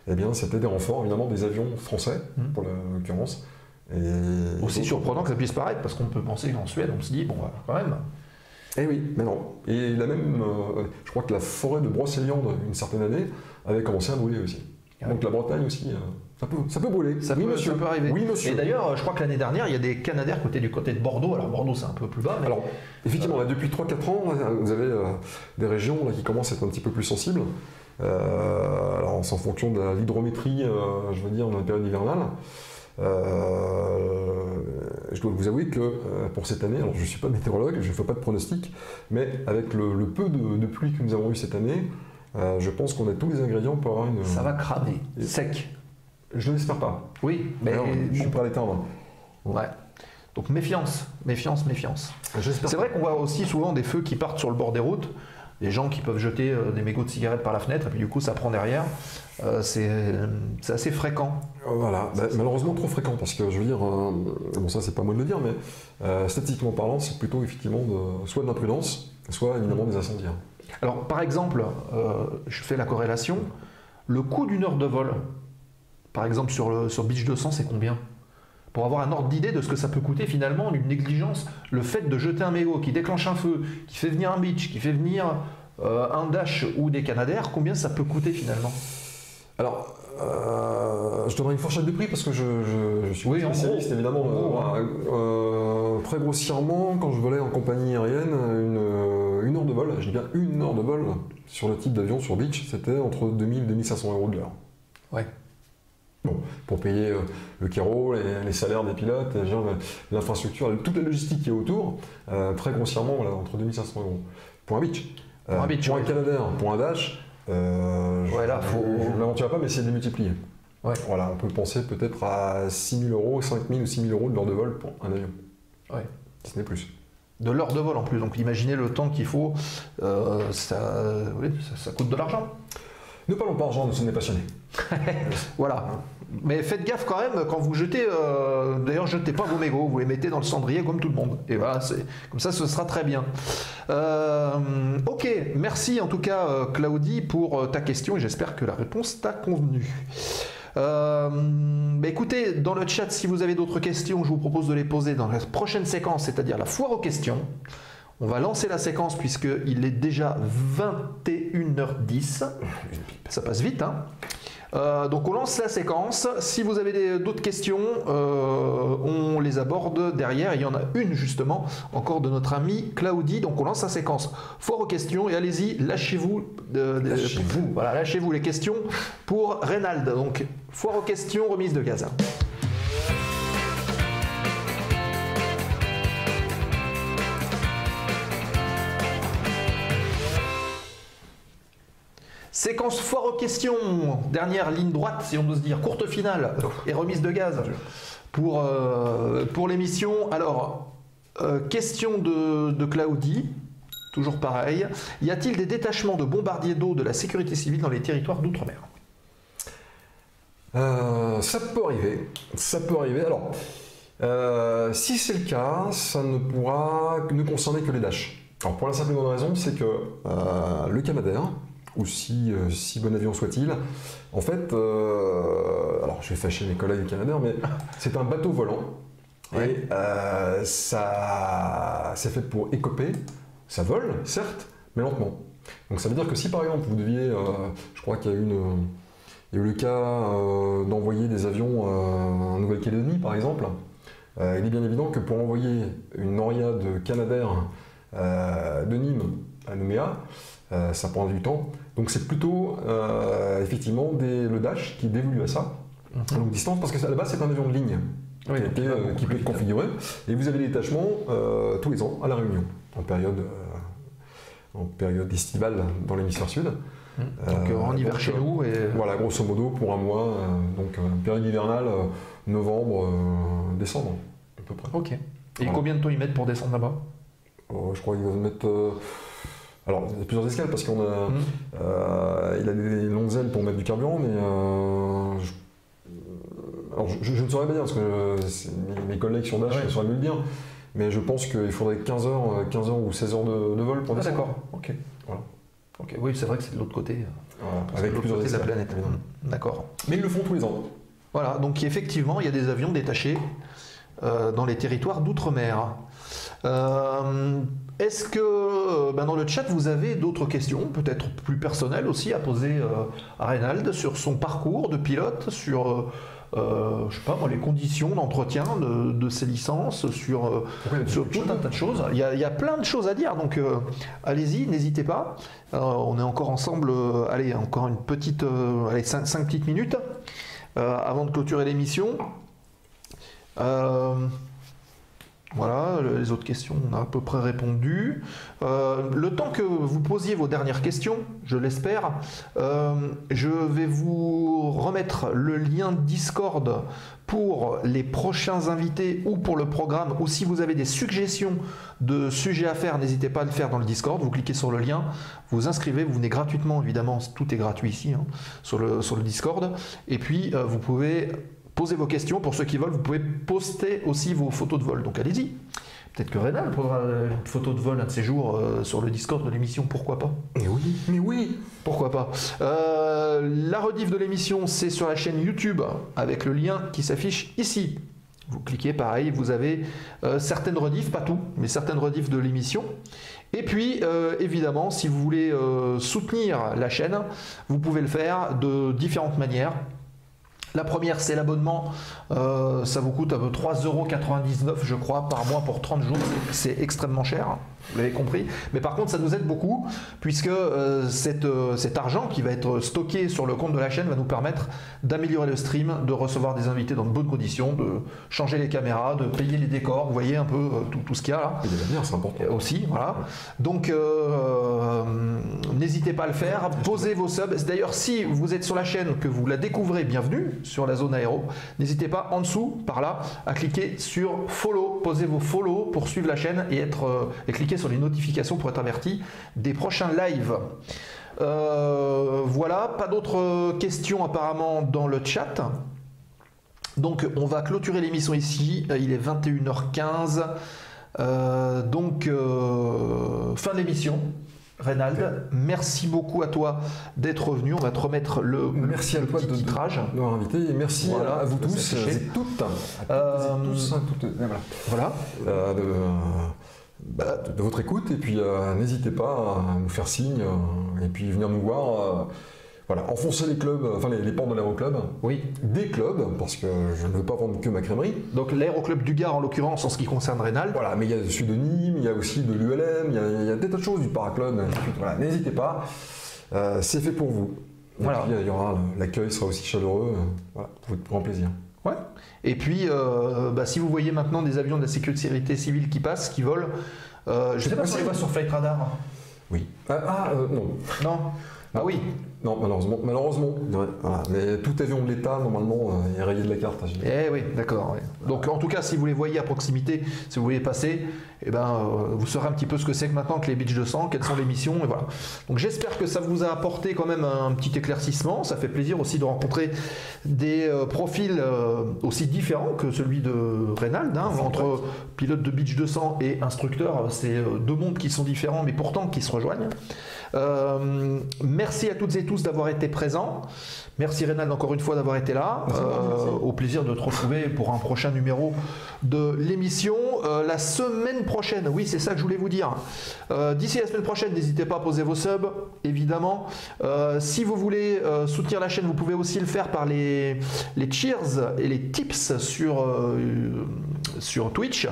eh bien, c'était des renforts, évidemment, des avions français, pour l'occurrence. Aussi surprenant que ça puisse paraître, parce qu'on peut penser qu'en Suède, on se dit, bon, quand même. Eh oui, mais non. Et il a même, je crois que la forêt de Brocéliande, une certaine année, avait commencé à brûler aussi. Donc la Bretagne aussi, ça peut brûler. Ça peut arriver. Oui, monsieur. Et d'ailleurs, je crois que l'année dernière, il y a des Canadaires du côté de Bordeaux. Alors Bordeaux, c'est un peu plus bas. Mais... Alors, effectivement, depuis 3-4 ans, vous avez des régions là, qui commencent à être un petit peu plus sensibles. Alors, c'est en fonction de l'hydrométrie, je veux dire, dans la période hivernale. Je dois vous avouer que pour cette année, alors je ne suis pas météorologue, je ne fais pas de pronostic, mais avec le peu de pluie que nous avons eu cette année, je pense qu'on a tous les ingrédients pour avoir une... Ça va cramer, sec. Je ne l'espère pas. Oui, mais... Alors, je suis prêt à l'éteindre. Ouais. Donc méfiance. C'est vrai qu'on voit aussi souvent des feux qui partent sur le bord des routes, des gens qui peuvent jeter des mégots de cigarettes par la fenêtre, et puis du coup ça prend derrière. C'est assez fréquent. Voilà, malheureusement trop fréquent, parce que je veux dire, bon ça c'est pas moi de le dire, mais statistiquement parlant, c'est plutôt effectivement soit de l'imprudence, soit évidemment des incendies. Alors par exemple, je fais la corrélation, le coût d'une heure de vol, par exemple sur Beach 200, c'est combien? Pour avoir un ordre d'idée de ce que ça peut coûter finalement, une négligence, le fait de jeter un mégot qui déclenche un feu, qui fait venir un Beach, qui fait venir un Dash ou des Canadaires, combien ça peut coûter finalement? Alors, je donnerai une fourchette de prix parce que je suis spécialiste évidemment. Très grossièrement, quand je volais en compagnie aérienne, une heure de vol, je dis bien une heure de vol sur le type d'avion sur Beach, c'était entre 2000 et 2500 euros de l'heure. Ouais. Bon, pour payer le carreau, les salaires des pilotes, l'infrastructure, toute la logistique qui est autour, très grossièrement, voilà, entre 2500 euros. Pour un Beach. Pour un Canadair, pour un Dash, je ne m'aventure pas, mais c'est démultiplié. Ouais. Voilà, on peut penser peut-être à 6 000 euros, 5 000 ou 6 000 euros de l'heure de vol pour un avion. Ouais. Si ce n'est plus. De l'heure de vol en plus, donc imaginez le temps qu'il faut, ça coûte de l'argent. Ne parlons pas argent, nous sommes des passionnés. Voilà. Mais faites gaffe quand même quand vous jetez. D'ailleurs, jetez pas vos mégots, vous les mettez dans le cendrier comme tout le monde. Et voilà, comme ça, ce sera très bien. Ok, merci en tout cas, Claudie, pour ta question et j'espère que la réponse t'a convenu. Écoutez, dans le chat, si vous avez d'autres questions, je vous propose de les poser dans la prochaine séquence, c'est-à-dire la foire aux questions. On va lancer la séquence puisqu'il est déjà 21h10. Ça passe vite, hein. Donc on lance la séquence. Si vous avez d'autres questions, on les aborde derrière. Il y en a une justement, encore de notre amie Claudie. Donc on lance la séquence foire aux questions et allez-y, lâchez-vous. Voilà, lâchez-vous les questions pour Reynald. Donc foire aux questions, remise de gaz. Séquence foire aux questions, dernière ligne droite si on doit se dire, courte finale et remise de gaz pour l'émission. Alors, question de Claudie, toujours pareil. Y a-t-il des détachements de bombardiers d'eau de la sécurité civile dans les territoires d'outre-mer? Ça peut arriver, Alors, si c'est le cas, ça ne pourra ne concerner que les Dash. Alors pour la simple et bonne raison, c'est que le Canadair, aussi si bon avion soit-il, en fait, alors je vais fâcher mes collègues du Canadair, mais c'est un bateau volant, ouais. Et ça c'est fait pour écoper, ça vole, certes, mais lentement. Donc ça veut dire que si par exemple vous deviez, je crois qu'il y a eu le cas d'envoyer des avions en Nouvelle-Calédonie par exemple, il est bien évident que pour envoyer une Noriade Canadair de Nîmes à Nouméa, ça prend du temps. Donc c'est plutôt effectivement le Dash qui est dévolu à ça, à longue distance, parce que à la base c'est un avion de ligne, oui, qui peut être configuré, et vous avez des détachements tous les ans à La Réunion, en période en période estivale dans l'hémisphère sud. Donc en hiver chez nous. Et... Voilà, grosso modo pour un mois, donc période hivernale, novembre, décembre, à peu près. Ok. Et voilà. combien de temps ils mettent pour descendre là-bas? Je crois qu'ils vont mettre... alors, il y a plusieurs escales parce qu'on a... il a des longues ailes pour mettre du carburant, mais... alors, je ne saurais pas dire parce que mes collègues sur Dash sauraient mieux le dire, mais je pense qu'il faudrait 15 heures ou 16 heures de vol pour descendre. D'accord, ok. Voilà. Ok, oui, c'est vrai que c'est de l'autre côté. Voilà, avec plusieurs côtés de la planète. Évidemment. D'accord. Mais ils le font tous les ans. Voilà, donc effectivement, il y a des avions détachés dans les territoires d'outre-mer. Est-ce que dans le chat, vous avez d'autres questions, peut-être plus personnelles aussi, à poser à Reynald sur son parcours de pilote, sur je sais pas moi, les conditions d'entretien de ses licences, sur tout un tas de choses. Il y a plein de choses à dire, donc allez-y, n'hésitez pas. On est encore ensemble, allez, encore une petite, 5 petites minutes avant de clôturer l'émission. Voilà, les autres questions, on a à peu près répondu. Le temps que vous posiez vos dernières questions, je l'espère, je vais vous remettre le lien Discord pour les prochains invités ou pour le programme, ou si vous avez des suggestions de sujets à faire, n'hésitez pas à le faire dans le Discord. Vous cliquez sur le lien, vous inscrivez, vous venez gratuitement, évidemment, tout est gratuit ici, hein, sur le Discord. Et puis, vous pouvez... posez vos questions, pour ceux qui veulent, vous pouvez poster aussi vos photos de vol, donc allez-y. Peut-être que Reynald posera une photo de vol un de ces jours sur le Discord de l'émission, pourquoi pas? Mais oui, pourquoi pas. La rediff de l'émission, c'est sur la chaîne YouTube, avec le lien qui s'affiche ici. Vous cliquez, pareil, vous avez certaines rediffs, pas tout, mais certaines rediffs de l'émission. Et puis, évidemment, si vous voulez soutenir la chaîne, vous pouvez le faire de différentes manières. La première, c'est l'abonnement. Ça vous coûte 3,99 € je crois par mois pour 30 jours. C'est extrêmement cher, vous l'avez compris. Mais par contre, ça nous aide beaucoup puisque cet argent qui va être stocké sur le compte de la chaîne va nous permettre d'améliorer le stream, de recevoir des invités dans de bonnes conditions, de changer les caméras, de payer les décors. Vous voyez un peu tout ce qu'il y a là. Et de l'avenir, c'est important. Aussi, voilà. Donc, n'hésitez pas à le faire. Posez vos subs. D'ailleurs, si vous êtes sur la chaîne, que vous la découvrez, bienvenue sur la zone aéro. N'hésitez pas en dessous, par là, à cliquer sur follow. Posez vos follow pour suivre la chaîne et cliquer sur les notifications pour être averti des prochains lives. Voilà, pas d'autres questions apparemment dans le chat. Donc on va clôturer l'émission ici. Il est 21h15. Donc fin de l'émission. Reynald, merci beaucoup à toi d'être revenu. On va te remettre le petit titrage. De m'avoir invité et merci à vous tous et toutes. Voilà. De votre écoute et puis n'hésitez pas à nous faire signe et puis venir nous voir. Voilà, enfoncer les clubs, enfin les portes de l'aéroclub. Oui. Des clubs, parce que je ne veux pas vendre que ma crèmerie. Donc l'aéroclub du Gard en l'occurrence en ce qui concerne Reynald. Voilà, mais il y a celui de Nîmes, il y a aussi de l'ULM, il y a des tas de choses du Paraclub. Voilà, n'hésitez pas, c'est fait pour vous. Et voilà. Puis il y aura l'accueil sera aussi chaleureux, voilà, pour votre grand plaisir. Ouais. Et puis, si vous voyez maintenant des avions de la sécurité civile qui passent, qui volent, je ne sais pas si on les voit sur Flight Radar. Oui. Non. Non. Ah oui. Non, malheureusement. Voilà. Mais tout avion de l'État, normalement, est rayé de la carte. Eh oui, d'accord. Ouais. Donc en tout cas, si vous les voyez à proximité, si vous voyez passer, vous saurez un petit peu ce que c'est que maintenant que les Beech 200, quelles sont les missions, et voilà. Donc j'espère que ça vous a apporté quand même un petit éclaircissement. Ça fait plaisir aussi de rencontrer des profils aussi différents que celui de Reynald. Hein, entre pilote de Beech 200 et instructeur, c'est deux mondes qui sont différents, mais pourtant qui se rejoignent. Merci à toutes et tous d'avoir été présents. Merci Reynald encore une fois d'avoir été là. Au plaisir de te retrouver pour un prochain numéro de l'émission. La semaine prochaine, oui c'est ça que je voulais vous dire. D'ici la semaine prochaine, n'hésitez pas à poser vos subs, évidemment. Si vous voulez soutenir la chaîne, vous pouvez aussi le faire par les cheers et les tips sur Twitch.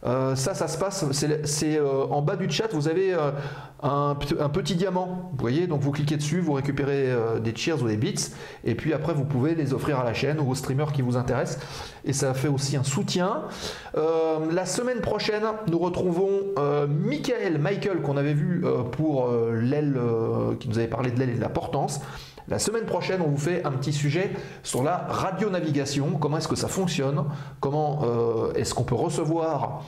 Ça se passe, c'est en bas du chat, vous avez un petit diamant. Vous voyez, donc vous cliquez dessus, vous récupérez des cheers ou des bits, et puis après vous pouvez les offrir à la chaîne ou aux streamers qui vous intéressent. Et ça fait aussi un soutien. La semaine prochaine, nous retrouvons Michael qu'on avait vu pour l'aile, qui nous avait parlé de l'aile et de la portance. La semaine prochaine, on vous fait un petit sujet sur la radionavigation. Comment est-ce que ça fonctionne? Comment est-ce qu'on peut recevoir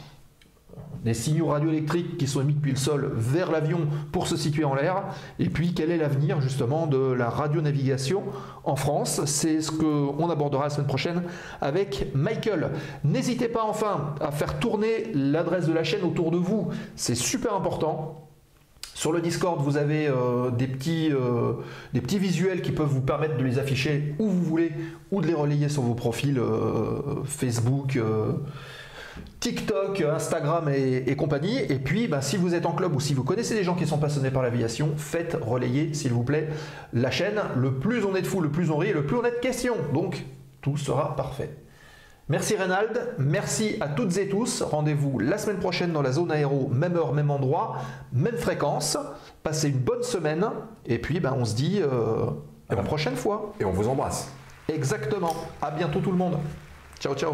des signaux radioélectriques qui sont émis depuis le sol vers l'avion pour se situer en l'air? Et puis, quel est l'avenir justement de la radionavigation en France? C'est ce qu'on abordera la semaine prochaine avec Michael. N'hésitez pas enfin à faire tourner l'adresse de la chaîne autour de vous. C'est super important. Sur le Discord, vous avez des petits visuels qui peuvent vous permettre de les afficher où vous voulez ou de les relayer sur vos profils Facebook, TikTok, Instagram et compagnie. Et puis, si vous êtes en club ou si vous connaissez des gens qui sont passionnés par l'aviation, faites relayer, s'il vous plaît, la chaîne. Le plus on est de fous, le plus on rit, et le plus on est de questions. Donc, tout sera parfait. Merci Reynald, merci à toutes et tous. Rendez-vous la semaine prochaine dans la zone aéro, même heure, même endroit, même fréquence. Passez une bonne semaine et puis on se dit à la prochaine fois. Et on vous embrasse. Exactement. À bientôt tout le monde. Ciao, ciao.